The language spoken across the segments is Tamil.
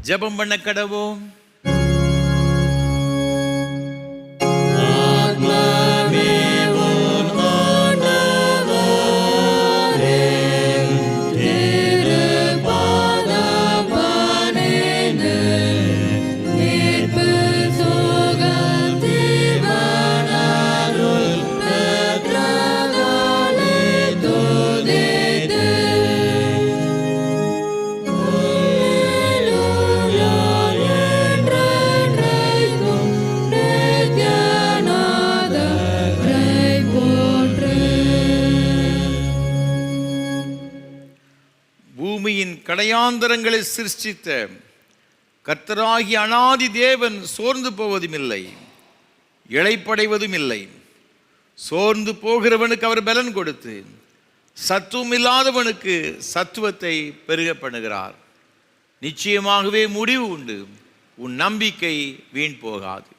ஜெபம் பண்ண கடவோம். கடையாந்தரங்களை சிருஷ்டித்த கர்த்தராகிய அநாதி தேவன் சோர்ந்து போவதும் இல்லை, இளைப்படைவதும் இல்லை. சோர்ந்து போகிறவனுக்கு அவர் பலன் கொடுத்து சத்துவம் இல்லாதவனுக்கு சத்துவத்தை பெருக பண்ணுகிறார். நிச்சயமாகவே முடிவு உண்டு, உன் நம்பிக்கை வீண் போகாது.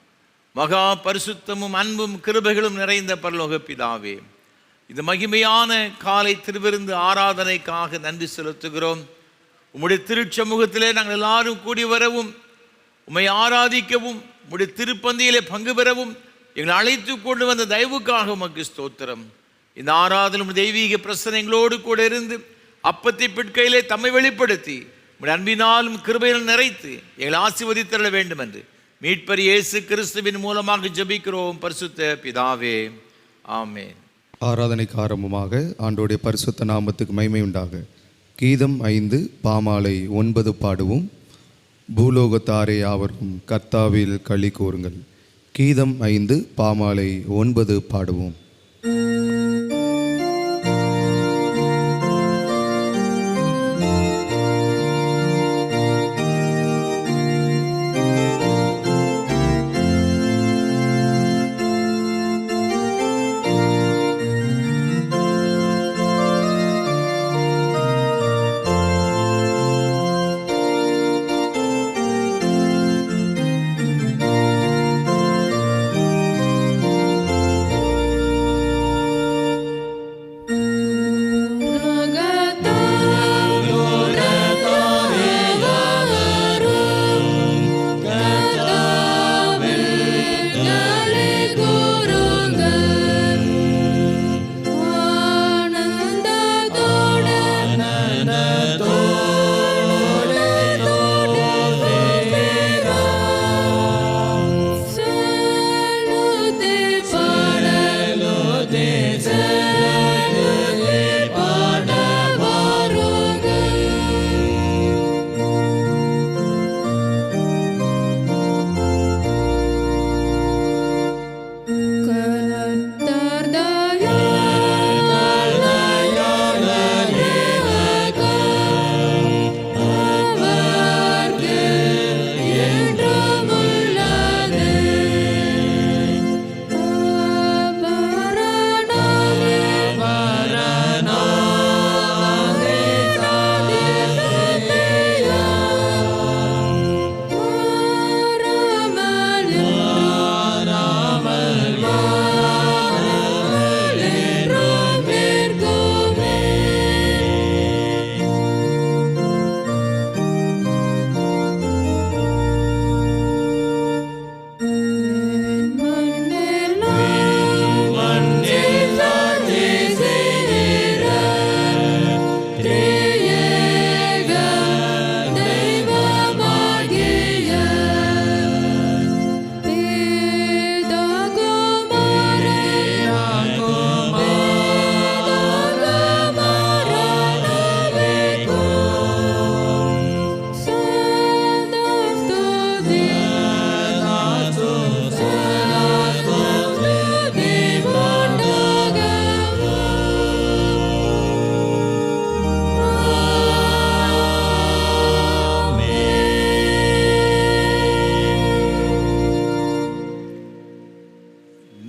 மகா பரிசுத்தமும் அன்பும் கிருபைகளும் நிறைந்த பரலோக பிதாவே, இந்த மகிமையான காலை திருவிருந்து ஆராதனைக்காக நன்றி செலுத்துகிறோம். உம்முடைய திருச்சமூகத்திலே நாங்கள் எல்லாரும் கூடி வரவும், உம்மை ஆராதிக்கவும், உம்முடைய திருப்பந்தியிலே பங்கு பெறவும் எங்களை அழைத்து கொண்டு வந்த தயவுக்காக உமக்கு ஸ்தோத்திரம். இந்த ஆராதனை தெய்வீக பிரசனைகளோடு கூட இருந்து அப்பத்தை பிட்கையிலே தம்மை வெளிப்படுத்தி உம்முடைய அன்பினாலும் கிருபையிலும் நிறைத்து எங்களை ஆசீர்வதித்தருள வேண்டும் என்று மீட்பர் இயேசு கிறிஸ்துவின் மூலமாக ஜெபிக்கிறோம் பரிசுத்த பிதாவே, ஆமென். ஆராதனைக்கு ஆரம்பமாக ஆண்டோடைய பரிசுத்த நாமத்துக்கு மகிமை உண்டாக கீதம் 5 பாமாலை 9 பாடுவோம். பூலோகத்தாரே யாவரும் கர்த்தாவில் களி கூறுங்கள். கீதம் 5 பாமாலை 9 பாடுவோம்.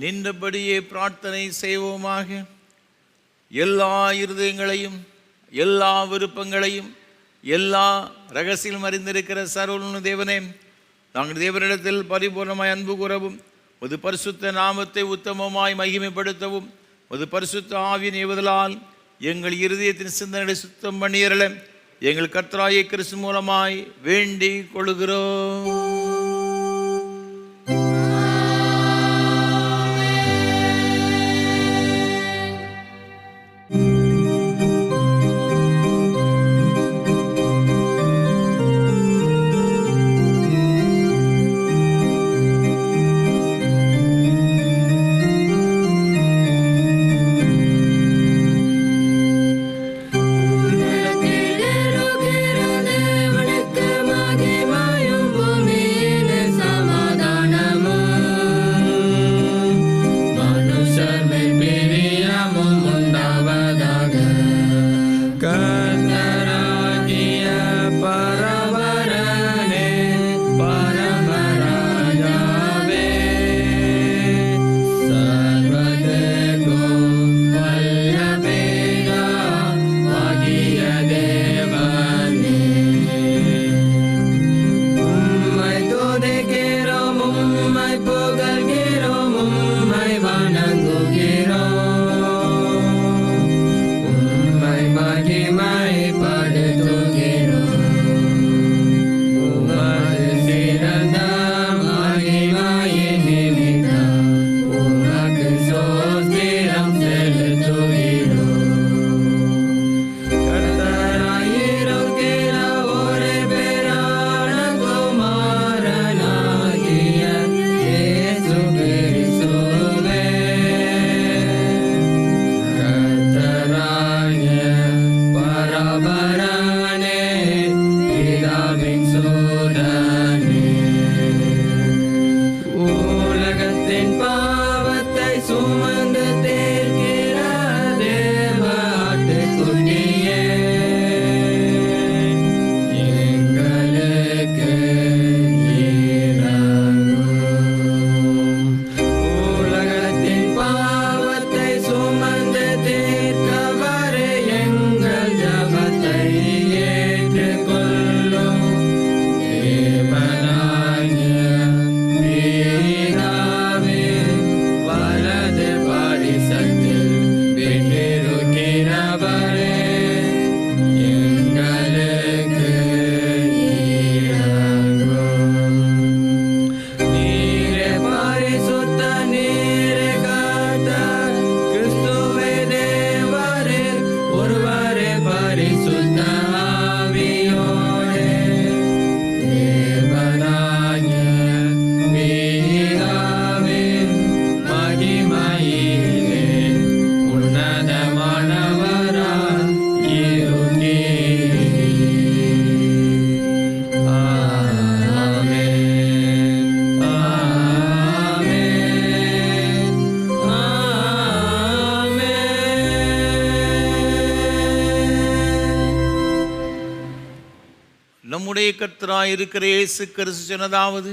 நின்றபடியே பிரார்த்தனை செய்வோமாக. எல்லா இருதயங்களையும், எல்லா விருப்பங்களையும், எல்லா ரகசியம் அறிந்திருக்கிற சர்வவல்ல தேவனே, நாங்கள் தேவனிடத்தில் பரிபூர்ணமாய் அன்பு கூறவும், ஒரு பரிசுத்த நாமத்தை உத்தமமாய் மகிமைப்படுத்தவும், ஒரு பரிசுத்த ஆவியின் ஏவுதலால் எங்கள் இருதயத்தின் சிந்தனைகளை சுத்தம் பண்ணியறல எங்கள் கர்த்தராகிய கிறிஸ்து மூலமாய் வேண்டிக் கொள்கிறோம். நம்முடைய கர்த்தராய் இருக்கிற இயேசு கிறிஸ்து சொன்னதாவது,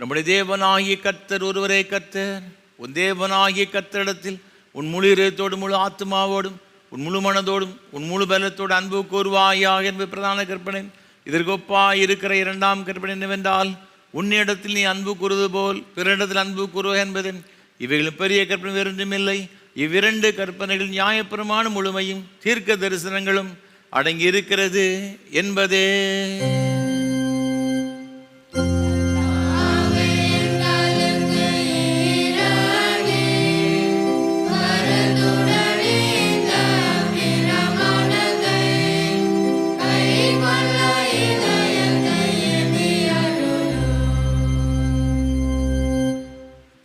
நம்முடைய தேவனாகிய கர்த்தர் ஒருவரே கர்த்தர். உன் தேவனாகிய கர்த்தரிடத்தில் உன் முழு இதயத்தோடும் முழு ஆத்மாவோடும் உன் முழு மனதோடும் உன் முழு பலத்தோடு அன்பு கூறுவாயாக என்பது பிரதான கற்பனை. இதற்கு ஒப்பாய் இருக்கிற இரண்டாம் கற்பனை என்னவென்றால், உன்னிடத்தில் நீ அன்பு கூறுவது போல் பிறரிடத்தில் அன்பு கூறுவ என்பது. இவைகளும் பெரிய கற்பனை வேறொன்றும் இல்லை. இவ்விரண்டு கற்பனைகள் நியாயப்பிரமாண முழுமையும் தீர்க்க தரிசனங்களும் அடங்கி இருக்கிறது என்பதே.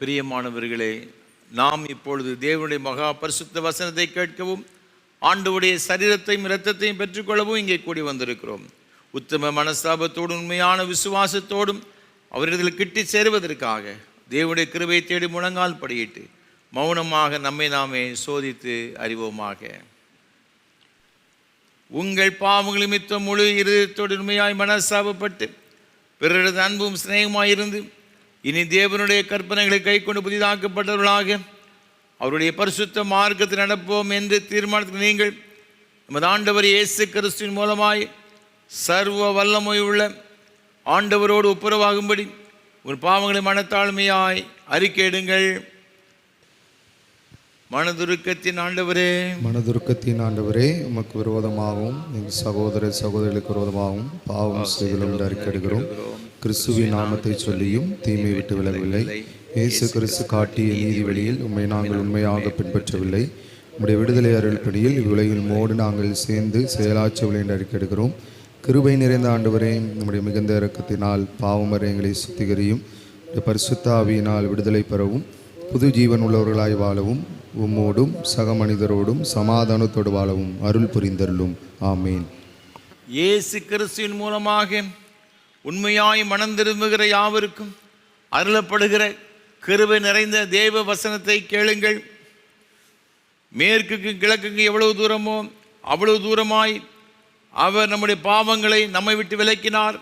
பிரியமானவர்களே, நாம் இப்பொழுது தேவனுடைய மகா பரிசுத்த வசனத்தை கேட்கவும் ஆண்டவருடைய சரீரத்தையும் இரத்தத்தையும் பெற்றுக்கொள்ளவும் இங்கே கூடி வந்திருக்கிறோம். உத்தம மனஸ்தாபத்தோடும் உண்மையான விசுவாசத்தோடும் அவரிடத்தில் கிட்டி சேருவதற்காக தேவனுடைய கிருபையை தேடி முழங்கால் படியிட்டு மௌனமாக நம்மை நாமே சோதித்து அறிவோமாக. உங்கள் பாவங்கள் நிமித்தம் முழு இருதயத்தோடு உண்மையாய் மனஸ்தாபப்பட்டு பிறரது அன்பும் சிநேகமாயிருந்து இனி தேவனுடைய கற்பனைகளை கை கொண்டு புதிதாக்கப்பட்டவர்களாக அவருடைய பரிசுத்த மார்க்கத்தில் நடப்போம் என்று தீர்மானத்தில் நீங்கள் நமது ஆண்டவர் இயேசு கிறிஸ்துவின் மூலமாய் சர்வ வல்லமை உள்ள ஆண்டவரோடு ஒப்புரவாகும்படி உன் பாவங்களை மனத்தாழ்மையாய் அறிக்கையிடுங்கள். மனதுருக்கத்தின் ஆண்டவரே, மனதுருக்கத்தின் ஆண்டவரே, உமக்கு விரோதமாகவும் எங்கள் சகோதர சகோதரிகளுக்கு விரோதமாகவும் பாவம் செய்துள்ளோம் என்று அறிக்கையிடுகிறோம். கிறிஸ்துவின் நாமத்தை சொல்லியும் தீமை விட்டு விலகவில்லை. இயேசு கிறிஸ்து காட்டிய நீதி வழியில் உம்மை நாங்கள் உண்மையாக பின்பற்றவில்லை. உம்முடைய விடுதலை அருள்படியில் இவ்வுலகில் மோடு நாங்கள் சேர்ந்து செயலாற்றவில்லை என்று அறிக்கையிடுகிறோம். கிருபை நிறைந்த ஆண்டவரே, நம்முடைய மிகுந்த இரக்கத்தினால் பாவமறை எங்களை சுத்திகரியும். பரிசுத்த ஆவியினால் விடுதலை பெறவும் புது ஜீவன் உள்ளவர்களாய் வாழவும் உம்மோடும் சக மனிதரோடும் சமாதானத்தோடு வாழவும் அருள் புரிந்தருளும். ஆமேன். இயேசு கிறிஸ்துவின் மூலமாக உண்மையாய் மனம் திரும்புகிற யாவருக்கும் அருளப்படுகிற கிருபை நிறைந்த தேவ வசனத்தை கேளுங்கள். மேற்குக்கு கிழக்குக்கு எவ்வளவு தூரமோ அவ்வளவு தூரமாய் அவர் நம்முடைய பாவங்களை நம்மை விட்டு விலக்கினார்.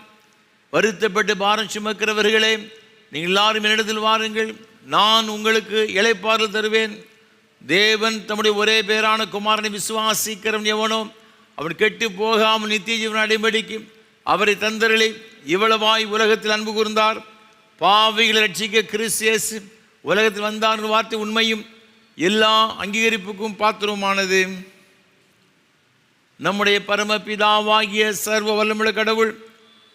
வருத்தப்பட்டு பாரம் சுமக்கிறவர்களே, நீங்கள் எல்லாரும் என்னிடத்தில் வாருங்கள், நான் உங்களுக்கு இளைப்பாறுதல் தருவேன். தேவன் தம்முடைய ஒரே பேரான குமாரனை விசுவாசிக்கிறவன் எவனோ அவன் கெட்டு போகாமல் நித்திய ஜீவன் அடைபடிக்கு அவரை தந்தரளி இவ்வளவாய் உலகத்தில் அன்பு கூர்ந்தார். பாவிகளை ரட்சிக்க கிறிஸ்து இயேசு உலகத்தில் வந்தார் வார்த்தை உண்மையும் எல்லா அங்கீகரிப்புக்கும் பாத்திரமானது. நம்முடைய பரமபிதாவாகிய சர்வ வல்லமுள்ள கடவுள்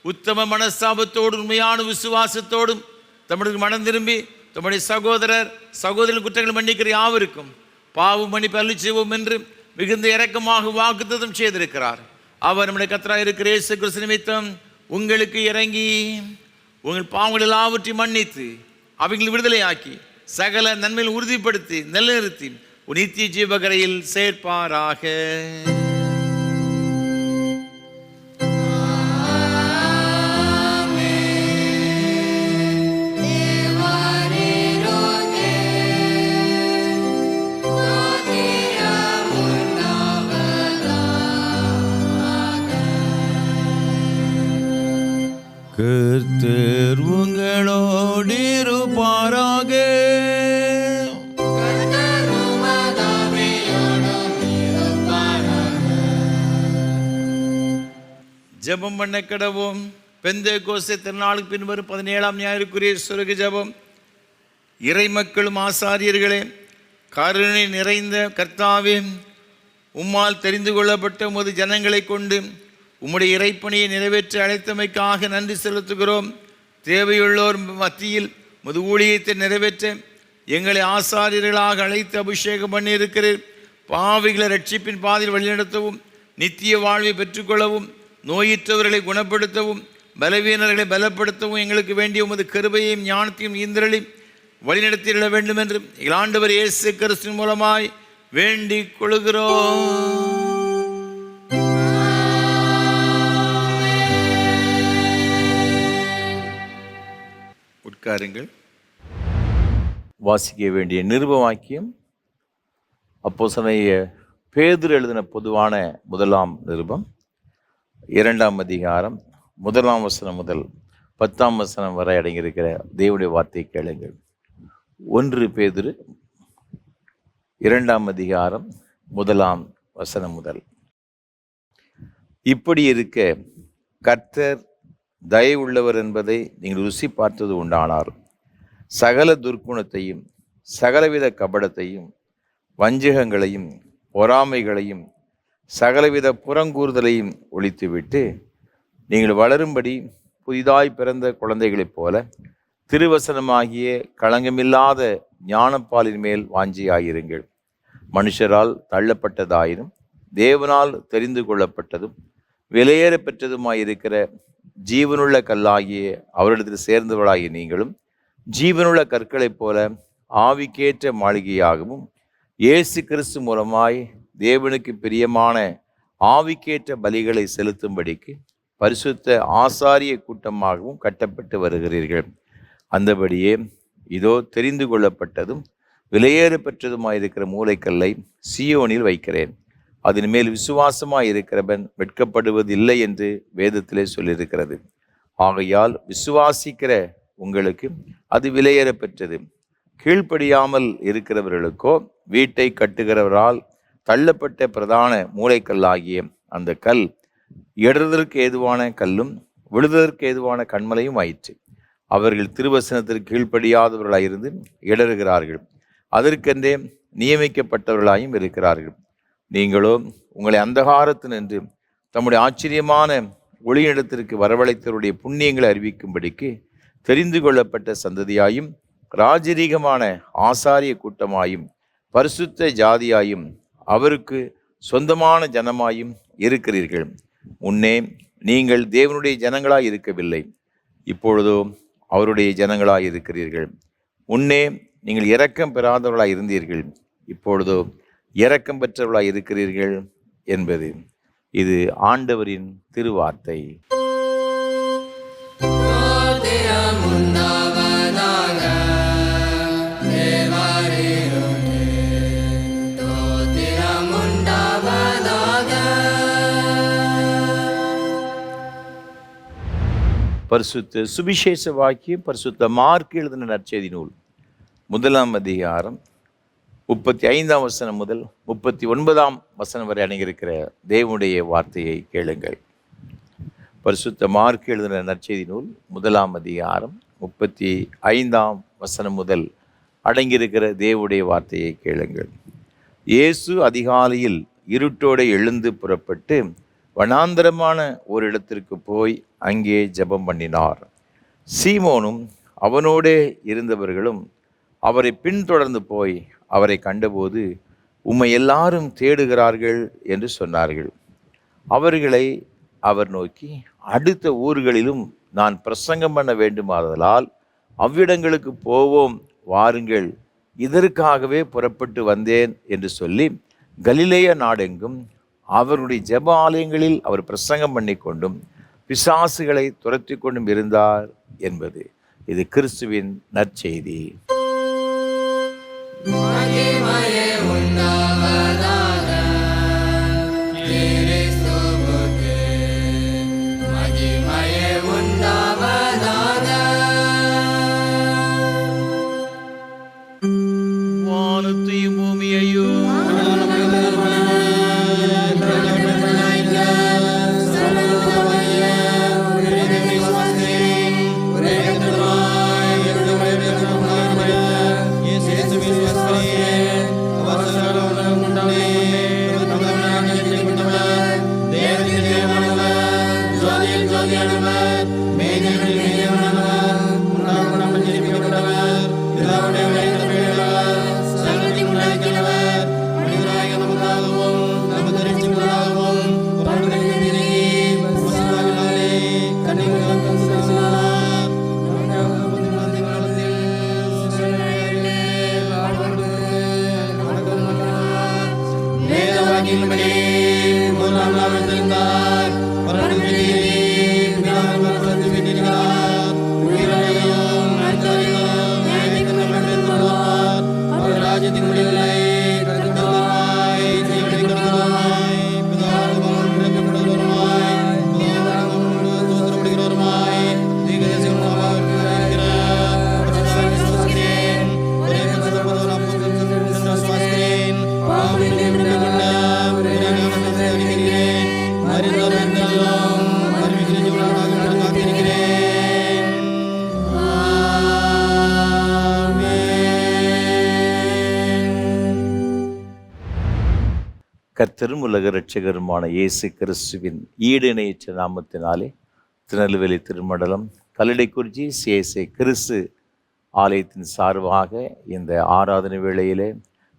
உத்தம மனஸ்தாபத்தோடு உண்மையான விசுவாசத்தோடும் தம்முடைய மனம் திரும்பி தம்முடைய சகோதரர் சகோதரி குற்றங்கள் மன்னிக்கிற யாவருக்கும் பாவம் மன்னிப்பு அருளி செய்வோம் என்று மிகுந்த இரக்கமாக வாக்குத்தத்தம் செய்திருக்கிறார். அவர் நம்முடைய கர்த்தராக இருக்கிற இயேசு கிறிஸ்து நிமித்தம் உங்களுக்கு இறங்கி உங்கள் பாவங்கள் எல்லாவற்றையும் மன்னித்து அவைகளை விடுதலையாக்கி சகல நன்மையில் உறுதிப்படுத்தி நிலைநிறுத்தி நித்திய ஜீவகரையில் சேர்ப்பாராக. கர்த்தர் உங்களோடு இருப்பாராக. ஜெபம் பண்ண கடவோம். பெந்தேகோஸ்தே திருநாளுக்கு பின்வரும் 17ஆம் ஞாயிறுக்குரிய சொர்க்க ஜெபம். இறை மக்களும் ஆசாரியர்களே, கருணை நிறைந்த கர்த்தாவே, உம்மால் தெரிந்து கொள்ளப்பட்ட உமது ஜனங்களை கொண்டு உம்முடைய இறைப்பணியை நிறைவேற்ற அழைத்தமைக்காக நன்றி செலுத்துகிறோம். தேவையுள்ளோர் மத்தியில் உமது ஊழியத்தை நிறைவேற்ற எங்களை ஆசாரியர்களாக அழைத்து அபிஷேகம் பண்ணியிருக்கிறீர். பாவிகளை ரட்சிப்பின் பாதையில் வழிநடத்தவும் நித்திய வாழ்வை பெற்றுக்கொள்ளவும் நோயுற்றவர்களை குணப்படுத்தவும் பலவீனர்களை பலப்படுத்தவும் எங்களுக்கு வேண்டிய உமது கிருபையையும் ஞானத்தையும் ஈந்திரளி வழிநடத்திட வேண்டும் என்று ஆண்டவர் இயேசு கிறிஸ்துவின் மூலமாய் வேண்டிக் கொள்கிறோம். உட்காருங்கள். வாசிக்க வேண்டிய நிருப வாக்கியம் அப்போஸ்தலனாகிய பேதுரு எழுதின பொதுவான முதலாம் நிருபம் 2ஆம் அதிகாரம் 1ஆம் வசனம் முதல் 10ஆம் வசனம் வரை அடங்கியிருக்கிற தேவனுடைய வார்த்தையை கேளுங்கள். 1 பேதுரு 2ஆம் அதிகாரம் 1ஆம் வசனம் முதல். இப்படி இருக்க கர்த்தர் தயவுள்ளவர் என்பதை நீங்கள் ருசி பார்த்தது உண்டானார். சகல துர்க்குணத்தையும் சகலவித கபடத்தையும் வஞ்சகங்களையும் பொறாமைகளையும் சகலவித புறங்கூறுதலையும் ஒழித்துவிட்டு நீங்கள் வளரும்படி புதிதாய் பிறந்த குழந்தைகளைப் போல திருவசனமாகிய களங்கமில்லாத ஞானப்பாலின் மேல் வாஞ்சியாயிருங்கள். மனுஷரால் தள்ளப்பட்டதாயினும் தேவனால் தெரிந்து கொள்ளப்பட்டதும் விலையேற பெற்றதுமாயிருக்கிற ஜீவனுள்ள கல்லாகிய அவரிடத்தில் சேர்ந்தவர்களாகிய நீங்களும் ஜீவனுள்ள கற்களைப் போல ஆவிக்கேற்ற மாளிகையாகவும் இயேசு கிறிஸ்து மூலமாய் தேவனுக்கு பிரியமான ஆவிக்கேற்ற பலிகளை செலுத்தும்படிக்கு பரிசுத்த ஆசாரிய கூட்டமாகவும் கட்டப்பட்டு வருகிறீர்கள். அந்தபடியே இதோ தெரிந்து கொள்ளப்பட்டதும் விலையேற பெற்றதுமாயிருக்கிற மூலைக்கல்லை சீயோனில் வைக்கிறேன். அதன் மேல் விசுவாசமாய் இருக்கிறவன் வெட்கப்படுவதில்லை என்று வேதத்திலே சொல்லியிருக்கிறது. ஆகையால் விசுவாசிக்கிற உங்களுக்கு அது விலையேற பெற்றது. கீழ்ப்படியாமல் இருக்கிறவர்களுக்கோ வீட்டை கட்டுகிறவரால் தள்ளப்பட்ட பிரதான மூலைக்கல்லாகிய அந்த கல் இடறுதற்கு ஏதுவான கல்லும் விழுதற்கு ஏதுவான கண்மலையும் ஆயிற்று. அவர்கள் திருவசனத்திற்கு கீழ்ப்படியாதவர்களாயிருந்து இடறுகிறார்கள். அதற்கென்றே நியமிக்கப்பட்டவர்களாயும் இருக்கிறார்கள். நீங்களோ உங்களை அந்தகாரத்தினின்று தம்முடைய ஆச்சரியமான ஒளியிடத்திற்கு வரவழைத்தவருடைய புண்ணியங்களை அறிவிக்கும்படிக்கு தெரிந்து கொள்ளப்பட்ட சந்ததியாயும் ராஜரீகமான ஆசாரிய கூட்டமாயும் பரிசுத்த ஜாதியாயும் அவருக்கு சொந்தமான ஜனமாயும் இருக்கிறீர்கள். முன்னே நீங்கள் தேவனுடைய ஜனங்களாய் இருக்கவில்லை, இப்பொழுதோ அவருடைய ஜனங்களாய் இருக்கிறீர்கள். முன்னே நீங்கள் இரக்கம் பெறாதவர்களாய் இருந்தீர்கள், இப்பொழுதோ இரக்கம் பெற்றவர்களாய் இருக்கிறீர்கள் என்பது. இது ஆண்டவரின் திருவார்த்தை. பரிசுத்த சுவிசேஷ வாக்கியம் பரிசுத்த மார்க் எழுதின நற்செய்தி நூல் 1ஆம் அதிகாரம் 35ஆம் வசனம் முதல் 39ஆம் வசனம் வரை அடங்கியிருக்கிற தேவனுடைய வார்த்தையை கேளுங்கள். பரிசுத்த மார்க் எழுதின நற்செய்தி நூல் 1ஆம் அதிகாரம் 35ஆம் வசனம் முதல் அடங்கியிருக்கிற தேவனுடைய வார்த்தையை கேளுங்கள். இயேசு அதிகாலையில் இருட்டோடு எழுந்து புறப்பட்டு வனாந்தரமான ஒரு இடத்திற்கு போய் அங்கே ஜெபம் பண்ணினார். சீமோனும் அவனோடே இருந்தவர்களும் அவரை பின்தொடர்ந்து போய் அவரை கண்டபோது, உம்மை எல்லாரும் தேடுகிறார்கள் என்று சொன்னார்கள். அவர்களை அவர் நோக்கி, அடுத்த ஊர்களிலும் நான் பிரசங்கம் பண்ண வேண்டுமாதலால் அவ்விடங்களுக்கு போவோம், வாருங்கள், இதற்காகவே புறப்பட்டு வந்தேன் என்று சொல்லி கலிலேய நாடெங்கும் அவருடைய ஜெப ஆலயங்களில் அவர் பிரசங்கம் பண்ணி கொண்டும் பிசாசுகளை துரத்தி கொண்டும் இருந்தார் என்பது. இது கிறிஸ்துவின் நற்செய்தி. வானத்தையும் பூமியையும் கர்த்தரும் உலக இரட்சகருமான இயேசு கிறிஸ்துவின் ஈடிணையற்ற நாமத்தினாலே திருநெல்வேலி திருமண்டலம் கல்லடைக்குறிச்சி சிஎஸ்ஐ கிறிஸ்து ஆலயத்தின் சார்பாக இந்த ஆராதனை வேளையிலே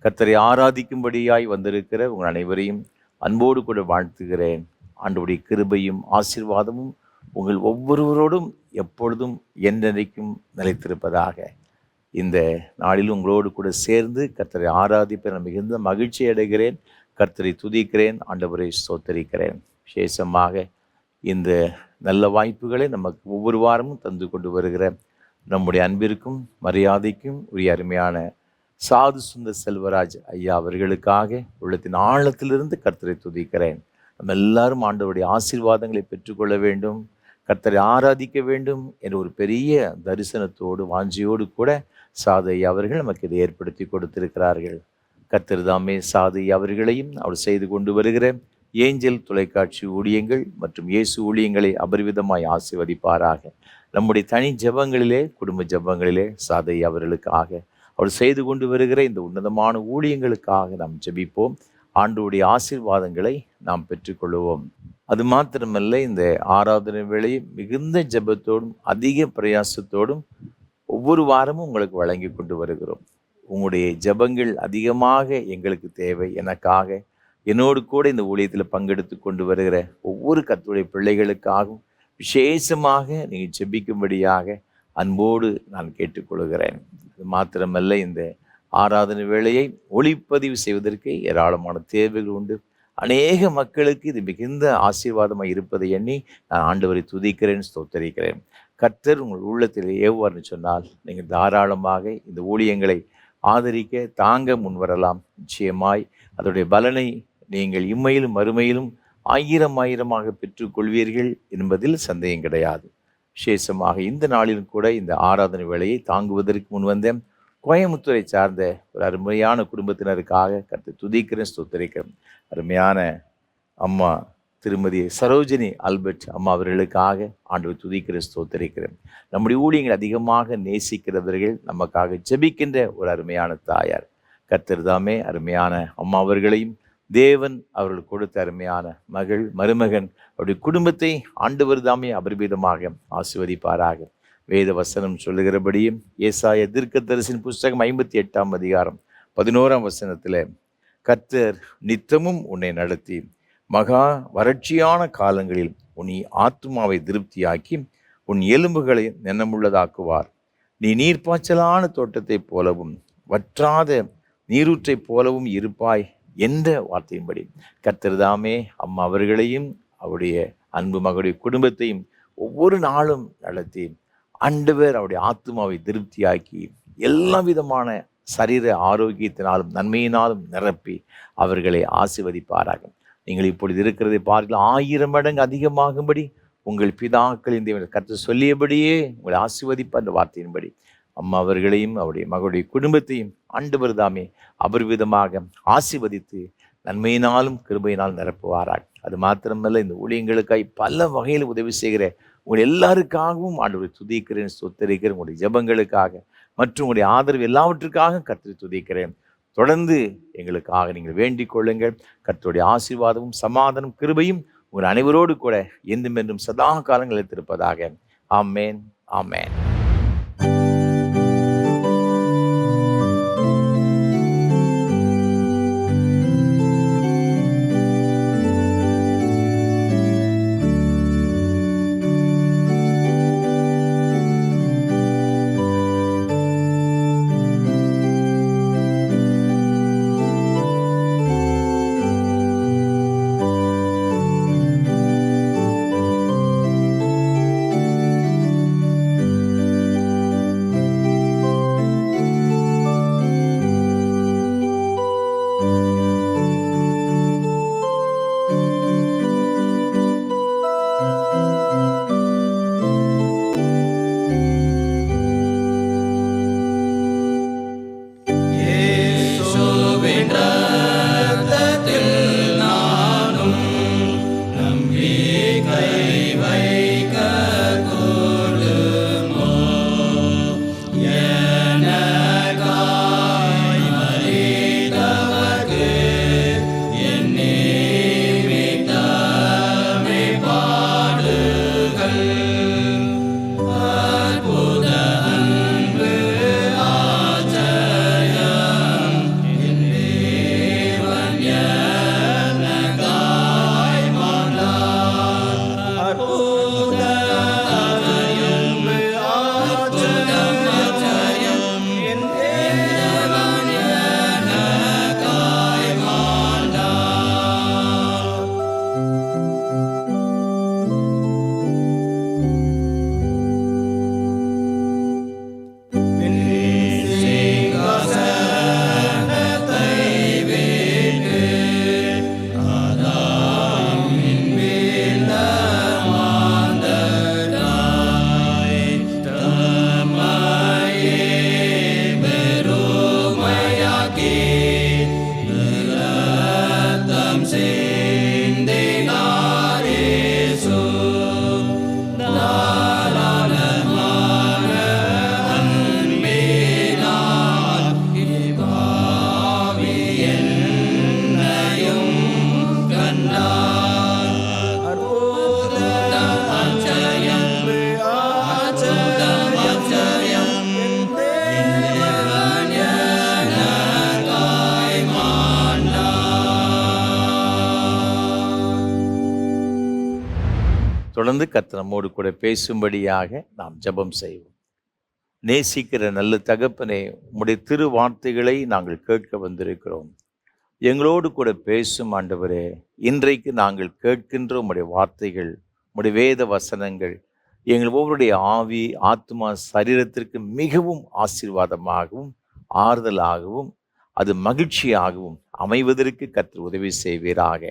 கர்த்தரை ஆராதிக்கும்படியாய் வந்திருக்கிற உங்கள் அனைவரையும் அன்போடு கூட வாழ்த்துகிறேன். ஆண்டவருடைய கிருபையும் ஆசீர்வாதமும் உங்கள் ஒவ்வொருவரோடும் எப்பொழுதும் என்றென்றைக்கும் நிலைத்திருப்பதாக. இந்த நாளில் உங்களோடு கூட சேர்ந்து கர்த்தரை ஆராதிப்பை நான் மிகுந்த மகிழ்ச்சி அடைகிறேன். கர்த்தரை துதிக்கிறேன், ஆண்டவரை ஸ்தோத்தரிக்கிறேன். விசேஷமாக இந்த நல்ல வாய்ப்புகளை நமக்கு ஒவ்வொரு வாரமும் தந்து கொண்டு வருகிற நம்முடைய அன்பிற்கும் மரியாதைக்கும் உரிய அருமையான சாது சுந்தர் செல்வராஜ் ஐயா அவர்களுக்காக உள்ளத்தின் ஆழத்திலிருந்து கர்த்தரை துதிக்கிறேன். நம்ம எல்லாரும் ஆண்டவருடைய ஆசீர்வாதங்களை பெற்றுக்கொள்ள வேண்டும், கர்த்தரை ஆராதிக்க வேண்டும் என்ற ஒரு பெரிய தரிசனத்தோடு வாஞ்சியோடு கூட சாது ஐயா அவர்கள் நமக்கு இதை ஏற்படுத்தி கொடுத்திருக்கிறார்கள். கர்த்தர் தாமே சாது அவர்களையும் அவர் செய்து கொண்டு வருகிற ஏஞ்சல் தொலைக்காட்சி ஊழியங்கள் மற்றும் இயேசு ஊழியங்களை அபரிவிதமாய் ஆசீர்வதிப்பாராக. நம்முடைய தனி ஜெபங்களிலே, குடும்ப ஜெபங்களிலே சாதை அவர்களுக்காக அவர் செய்து கொண்டு வருகிற இந்த உன்னதமான ஊழியங்களுக்காக நாம் ஜெபிப்போம். ஆண்டவருடைய ஆசீர்வாதங்களை நாம் பெற்றுக்கொள்வோம். அது மாத்திரமல்ல, இந்த ஆராதனை வேளையை மிகுந்த ஜெபத்தோடும் அதிக பிரயாசத்தோடும் ஒவ்வொரு வாரமும் உங்களுக்கு வழங்கி கொண்டு வருகிறோம். உங்களுடைய ஜெபங்கள் அதிகமாக எங்களுக்கு தேவை. எனக்காக, என்னோடு கூட இந்த ஊழியத்தில் பங்கெடுத்து கொண்டு வருகிற ஒவ்வொரு கர்த்தருடைய பிள்ளைகளுக்காகவும் விசேஷமாக நீங்கள் ஜெபிக்கும்படியாக அன்போடு நான் கேட்டுக்கொள்கிறேன். அது மாத்திரமல்ல, இந்த ஆராதனை வேளையை ஒளிப்பதிவு செய்வதற்கு ஏராளமான தேவைகள் உண்டு. அநேக மக்களுக்கு இது மிகுந்த ஆசீர்வாதமாக இருப்பதை எண்ணி நான் ஆண்டவரை துதிக்கிறேன், ஸ்தோத்தரிக்கிறேன். கர்த்தர் உங்கள் உள்ளத்தில் ஏவுவார்னு சொன்னால் நீங்கள் தாராளமாக இந்த ஊழியங்களை ஆதரிக்க தாங்க முன்வரலாம். நிச்சயமாய் அதோடைய பலனை நீங்கள் இம்மையிலும் மறுமையிலும் ஆயிரமாக பெற்றுக்கொள்வீர்கள் என்பதில் சந்தேகம் கிடையாது. விசேஷமாக இந்த நாளிலும் கூட இந்த ஆராதனை வேளையை தாங்குவதற்கு முன்வந்த கோயமுத்தூரை சார்ந்த ஒரு அருமையான குடும்பத்தினருக்காக கர்த்தரை துதிக்கிறேன், ஸ்தோத்தரிக்கிறேன். அருமையான அம்மா திருமதி சரோஜினி ஆல்பர்ட் அம்மா அவர்களுக்காக ஆண்டவரை துதிக்கிறேன், ஸ்தோத்தரிக்கிறேன். நம்முடைய ஊழியங்கள் அதிகமாக நேசிக்கிறவர்கள், நமக்காக ஜெபிக்கின்ற ஒரு அருமையான தாயார். கர்த்தர் தாமே அருமையான அம்மா அவர்களையும் தேவன் அவர்கள் கொடுத்த அருமையான மகள் மருமகன் அவருடைய குடும்பத்தை ஆண்டவர் தாமே அபரிமிதமாக ஆசீர்வதிப்பாராக. வேத வசனம் சொல்லுகிறபடியும் ஏசாயா தீர்க்கதரிசியின் புஸ்தகம் 58ஆம் அதிகாரம் 11ஆம் வசனத்தில், கர்த்தர் நித்தமும் உன்னை நடத்தி மகா வறட்சியான காலங்களில் உன் ஆத்துமாவை திருப்தியாக்கி உன் எலும்புகளை நெனமுள்ளதாக்குவார். நீ நீர்ப்பாய்ச்சலான தோட்டத்தைப் போலவும் வற்றாத நீரூற்றைப் போலவும் இருப்பாய் என்ற வார்த்தையின்படி கர்த்தர் தாமே அம்மா அவர்களையும் அவருடைய அன்பு மகளுடைய குடும்பத்தையும் ஒவ்வொரு நாளும் நடத்தி ஆண்டவர் அவருடைய ஆத்துமாவை திருப்தியாக்கி எல்லா விதமான சரீர ஆரோக்கியத்தினாலும் நன்மையினாலும் நிரப்பி அவர்களை ஆசீர்வதிப்பாராக. நீங்கள் இப்பொழுது இருக்கிறதை பார்க்கலாம், 1000 மடங்கு அதிகமாகும்படி உங்கள் பிதாக்களின் தேவன் கர்த்தர் சொல்லியபடியே உங்களை ஆசீர்வதிப்பார் என்ற வார்த்தையின்படி அம்மா அவர்களையும் அவருடைய மகளுடைய குடும்பத்தையும் ஆண்டவர் தாமே அபரிவிதமாக ஆசீர்வதித்து நன்மையினாலும் கிருபையினால் நிரப்புவாராக. அது மாத்திரமல்ல, இந்த ஊழியங்களுக்காய் பல வகையில் உதவி செய்கிற உங்கள் எல்லாருக்காகவும் ஆண்டவரை துதிக்கிறேன், ஸ்தோத்தரிக்கிறேன். உங்களுடைய ஜெபங்களுக்காக மற்றும் உங்களுடைய ஆதரவு எல்லாவற்றுக்காக கர்த்தரை துதிக்கிறேன். தொடர்ந்து எங்களுக்காக நீங்கள் வேண்டிக் கொள்ளுங்கள். கர்த்தருடைய ஆசீர்வாதமும் சமாதானம் கிருபையும் உங்கள் அனைவரோடு கூட என்றும் என்றும் சதா காலங்கள் நிலைத்திருப்பதாக. ஆமேன், ஆமேன். தொடர்ந்து கர்த்தர் நம்மோடு கூட பேசும்படியாக நாம் ஜெபம் செய்வோம். நேசிக்கிற நல்ல தகப்பனே, உம்முடைய திரு வார்த்தைகளை நாங்கள் கேட்க வந்திருக்கிறோம். எங்களோடு கூட பேசும் ஆண்டவரே, இன்றைக்கு நாங்கள் கேட்கின்ற உம்முடைய வார்த்தைகள், உம்முடைய வேத வசனங்கள் எங்கள் ஒவ்வொருடைய ஆவி, ஆத்மா, சரீரத்திற்கு மிகவும் ஆசீர்வாதமாகவும் ஆறுதலாகவும் அது மகிழ்ச்சியாகவும் அமைவதற்கு கர்த்தர் உதவி செய்வீராக.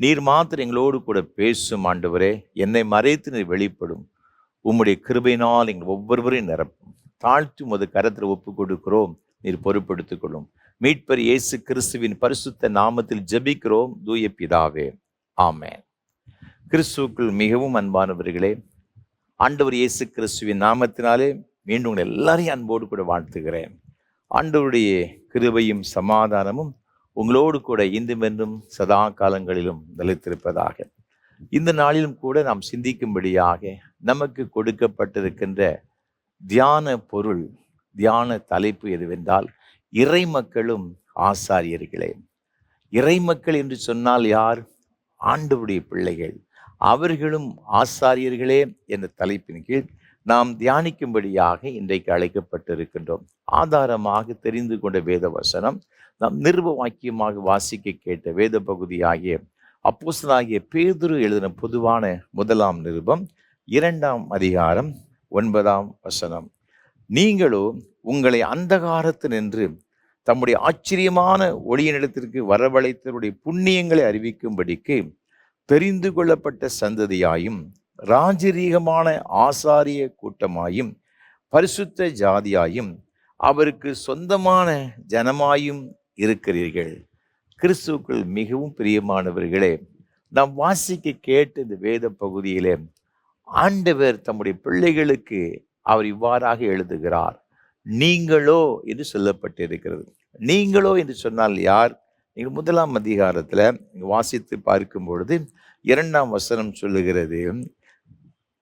நீர் மாத்திரம் எங்களோடு கூட பேசும் ஆண்டவரே, என்னை மறைத்து நீர் வெளிப்படும். உம்முடைய கிருபையினால் எங்கள் ஒவ்வொருவரையும் நிரப்பும். தாழ்த்தி உமது கரத்தில் ஒப்பு கொடுக்கிறோம், நீர் பொறுப்படுத்திக் கொள்ளும். மீட்பர் இயேசு கிறிஸ்துவின் பரிசுத்த நாமத்தில் ஜெபிக்கிறோம் தூய பிதாவே, ஆமென். கிறிஸ்துவுக்குள் மிகவும் அன்பானவர்களே, ஆண்டவர் இயேசு கிறிஸ்துவின் நாமத்தினாலே மீண்டும் உங்களை எல்லாரையும் அன்போடு கூட வாழ்த்துகிறேன். ஆண்டவருடைய கிருபையும் சமாதானமும் உங்களோடு கூட இன்றுமென்றும் சதா காலங்களிலும் நிலைத்திருப்பதாக. இந்த நாளிலும் கூட நாம் சிந்திக்கும்படியாக நமக்கு கொடுக்கப்பட்டிருக்கின்ற தியான பொருள், தியான தலைப்பு எதுவென்றால், இறைமக்களும் ஆசாரியர்களே. இறைமக்கள் என்று சொன்னால் யார்? ஆண்டவருடைய பிள்ளைகள், அவர்களும் ஆசாரியர்களே என்ற தலைப்பின் கீழ் நாம் தியானிக்கும்படியாக இன்றைக்கு அழைக்கப்பட்டிருக்கின்றோம். ஆதாரமாக தெரிந்து கொண்ட வேத வசனம், நாம் நிருப வாக்கியமாக வாசிக்க கேட்ட வேத பகுதியாகிய அப்போஸ்தலனாகிய பேதுரு எழுதின பொதுவான முதலாம் நிருபம் 2ஆம் அதிகாரம் 9ஆம் வசனம். நீங்களோ உங்களை அந்தகாரத்தினின்று தம்முடைய ஆச்சரியமான ஒளியினிடத்திற்கு வரவழைத்தவருடைய புண்ணியங்களை அறிவிக்கும்படிக்கு தெரிந்து கொள்ளப்பட்ட சந்ததியாயும் ராஜரீகமான ஆசாரிய கூட்டமாயும் பரிசுத்த ஜாதியாயும் அவருக்கு சொந்தமான ஜனமாயும் இருக்கிறீர்கள். கிறிஸ்துவுக்குள் மிகவும் பிரியமானவர்களே, நாம் வாசிக்க கேட்ட இந்த வேத பகுதியிலே ஆண்டவர் தம்முடைய பிள்ளைகளுக்கு அவர் இவ்வாறாக எழுதுகிறார். நீங்களோ என்று சொல்லப்பட்டிருக்கிறது. நீங்களோ என்று சொன்னால் யார்? நீங்கள் 1ஆம் அதிகாரத்தில் வாசித்து பார்க்கும் பொழுது 2ஆம் வசனம் சொல்லுகிறது,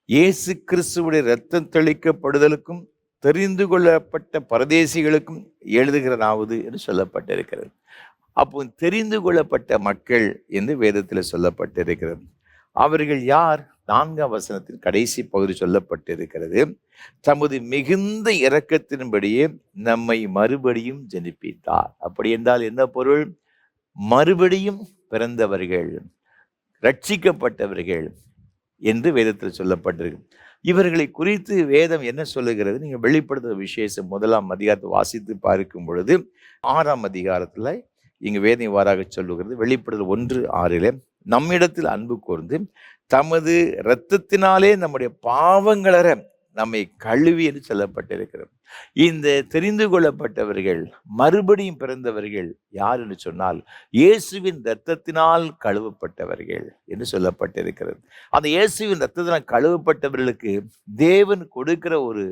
இயேசு கிறிஸ்துவுடைய இரத்தம் தெளிக்கப்படுதலுக்கும் தெரிந்து கொள்ளப்பட்ட பரதேசிகளுக்கும் எழுதுகிறதாவது என்று சொல்லப்பட்டிருக்கிறது. அப்போ தெரிந்து கொள்ளப்பட்ட மக்கள் என்று வேதத்தில் சொல்லப்பட்டிருக்கிறது. அவர்கள் யார்? 4ஆம் வசனத்தின் கடைசி பகுதி சொல்லப்பட்டிருக்கிறது, தமது மிகுந்த இரக்கத்தின்படியே நம்மை மறுபடியும் ஜெனிப்பித்தார். அப்படி என்றால் என்ன பொருள்? மறுபடியும் பிறந்தவர்கள், ரட்சிக்கப்பட்டவர்கள் என்று வேதத்தில் சொல்லப்பட்டிருக்கு. இவர்களை குறித்து வேதம் என்ன சொல்லுகிறது? நீங்கள் வெளிப்படுத்துகிற விசேஷம் 1ஆம் அதிகாரத்தை வாசித்து பார்க்கும் பொழுது 6ஆம் அதிகாரத்தில் இங்கு வேதம் இவ்வாறாக சொல்லுகிறது. வெளிப்படுத்தல் 1:6 நம்மிடத்தில் அன்பு கூர்ந்து தமது இரத்தத்தினாலே நம்முடைய பாவங்களற நம்மை கழுவி என்று சொல்லப்பட்டிருக்கிறது. இந்த தெரிந்து கொள்ளப்பட்டவர்கள், மறுபடியும் பிறந்தவர்கள் யார் என்று சொன்னால், இயேசுவின் இரத்தத்தினால் கழுவப்பட்டவர்கள் என்று சொல்லப்பட்டிருக்கிறது. அந்த இயேசுவின் இரத்தத்தினால் கழுவப்பட்டவர்களுக்கு தேவன் கொடுக்கிற ஒரு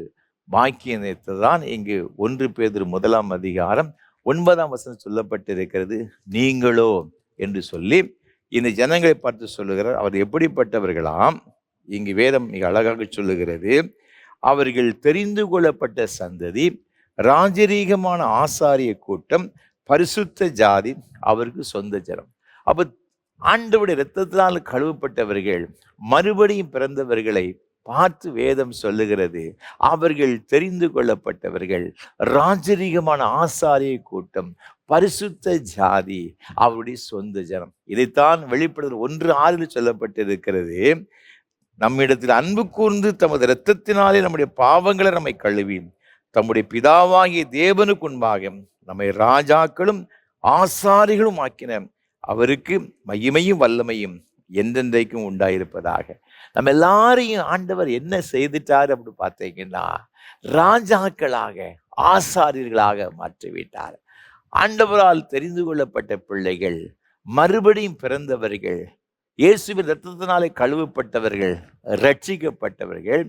பாக்கியத்தை தான் இங்கு 1 பேதுரு 1ஆம் அதிகாரம் 9ஆம் வசனம் சொல்லப்பட்டிருக்கிறது. நீங்களோ என்று சொல்லி இந்த ஜனங்களை பார்த்து சொல்லுகிறார். அவர் எப்படிப்பட்டவர்களாம்? இங்கு வேதம் மிக அழகாக சொல்லுகிறது, அவர்கள் தெரிந்து கொள்ளப்பட்ட சந்ததி, ராஜரீகமான ஆசாரிய கூட்டம், பரிசுத்த ஜாதி, அவருக்கு சொந்த ஜனம். அப்ப ஆண்டவருடைய இரத்தத்தினால் கழுவப்பட்டவர்கள், மறுபடியும் பிறந்தவர்களை பார்த்து வேதம் சொல்லுகிறது, அவர்கள் தெரிந்து கொள்ளப்பட்டவர்கள், ராஜரீகமான ஆசாரிய கூட்டம், பரிசுத்த ஜாதி, அவருடைய சொந்த ஜனம். இதைத்தான் வெளிப்படுத்தல் 1:6 சொல்லப்பட்டிருக்கிறது. நம்மிடத்தில் அன்பு கூர்ந்து தமது இரத்தத்தினாலே நம்முடைய பாவங்களை நம்மை கழுவி தம்முடைய பிதாவாகிய தேவனுக்கு முன்பாக நம்மை ராஜாக்களும் ஆசாரிகளும் ஆக்கின அவருக்கு மகிமையும் வல்லமையும் என்றென்றைக்கும் உண்டாயிருப்பதாக. நம்ம எல்லாரையும் ஆண்டவர் என்ன செய்துட்டார் அப்படி பார்த்தீங்கன்னா, ராஜாக்களாக, ஆசாரியர்களாக மாற்றிவிட்டார். ஆண்டவரால் தெரிந்து கொள்ளப்பட்ட பிள்ளைகள், மறுபடியும் பிறந்தவர்கள், இயேசுவின் இரத்தத்தினாலே கழுவப்பட்டவர்கள், ரட்சிக்கப்பட்டவர்கள்,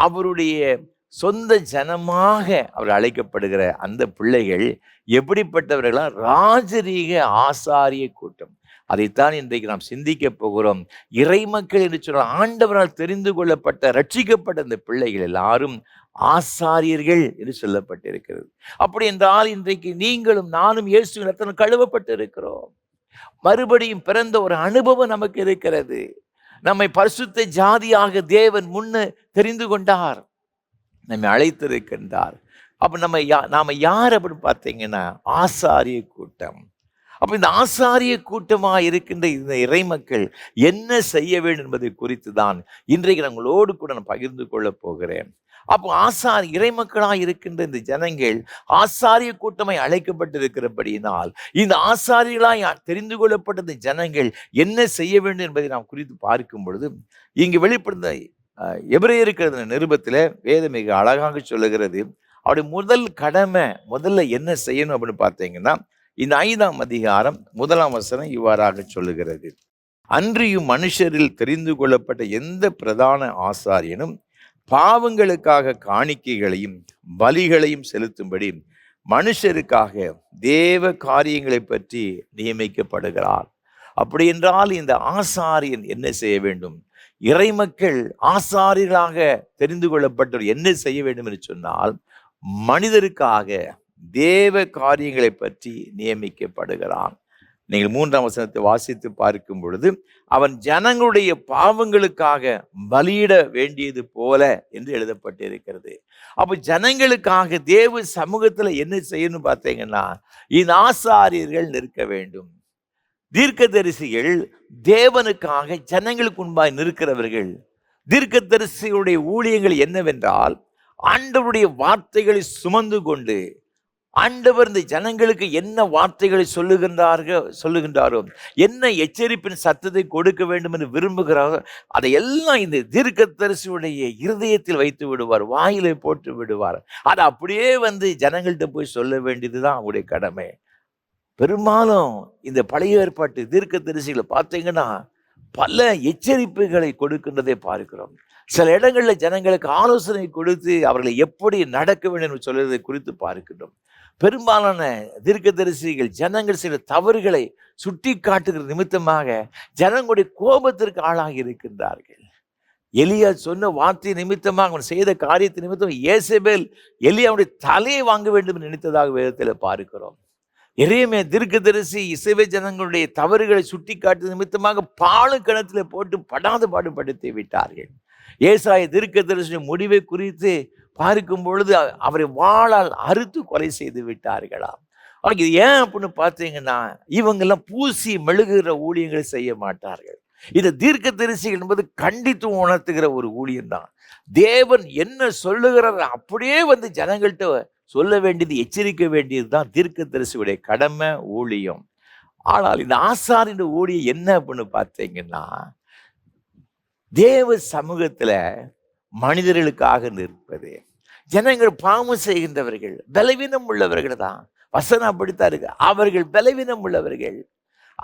அவருடைய சொந்த ஜனமாக அவர் அழைக்கப்படுகிற அந்த பிள்ளைகள் எப்படிப்பட்டவர்களா? ராஜரீக ஆசாரிய கூட்டம். அதைத்தான் இன்றைக்கு நாம் சிந்திக்க போகிறோம். இறைமக்கள் என்று சொன்ன ஆண்டவரால் தெரிந்து கொள்ளப்பட்ட, ரட்சிக்கப்பட்ட அந்த பிள்ளைகள் எல்லாரும் ஆசாரியர்கள் என்று சொல்லப்பட்டிருக்கிறது. அப்படி என்றால் இன்றைக்கு நீங்களும் நானும் இயேசுவின் இரத்தத்தால் கழுவப்பட்டு இருக்கிறோம். மறுபடியும் பிறந்த ஒரு அனுபவம் நமக்கு இருக்கிறது. நம்மை பரிசுத்த ஜாதியாக தேவன் முன்ன தெரிந்து கொண்டார், நம்மை அழைத்திருக்கின்றார். அப்ப நாம யார் அப்படின்னு பார்த்தீங்கன்னா ஆசாரிய கூட்டம். அப்ப இந்த ஆசாரிய கூட்டமாக இருக்கின்ற இந்த இறைமக்கள் என்ன செய்ய வேண்டும் என்பதை குறித்து தான் இன்றைக்கு நம்மளோடு கூட நான் பகிர்ந்து கொள்ள போகிறேன். அப்போ இறைமக்களாக இருக்கின்ற இந்த ஜனங்கள் ஆசாரிய கூட்டமாய் அழைக்கப்பட்டிருக்கிறபடியினால் இந்த ஆசாரியர்களாய் தெரிந்து கொள்ளப்பட்ட இந்த ஜனங்கள் என்ன செய்ய வேண்டும் என்பதை நாம் குறித்து பார்க்கும் பொழுது இங்கு வெளிப்படுத்த எபிரேயருக்கு நிருபத்தில் வேதம் மிக அழகாக சொல்லுகிறது. அவருடைய முதல் கடமை முதல்ல என்ன செய்யணும் அப்படின்னு பார்த்தீங்கன்னா, இந்த 5ஆம் அதிகாரம் 1ஆம் வசனம் இவ்வாறாக சொல்லுகிறது. அன்றியும் மனுஷரில் தெரிந்து கொள்ளப்பட்ட எந்த பிரதான ஆசாரியனும் பாவங்களுக்காக காணிக்கைகளையும் பலிகளையும் செலுத்தும்படி மனுஷருக்காக தேவ காரியங்களை பற்றி நியமிக்கப்படுகிறார். அப்படி என்றால் இந்த ஆசாரியன் என்ன செய்ய வேண்டும்? இறைமக்கள் ஆசாரியர்களாக தெரிந்து கொள்ளப்பட்டவர் என்ன செய்ய வேண்டும் என்று சொன்னால், மனிதருக்காக தேவ காரியங்களை பற்றி நியமிக்கப்படுகிறான். நீங்கள் 3ஆம் வசனத்தை வாசித்து பார்க்கும் பொழுது, அவன் ஜனங்களுடைய பாவங்களுக்காக பலியிட வேண்டியது போல என்று எழுதப்பட்டிருக்கிறது. அப்போ ஜனங்களுக்காக தேவ சமூகத்தில் என்ன செய்யணும் பார்த்தீங்கன்னா, இந்த ஆசாரியர்கள் நிற்க வேண்டும். தீர்க்கதரிசிகள் தேவனுக்காக ஜனங்களுக்கு முன்பாய் நிற்கிறவர்கள். தீர்க்கதரிசிகளுடைய ஊழியங்கள் என்னவென்றால், ஆண்டவருடைய வார்த்தைகளை சுமந்து கொண்டு ஆண்டவர் இந்த ஜனங்களுக்கு என்ன வார்த்தைகளை சொல்லுகின்றாரோ, என்ன எச்சரிப்பின் சத்தத்தை கொடுக்க வேண்டும் என்று விரும்புகிறாரோ, அதையெல்லாம் இந்த தீர்க்கதரிசியுடைய இருதயத்தில் வைத்து விடுவார், வாயிலை போட்டு விடுவார். அதை அப்படியே ஜனங்கள்கிட்ட போய் சொல்ல வேண்டியதுதான் அவருடைய கடமை. பெரும்பாலும் இந்த பழைய ஏற்பாட்டு தீர்க்கதரிசிகளை பார்த்தீங்கன்னா பல எச்சரிப்புகளை கொடுக்கின்றதை பார்க்கிறோம். சில இடங்களில் ஜனங்களுக்கு ஆலோசனை கொடுத்து அவர்களை எப்படி நடக்க வேண்டும் என்று சொல்வதை குறித்து பார்க்கின்றோம். பெரும்பாலான தீர்க்கதரிசிகள் ஜனங்கள் சில தவறுகளை சுட்டி காட்டுகிற நிமித்தமாக ஜனங்களுடைய கோபத்திற்கு ஆளாகி இருக்கின்றார்கள். எலியா சொன்ன வார்த்தை நிமித்தமாக, அவன் செய்த காரியத்தின் நிமித்தம் ஏசபேல் எலியாவுடைய தலையை வாங்க வேண்டும் என்று நினைத்ததாக வேதத்தில் பார்க்கிறோம். எரேமியா தீர்க்கதரிசி இஸ்ரவேல் ஜனங்களுடைய தவறுகளை சுட்டி காட்டு நிமித்தமாக பாழு கிணத்துல போட்டு படாத பாடுபடுத்தி விட்டார்கள். ஏசாயா தீர்க்கதரிசியின் முடிவை குறித்து பார்க்கும் பொழுது அவரை வாளால் அறுத்து கொலை செய்து விட்டார்களாம். இது ஏன் அப்படின்னு பார்த்தீங்கன்னா, இவங்கெல்லாம் பூசி மெழுகுகிற ஊழியங்களை செய்ய மாட்டார்கள். இந்த தீர்க்கதரிசிகள் என்பது கண்டித்து உணர்த்துகிற ஒரு ஊழியம் தான். தேவன் என்ன சொல்லுகிறார் அப்படியே ஜனங்கள்கிட்ட சொல்ல வேண்டியது, எச்சரிக்க வேண்டியது தான் தீர்க்கதரிசியுடைய கடமை, ஊழியம். ஆனால் இந்த ஆசாரின் ஊழியம் என்ன அப்படின்னு பார்த்தீங்கன்னா, தேவ சமூகத்துல மனிதர்களுக்காக நிற்பது. ஜனங்கள் பாவம் செய்கின்றவர்கள், பலவீனம் உள்ளவர்கள் தான். வசனம் அப்படித்தான் இருக்கு. அவர்கள் பலவீனம் உள்ளவர்கள்,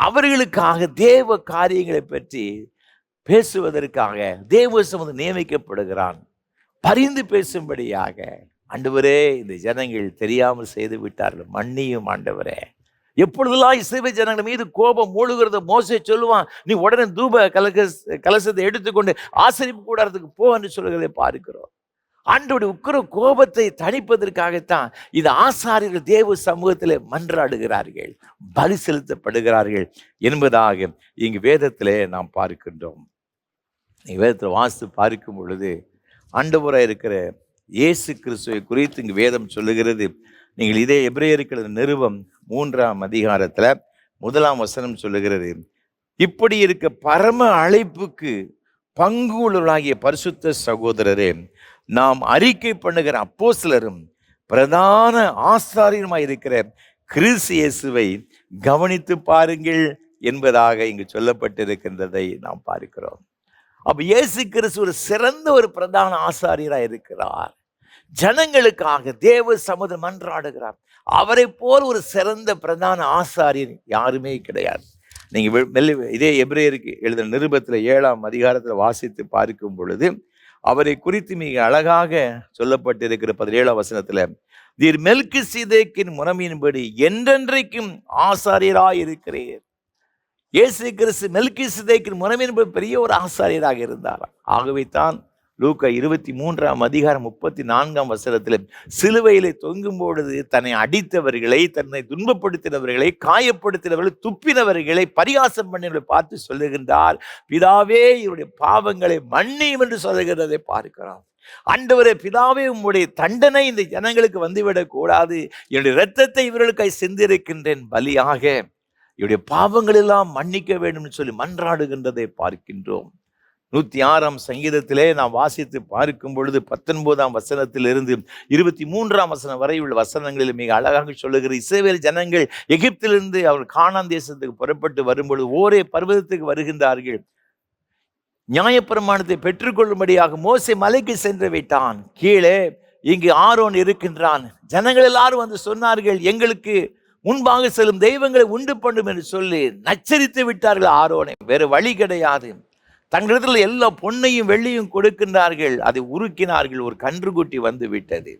அவர்களுக்காக தேவ காரியங்களை பற்றி பேசுவதற்காக தேவ சமூகம் நியமிக்கப்படுகிறான். பரிந்து பேசும்படியாக. ஆண்டவரே, இந்த ஜனங்கள் தெரியாமல் செய்து விட்டார்கள், மன்னியும் ஆண்டவரே. எப்பொழுதெல்லாம் இஸ்ரவேல் ஜனங்கள் மீது கோபம் மூழ்கிறத மோசே சொல்லுவான், நீ உடனே தூப கலசத்தை எடுத்துக்கொண்டு ஆசரிப்பு கூடாரத்துக்கு போ என்று சொல்லுகிறதை பார்க்கிறோம். ஆண்டவருடைய உக்கிர கோபத்தை தணிப்பதற்காகத்தான் இந்த ஆசாரியர்கள் தேவ சமூகத்தில் மன்றாடுகிறார்கள், பலி செலுத்தப்படுகிறார்கள் என்பதாக இங்கு வேதத்திலே நாம் பார்க்கின்றோம். வேதத்தில் வாசித்து பார்க்கும் பொழுது ஆண்டவராக இருக்கிற இயேசு கிறிஸ்துவை குறித்து இங்கு வேதம் சொல்லுகிறது. நீங்கள் இதே எபிரேயருக்கு நிருபம் 3ஆம் அதிகாரத்தில் 1ஆம் வசனம் சொல்லுகிறது, இப்படி இருக்க பரம அழைப்புக்கு பங்குள்ளவர்களாகிய பரிசுத்த சகோதரரே, நாம் அறிக்கை பண்ணுகிற அப்போஸ்தலரும் பிரதான ஆசாரியருமாய் இருக்கிற கிறிஸ்து இயேசுவை கவனித்து பாருங்கள் என்பதாக இங்கு சொல்லப்பட்டிருக்கின்றதை நாம் பார்க்கிறோம். அப்ப இயேசு கிறிஸ்து ஒரு சிறந்த ஒரு பிரதான ஆசாரியராக இருக்கிறார். ஜனங்களுக்காக தேவ சமூகம் மன்றாடுகிறார். அவரை போல் ஒரு சிறந்த பிரதான ஆசாரியர் யாருமே கிடையாது. நீங்க இதே எபிரேயருக்கு எழுதின நிருபத்தில் 7ஆம் அதிகாரத்தில் வாசித்து பார்க்கும் பொழுது அவரை குறித்து மிக அழகாக சொல்லப்பட்டிருக்கிற 17ஆம் வசனத்துல, நீர் மெல்கிசேதேக்கின் முறைமையின்படி என்றென்றைக்கும் ஆசாரியராய் இருக்கிறீர். இயேசு கிறிஸ்து மெல்கிசேதேக்கின் முறைமையின்படி பெரிய ஒரு ஆசாரியராக இருந்தார். ஆகவே தான் லூக்கா 23:34 சிலுவையிலே தொங்கும் பொழுது தன்னை அடித்தவர்களை, தன்னை துன்பப்படுத்தினவர்களை, காயப்படுத்தினவர்களை, துப்பினவர்களை, பரிகாசம் பண்ணினவர்களை பார்த்து சொல்லுகின்றார், பிதாவே இவருடைய பாவங்களை மன்னியும் என்று சொல்லுகிறதை பார்க்கிறோம். ஆண்டவரே, பிதாவே உம்முடைய தண்டனை இந்த ஜனங்களுக்கு வந்துவிடக் கூடாது, என்னுடைய இரத்தத்தை இவர்களுக்காய் சிந்திருக்கின்றேன் பலியாக, இவருடைய பாவங்கள் எல்லாம் மன்னிக்க வேண்டும் சொல்லி மன்றாடுகின்றதை பார்க்கின்றோம். 106ஆம் சங்கீதத்திலே நாம் வாசித்து பார்க்கும் பொழுது 19ஆம் வசனத்திலிருந்து 23ஆம் வசனம் வரை உள்ள வசனங்களில் மிக அழகாக சொல்லுகிற, இஸ்ரவேல் ஜனங்கள் எகிப்திலிருந்து அவர் கானான் தேசத்துக்கு புறப்பட்டு வரும்பொழுது ஓரே பர்வதத்துக்கு வருகின்றார்கள். நியாயப்பிரமாணத்தை பெற்றுக்கொள்ளும்படியாக மோசே மலைக்கு சென்று விட்டான். கீழே இங்கு ஆரோன் இருக்கின்றான். ஜனங்கள் எல்லாரும் வந்து சொன்னார்கள், எங்களுக்கு முன்பாக செல்லும் தெய்வங்களை உண்டு பண்ணும் என்று சொல்லி நச்சரித்து விட்டார்கள் ஆரோனை. வேறு வழி கிடையாது. தங்களிடத்தில் எல்லா பொன்னையும் வெள்ளியும் கொடுக்கின்றார்கள். அதை உருக்கினார்கள். ஒரு கன்றுக்குட்டி வந்து விட்டது.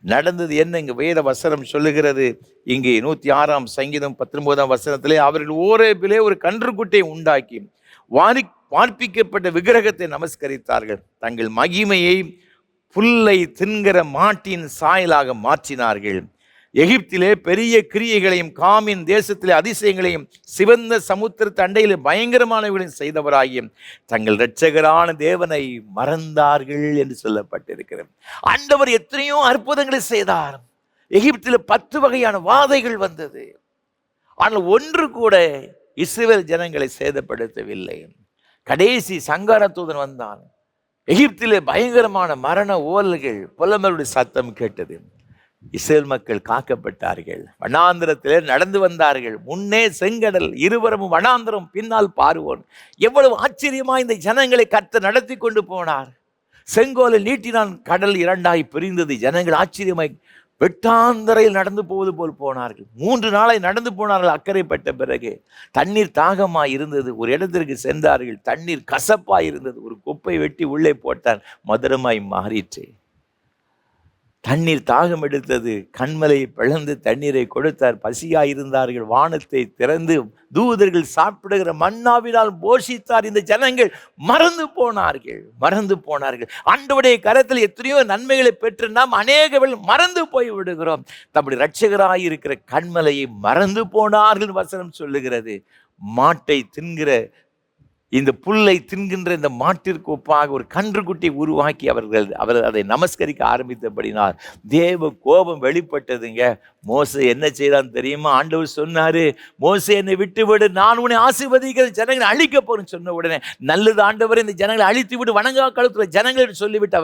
நடந்தது என்ன இங்கு வேத வசனம் சொல்லுகிறது. இங்கே 106ஆம் சங்கீதம் 19ஆம் வசனத்திலே, அவர்கள் ஓரேபிலே ஒரு கன்றுக்குட்டியை உண்டாக்கி வார்ப்பிக்கப்பட்ட விக்கிரகத்தை நமஸ்கரித்தார்கள். தங்கள் மகிமையை புல்லை தின்கிற மாட்டின் சாயலாக மாற்றினார்கள். எகிப்திலே பெரிய கிரியைகளையும் காமின் தேசத்திலே அதிசயங்களையும் சிவந்த சமுத்திர தண்டையிலே பயங்கரமானவர்களையும் செய்தவராகியும் தங்கள் இரட்சகரான தேவனை மறந்தார்கள் என்று சொல்லப்பட்டிருக்கிறது. ஆண்டவர் எத்தனையோ அற்புதங்களை செய்தார். எகிப்திலே 10 வகையான வாதைகள் வந்தது. ஆனால் ஒன்று கூட இஸ்ரவேல் ஜனங்களை சேதப்படுத்தவில்லை. கடைசி சங்கார தூதன் வந்தான். எகிப்திலே பயங்கரமான மரண ஓலல்கள், புலம்பலுடைய சத்தம் கேட்டது. இஸ்ரேல் மக்கள் காக்கப்பட்டார்கள். வனாந்திரத்திலே நடந்து வந்தார்கள். முன்னே செங்கடல், இருவரமும் வனாந்திரம், பின்னால் பார்வோன். எவ்வளவு ஆச்சரியமா இந்த ஜனங்களை கர்த்தர் நடத்தி கொண்டு போனார். செங்கோலை நீட்டினான், கடல் 2ஆய் பிரிந்தது. ஜனங்கள் ஆச்சரியமாய் வெட்டாந்தரையில் நடந்து போவது போல் போனார்கள். 3 நாளை நடந்து போனார்கள். அக்கறைப்பட்ட பிறகு தண்ணீர் தாகமாய் இருந்தது. ஒரு இடத்திற்கு சென்றார்கள். தண்ணீர் கசப்பாய் இருந்தது. ஒரு குப்பை வெட்டி உள்ளே போட்டார், மதுரமாய் மாறிற்று. தண்ணீர் தாகம் எடுத்தது. கண்மலையை பிளந்து தண்ணீரை கொடுத்தார். பசியாயிருந்தார்கள். வானத்தை திறந்து தூதர்கள் சாப்பிடுகிற மன்னாவினால் போஷித்தார். இந்த ஜனங்கள் மறந்து போனார்கள். ஆண்டவருடைய கரத்தில் எத்தனையோ நன்மைகளை பெற்று நாம் அநேகர்கள் மறந்து போய் விடுகிறோம். தம்முடைய இரட்சகராய் இருக்கிற கண்மலையை மறந்து போனார்கள் வசனம் சொல்லுகிறது. மாட்டை தின்கிற இந்த புல்லை தின்கின்ற இந்த மாட்டிற்கு ஒப்பாக ஒரு கன்றுக்குட்டியை உருவாக்கி அவர் அதை நமஸ்கரிக்க ஆரம்பித்தபடினால் தேவ கோபம் வெளிப்பட்டதுங்க. மோசே என்ன செய்தான் தெரியுமா? ஆண்டவர் சொன்னாரு, மோசே என்னை விட்டுவிடு, நான் உன்னை ஆசீர்வதிக்கிற ஜனங்களை அழிக்க போறேன்னு சொன்ன உடனே, நல்லது ஆண்டவர், இந்த ஜனங்களை அழித்து விட்டு வணங்கா கழுத்துல ஜனங்களை சொல்லிவிட்டு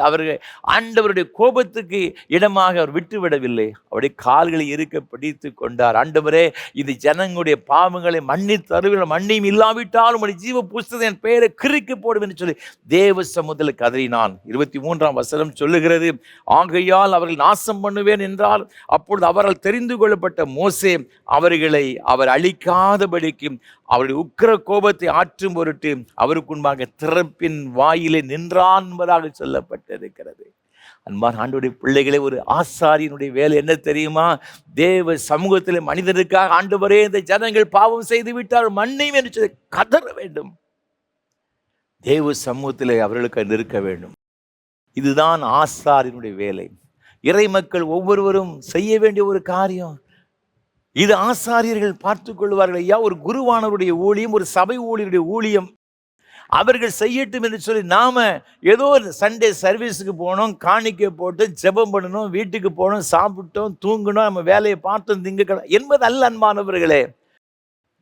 அவர்கள் ஆண்டவருடைய கோபத்துக்கு இடமாக அவர் விட்டுவிடவில்லை. அவருடைய கால்களை இருக்க பிடித்து கொண்டார். ஆண்டவரே, இந்த ஜனங்களுடைய பாவங்களை மன்னித்து அருகில் மன்னியும் இல்லாவிட்டாலும் ஜீவ புஸ்தகம் என் பெயரை கிறுக்கி போடும் என்று சொல்லி தேவ சமூகத்தில் கதறினான். 23ஆம் வசனம் சொல்லுகிறது, ஆகையால் அவர்கள் நாசம் பண்ணுவேன் என்றால் அப்பொழுது அவரால் தெரிந்து கொள்ளப்பட்ட மோசே அவர் அழிக்காதபடிக்கு அவருடைய உக்கிர கோபத்தை ஆற்றும் பொருட்டு அவருக்கு முன்பாக திறப்பின் வாயிலே நின்றான் என்பதாக சொல்லப்பட்டிருக்கிறது. அன்பான ஆண்டவருடைய பிள்ளைகளே, ஒரு ஆசாரியனுடைய வேலை என்ன தெரியுமா? தேவ சமூகத்திலே மனிதனுக்காக, ஆண்டவரே இந்த ஜனங்கள் பாவம் செய்து விட்டால் மன்னியும் என்று சொல்லி கதற வேண்டும். தேவ சமூகத்திலே அவர்களுக்கு நிற்க வேண்டும். இதுதான் ஆசாரியனுடைய வேலை. இறை மக்கள் ஒவ்வொருவரும் செய்ய வேண்டிய ஒரு காரியம். இது ஆசாரியர்கள் பார்த்துக் கொள்வார்கள். ஐயா, ஒரு குருவானவருடைய ஊழியம், ஒரு சபை ஊழியருடைய ஊழியம் அவர்கள் செய்யட்டும் என்று சொல்லி நாம ஏதோ சண்டே சர்வீஸுக்கு போனோம், காணிக்கை போட்டு ஜெபம் பண்ணணும், வீட்டுக்கு போனோம், சாப்பிட்டோம், தூங்கணும், நம்ம வேலையை பார்த்தோம், திங்கக்கிழமை என்பது அல்ல. அன்பானவர்களே,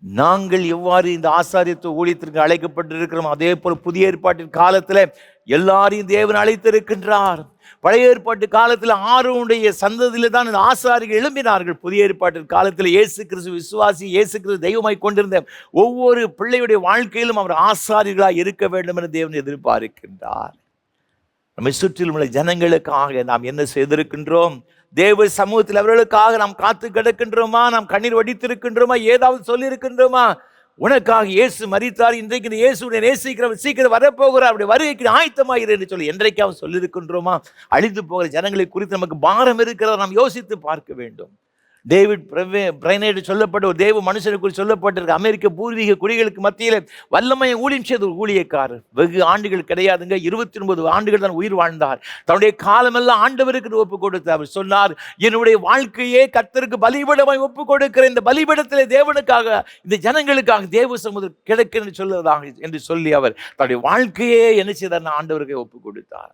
நாங்கள் எவ்வாறு இந்த ஆசாரியத்துவ ஊழியத்திற்கு அழைக்கப்பட்டிருக்கிறோம், அதே போல் புதிய ஏற்பாட்டின் காலத்தில் எல்லாரையும் தேவன் அழைத்திருக்கின்றார். பழைய ஏற்பாட்டு காலத்தில் ஆரோனுடைய சந்ததியில் தான் இந்த ஆசாரிகள் எழும்பினார்கள். புதிய ஏற்பாட்டின் காலத்தில் இயேசு கிறிஸ்து விசுவாசி, இயேசு கிறிஸ்து தெய்வமாய் கொண்டிருந்த ஒவ்வொரு பிள்ளையுடைய வாழ்க்கையிலும் அவர் ஆசாரிகளாக இருக்க வேண்டும் என்று தேவன் எதிர்பார்க்கின்றார். நம்மை சுற்றிலும் உள்ள ஜனங்களுக்காக நாம் என்ன செய்திருக்கின்றோம்? தேவ சமூகத்தில் அவர்களுக்காக நாம் காத்து கிடக்கின்றோமா? நாம் கண்ணீர் வடித்திருக்கின்றோமா? ஏதாவது சொல்லியிருக்கின்றோமா? உனக்காக இயேசு மரித்தார், இன்றைக்கு இந்த இயேசுடைய நேசிக்கிறவர் சீக்கிரம் வரப்போகிறார், அப்படி வருகைக்கு ஆயத்தமாயிரு என்று சொல்லி என்றைக்காவது சொல்லியிருக்கின்றோமா? அழித்து போகிற ஜனங்களை குறித்து நமக்கு பாரம் இருக்கிறத நாம் யோசித்து பார்க்க வேண்டும். டேவிட் பிரைனேட் சொல்லப்பட்ட ஒரு தேவ மனுஷனுக்குள் சொல்லப்பட்டிருக்க அமெரிக்க பூர்வீக குடிகளுக்கு மத்தியில் வல்லமையை ஊழியம் செய்த ஒரு ஊழியக்காரர். வெகு ஆண்டுகள் கிடையாதுங்க, 29 ஆண்டுகள் தான் உயிர் வாழ்ந்தார். தன்னுடைய காலமெல்லாம் ஆண்டவருக்கு ஒப்பு கொடுத்தார். அவர் சொன்னார், என்னுடைய வாழ்க்கையே கர்த்தருக்கு பலிபீடமாய் ஒப்பு கொடுக்கிற இந்த பலிபீடத்திலே தேவனுக்காக, இந்த ஜனங்களுக்காக தேவ சமுதிரம் கிடைக்கும் சொல்லுவதாக என்று சொல்லி அவர் தன்னுடைய வாழ்க்கையே என்ன செய்தார், ஆண்டவருக்கு ஒப்பு கொடுத்தார்.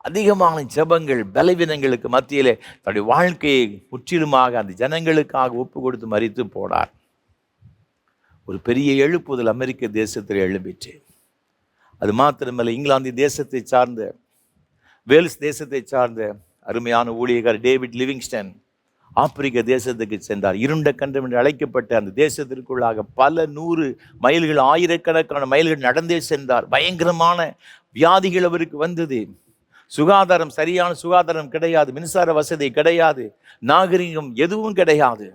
அதிகமான ஜெபங்கள், பலவீனங்களுக்கு மத்தியிலே தன்னுடைய வாழ்க்கையை முற்றிலுமாக அந்த ஜனங்களுக்காக ஒப்பு கொடுத்து மரித்து போனார். ஒரு பெரிய எழுப்புதல் அமெரிக்க தேசத்தில் எழும்பிற்று. அது மாத்திரமல்ல, இங்கிலாந்து தேசத்தை சார்ந்த, வேல்ஸ் தேசத்தை சார்ந்த அருமையான ஊழியக்காரர் டேவிட் லிவிங்ஸ்டன் ஆப்பிரிக்க தேசத்துக்கு சென்றார். இருண்ட கண்டம் என்று அழைக்கப்பட்ட அந்த தேசத்திற்குள்ளாக பல 100 மைல்கள், ஆயிரக்கணக்கான மைல்கள் நடந்தே சென்றார். பயங்கரமான வியாதிகள் அவருக்கு வந்தது. சுகாதாரம், சரியான சுகாதாரம் கிடையாது, மின்சார வசதி கிடையாது, நாகரிகம் எதுவும் கிடையாது.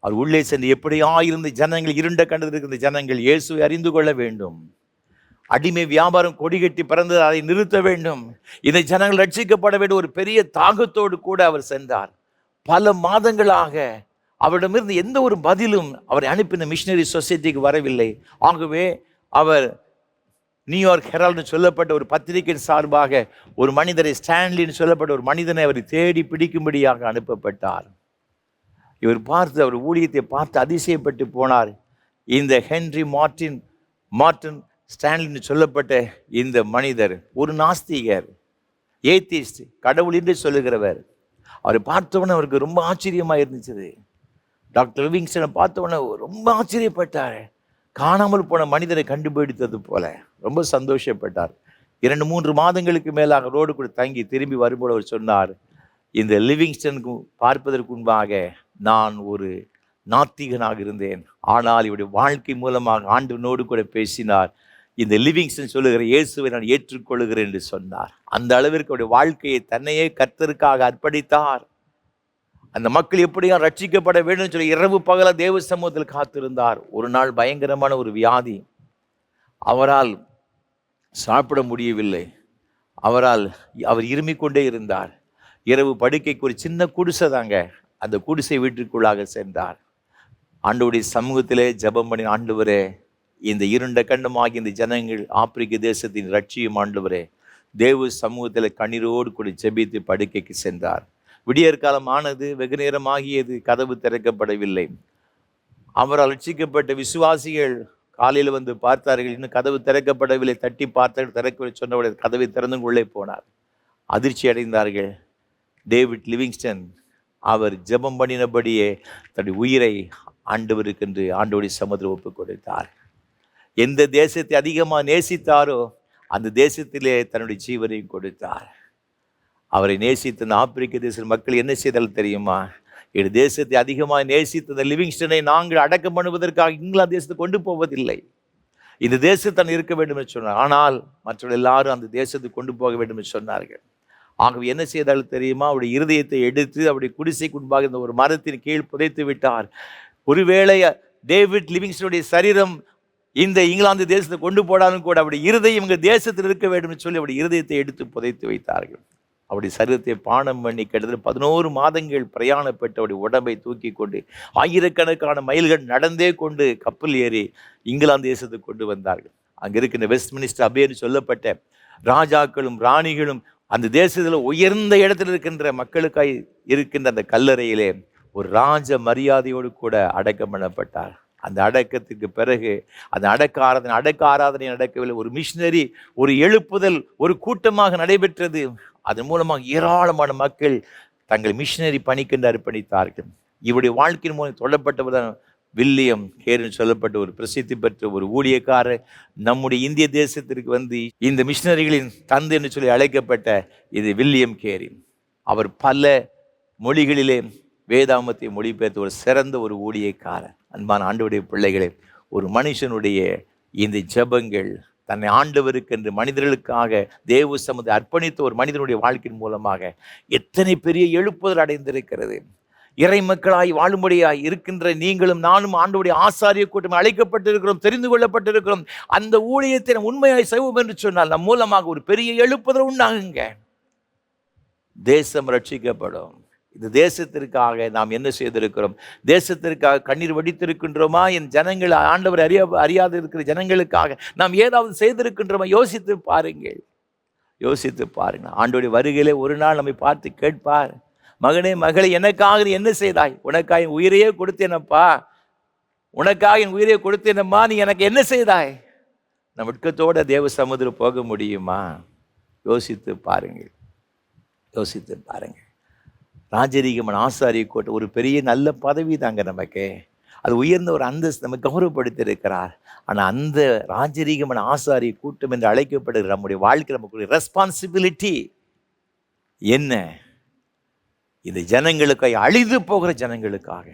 அவர் உள்ளே சென்று எப்படியா இருந்து ஜனங்கள், இருண்ட கண்டத்திற்கு இந்த ஜனங்கள் இயேசுவை அறிந்து கொள்ள வேண்டும், அடிமை வியாபாரம் கொடிகட்டி பறந்தது, அதை நிறுத்த வேண்டும், இந்த ஜனங்கள் ரட்சிக்கப்பட வேண்டும், ஒரு பெரிய தாகத்தோடு கூட அவர் சென்றார். பல மாதங்களாக அவரிடமிருந்து எந்த ஒரு பதிலும் அவரை அனுப்பின மிஷனரி சொசைட்டிக்கு வரவில்லை. ஆகவே அவர் நியூயார்க் ஹெரால்டு சொல்லப்பட்ட ஒரு பத்திரிகையின் சார்பாக ஒரு மனிதரை, ஸ்டான்லின்னு சொல்லப்பட்ட ஒரு மனிதனை அவர் தேடி பிடிக்கும்படியாக அனுப்பப்பட்டார். இவர் பார்த்து, அவர் ஊழியத்தை பார்த்து அதிசயப்பட்டு போனார். இந்த ஹென்றி மார்டின் ஸ்டான்லின்னு சொல்லப்பட்ட இந்த மனிதர் ஒரு நாஸ்திகர், ஏத்திஸ்ட், கடவுள் என்று சொல்லுகிறவர். அவரை பார்த்தவொன்னே அவருக்கு ரொம்ப ஆச்சரியமாக இருந்துச்சு. டாக்டர் லிவிங்ஸ்டனை பார்த்தவொன்னே ரொம்ப ஆச்சரியப்பட்டார். காணாமல் போன மனிதனை கண்டுபிடித்தது போல ரொம்ப சந்தோஷப்பட்டார். 2-3 மாதங்களுக்கு மேலாக ரோடு கூட தங்கி திரும்பி வரும்போது அவர் சொன்னார், இந்த லிவிங்ஸ்டனுக்கு பார்ப்பதற்கு முன்பாக நான் ஒரு நாத்திகனாக இருந்தேன், ஆனால் இவருடைய வாழ்க்கை மூலமாக ஆண்டவனோடு கூட பேசினார், இந்த லிவிங்ஸ்டன் சொல்லுகிற இயேசுவை நான் ஏற்றுக்கொள்கிறேன் என்று சொன்னார். அந்த அளவிற்கு அவருடைய வாழ்க்கையை தன்னையே கர்த்தருக்காக அர்ப்பணித்தார். அந்த மக்கள் எப்படியா ரட்சிக்கப்பட வேண்டும் சொல்லி இரவு பகல தேவ சமூகத்தில் காத்திருந்தார். ஒரு நாள் பயங்கரமான ஒரு வியாதி, அவரால் சாப்பிட முடியவில்லை, அவர் இருமிக் கொண்டே இருந்தார். இரவு படுக்கைக்கு ஒரு சின்ன குடிசை தாங்க, அந்த குடிசை வீட்டிற்குள்ளாக சென்றார். ஆண்டவருடைய சமூகத்திலே ஜெபம் பண்ணி, ஆண்டவரே இந்த இருண்ட கண்டமாகி இந்த ஜனங்கள் ஆப்பிரிக்க தேசத்தின் ரட்சியும் ஆண்டவரே, தேவ சமூகத்தில் கண்ணீரோடு கூட ஜெபித்து படுக்கைக்கு சென்றார். விடியற்காலம் ஆனது, வெகு நேரம் ஆகியது, கதவு திறக்கப்படவில்லை. அவரால் ரட்சிக்கப்பட்ட விசுவாசிகள் காலையில் வந்து பார்த்தார்கள், இன்னும் கதவு திறக்கப்படவில்லை. தட்டி பார்த்தார்கள், திறக்க சொன்னவுடைய கதவை திறந்து உள்ளே போனார். அதிர்ச்சி அடைந்தார்கள். டேவிட் லிவிங்ஸ்டன் அவர் ஜெபம் பண்ணினபடியே தன்னுடைய உயிரை ஆண்டவருக்கென்று ஆண்டவருடைய சமுதிரம் ஒப்புக் கொடுத்தார். எந்த தேசத்தை அதிகமாக நேசித்தாரோ அந்த தேசத்திலே தன்னுடைய ஜீவனையும் கொடுத்தார். அவரை நேசித்த அந்த ஆப்பிரிக்க தேச மக்கள் என்ன செய்தாலும் தெரியுமா, என் தேசத்தை அதிகமாக நேசித்த அந்த லிவிங்ஸ்டனை நாங்கள் அடக்கம் பண்ணுவதற்காக இங்கிலாந்து தேசத்தை கொண்டு போவதில்லை, இந்த தேசத்தான் இருக்க வேண்டும் என்று சொன்னார். ஆனால் மற்றவர்கள் எல்லாரும் அந்த தேசத்துக்கு கொண்டு போக வேண்டும் என்று சொன்னார்கள். ஆகவே என்ன செய்தாலும் தெரியுமா, அவருடைய இருதயத்தை எடுத்து அவருடைய குடிசைக்கு முன்பாக இந்த ஒரு மரத்தின் கீழ் புதைத்து விட்டார். ஒருவேளை டேவிட் லிவிங்ஸ்டனுடைய சரீரம் இந்த இங்கிலாந்து தேசத்தை கொண்டு போனாலும் கூட அவருடைய இருதயம் இங்கே தேசத்தில் இருக்க வேண்டும் என்று சொல்லி அவருடைய இருதயத்தை எடுத்து புதைத்து வைத்தார்கள். அவருடைய சரீரத்தை பானம் பண்ணி கிட்டத்தட்ட 11 மாதங்கள் பிரயாணப்பட்டு அவருடைய உடம்பை தூக்கி கொண்டு ஆயிரக்கணக்கான மைல்கள் நடந்தே கொண்டு கப்பல் ஏறி இங்கிலாந்து தேசத்துக்கு கொண்டு வந்தார்கள். அங்கே இருக்கின்ற வெஸ்ட்மினிஸ்டர் அபேன்னு சொல்லப்பட்ட ராஜாக்களும் ராணிகளும் அந்த தேசத்தில் உயர்ந்த இடத்தில் இருக்கின்ற மக்களுக்காய் இருக்கின்ற அந்த கல்லறையிலே ஒரு ராஜ மரியாதையோடு கூட அடக்கம் பண்ணப்பட்டார். அந்த அடக்கத்துக்கு பிறகு அந்த அடக்க ஆராதனை நடக்கவில்லை. ஒரு மிஷினரி, ஒரு எழுப்புதல் ஒரு கூட்டமாக நடைபெற்றது. அதன் மூலமாக ஏராளமான மக்கள் தங்கள் மிஷினரி பணிக்கென்று அர்ப்பணித்தார்கள். இவருடைய வாழ்க்கையின் மூலம் சொல்லப்பட்டவர் வில்லியம் கேரின்னு சொல்லப்பட்ட ஒரு பிரசித்தி பெற்ற ஒரு ஊழியக்காரர் நம்முடைய இந்திய தேசத்திற்கு வந்து இந்த மிஷினரிகளின் தந்தை என்று சொல்லி அழைக்கப்பட்ட இது வில்லியம் கேரி. அவர் பல மொழிகளிலே வேதாமத்தை மொழிபெயர்த்த ஒரு சிறந்த ஒரு ஊழியக்காரர். அன்பான ஆண்டவருடைய பிள்ளைகளே, ஒரு மனுஷனுடைய இந்த ஜெபங்கள் தன்னை ஆண்டவருக்கு என்று மனிதர்களுக்காக தேவ சமூகத்தை அர்ப்பணித்த ஒரு மனிதனுடைய வாழ்க்கையின் மூலமாக எத்தனை பெரிய எழுப்புதல் அடைந்திருக்கிறது. இறை மக்களாய் வாழும்படியாய் இருக்கின்ற நீங்களும் நானும் ஆண்டவருடைய ஆசாரிய கூட்டம் அழைக்கப்பட்டிருக்கிறோம், தெரிந்து கொள்ளப்பட்டிருக்கிறோம். அந்த ஊழியத்தை நாம் உண்மையாய் செய்வோம் என்று சொன்னால் நம் மூலமாக ஒரு பெரிய எழுப்புதல் உண்டாகுங்க. தேசம் ரட்சிக்கப்படும். இந்த தேசத்திற்காக நாம் என்ன செய்திருக்கிறோம்? தேசத்திற்காக கண்ணீர் வடித்திருக்கின்றோமா? என் ஜனங்கள் ஆண்டவர் அறியாது இருக்கிற ஜனங்களுக்காக நாம் ஏதாவது செய்திருக்கின்றோமா? யோசித்து பாருங்கள், யோசித்து பாருங்கள். ஆண்டோடைய வருகையிலே ஒரு நாள் நம்மை பார்த்து கேட்பார், மகனே மகளே, எனக்காக நீ என்ன செய்தாய்? உனக்காக என் உயிரையே கொடுத்தேனப்பா, உனக்காக என் உயிரையே கொடுத்தேனம்மா, நீ எனக்கு என்ன செய்தாய்? நம்ம வெட்கத்தோட தேவ சமுதிரம் போக முடியுமா? யோசித்து பாருங்கள், யோசித்து பாருங்கள். ராஜரீகமான ஆசாரிய கோட்டை ஒரு பெரிய நல்ல பதவி தாங்க நமக்கு. அது உயர்ந்த ஒரு அந்தஸ்து நம்ம கௌரவப்படுத்தி இருக்கிறார். ஆனால் அந்த ராஜரீகமான ஆசாரிய கூட்டம் என்று அழைக்கப்படுகிற நம்முடைய வாழ்க்கை நமக்கு ரெஸ்பான்சிபிலிட்டி என்ன? இந்த ஜனங்களுக்காக, அழிந்து போகிற ஜனங்களுக்காக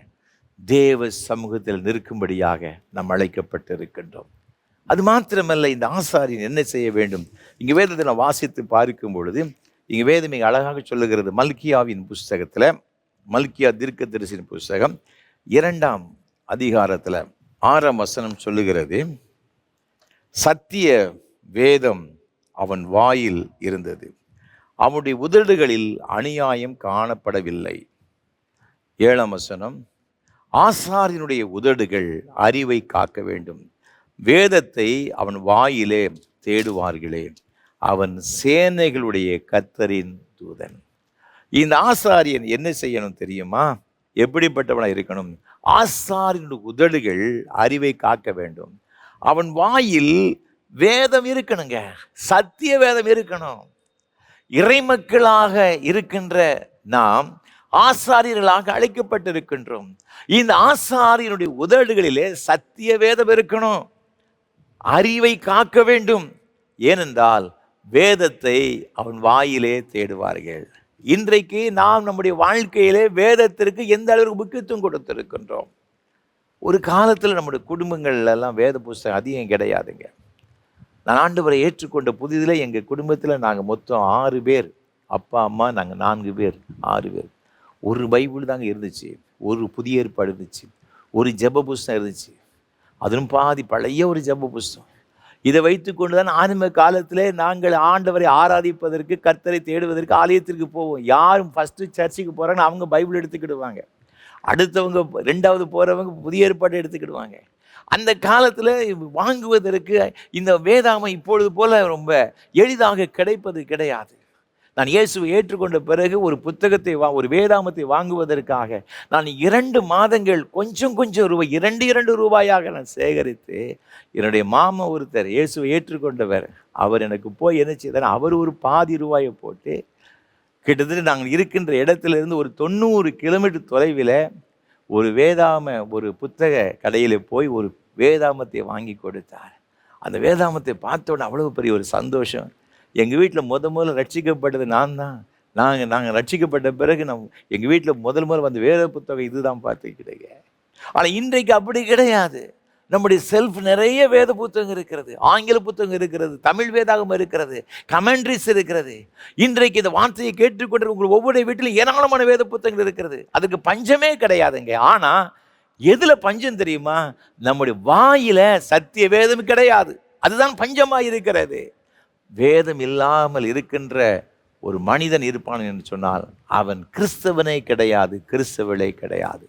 தேவ சமூகத்தில் நிற்கும்படியாக நாம் அழைக்கப்பட்டிருக்கின்றோம். அது மாத்திரமல்ல, இந்த ஆசாரியன் என்ன செய்ய வேண்டும்? இங்கே வேதத்தை நான் வாசித்து பார்க்கும் பொழுது இங்கே வேதம் மிக அழகாக சொல்லுகிறது. மல்கியாவின் புஸ்தகத்தில், மல்கியா தீர்க்கதரிசியின் புஸ்தகம் 2ஆம் அதிகாரத்தில் 6ஆம் வசனம் சொல்லுகிறது, சத்திய வேதம் அவன் வாயில் இருந்தது, அவனுடைய உதடுகளில் அநியாயம் காணப்படவில்லை. 7ஆம் வசனம், ஆசாரியனுடைய உதடுகள் அறிவை காக்க வேண்டும், வேதத்தை அவன் வாயிலே தேடுவார்களே, அவன் சேனைகளுடைய கர்த்தரின் தூதன். இந்த ஆசாரியன் என்ன செய்யணும் தெரியுமா? எப்படிப்பட்டவனாக இருக்கணும்? ஆசாரியனுடைய உதடுகள் அறிவை காக்க வேண்டும், அவன் வாயில் வேதம் இருக்கணுங்க, சத்திய வேதம் இருக்கணும். இறைமக்களாக இருக்கின்ற நாம் ஆசாரியர்களாக அழைக்கப்பட்டிருக்கின்றோம். இந்த ஆசாரியனுடைய உதடுகளிலே சத்திய வேதம் இருக்கணும், அறிவை காக்க வேண்டும். ஏனென்றால் வேதத்தை அவன் வாயிலே தேடுவார்கள். இன்றைக்கு நாம் நம்முடைய வாழ்க்கையிலே வேதத்திற்கு எந்த அளவுக்கு முக்கியத்துவம் கொடுத்திருக்கின்றோம்? ஒரு காலத்தில் நம்முடைய குடும்பங்கள்லாம் வேத புஸ்தகம் அதிகம் கிடையாதுங்க. நான் ஆண்டவரை ஏற்றுக்கொண்ட புதிதில் எங்கள் குடும்பத்தில் நாங்கள் மொத்தம் 6 பேர், அப்பா அம்மா நாங்கள் 4 பேர், 6 பேர். ஒரு பைபிள் தாங்க இருந்துச்சு, ஒரு புதிய ஏற்பாடு இருந்துச்சு, ஒரு ஜெப புஸ்தகம் இருந்துச்சு, அதுவும் பாதி பழைய ஒரு ஜெப புஸ்தகம். இதை வைத்து கொண்டு தான் ஆரம்ப காலத்திலே நாங்கள் ஆண்டவரை ஆராதிப்பதற்கு, கர்த்தரை தேடுவதற்கு ஆலயத்திற்கு போவோம். யாரும் ஃபஸ்ட்டு சர்ச்சுக்கு போகிறாங்கன்னு அவங்க பைபிள் எடுத்துக்கிடுவாங்க, அடுத்தவங்க 2வது போகிறவங்க புதிய ஏற்பாடு எடுத்துக்கிடுவாங்க. அந்த காலத்தில் வாங்குவதற்கு இந்த வேதாகம் இப்பொழுது போல் ரொம்ப எளிதாக கிடைப்பது கிடையாது. நான் இயேசுவை ஏற்றுக்கொண்ட பிறகு ஒரு புத்தகத்தை ஒரு வேதாகமத்தை வாங்குவதற்காக நான் 2 மாதங்கள் கொஞ்சம் ரூபாய் 2 ரூபாயாக நான் சேகரித்து, என்னுடைய மாமா ஒருத்தர் இயேசுவை ஏற்றுக்கொண்டவர், அவர் எனக்கு போய் என்ன செய்தார், அவர் ஒரு பாதி ரூபாயை போட்டு கிட்டத்தட்ட நாங்கள் இருக்கின்ற இடத்துலேருந்து ஒரு 90 கிலோமீட்டர் தொலைவில் ஒரு ஒரு புத்தக கடையில் போய் ஒரு வேதாகமத்தை வாங்கி கொடுத்தார். அந்த வேதாகமத்தை பார்த்தோன்னே அவ்வளோ பெரிய ஒரு சந்தோஷம். எங்கள் வீட்டில் முதல்ல ரட்சிக்கப்பட்டது நான் தான். நாங்கள் ரட்சிக்கப்பட்ட பிறகு எங்கள் வீட்டில் முதல் வந்து வேத புத்தகம் இதுதான் பார்த்துக்கிட்டேங்க. ஆனால் இன்றைக்கு அப்படி கிடையாது. நம்முடைய செல்ஃப் நிறைய வேத புத்தகம் இருக்கிறது, ஆங்கில புத்தகம் இருக்கிறது, தமிழ் வேதாகம் இருக்கிறது, கமெண்ட்ரிஸ் இருக்கிறது. இன்றைக்கு இந்த வார்த்தையை கேட்டுக்கொண்டு உங்கள் ஒவ்வொரு வீட்டிலும் ஏராளமான வேத புத்தகங்கள் இருக்கிறது. அதுக்கு பஞ்சமே கிடையாதுங்க. ஆனால் எதில் பஞ்சம் தெரியுமா? நம்முடைய வாயில சத்திய வேதம் கிடையாது, அதுதான் பஞ்சமாக இருக்கிறது. வேதம் இல்லாமல் இருக்கின்ற ஒரு மனிதன் இருப்பான் என்று சொன்னால் அவன் கிறிஸ்தவனே கிடையாது, கிறிஸ்தவளே கிடையாது.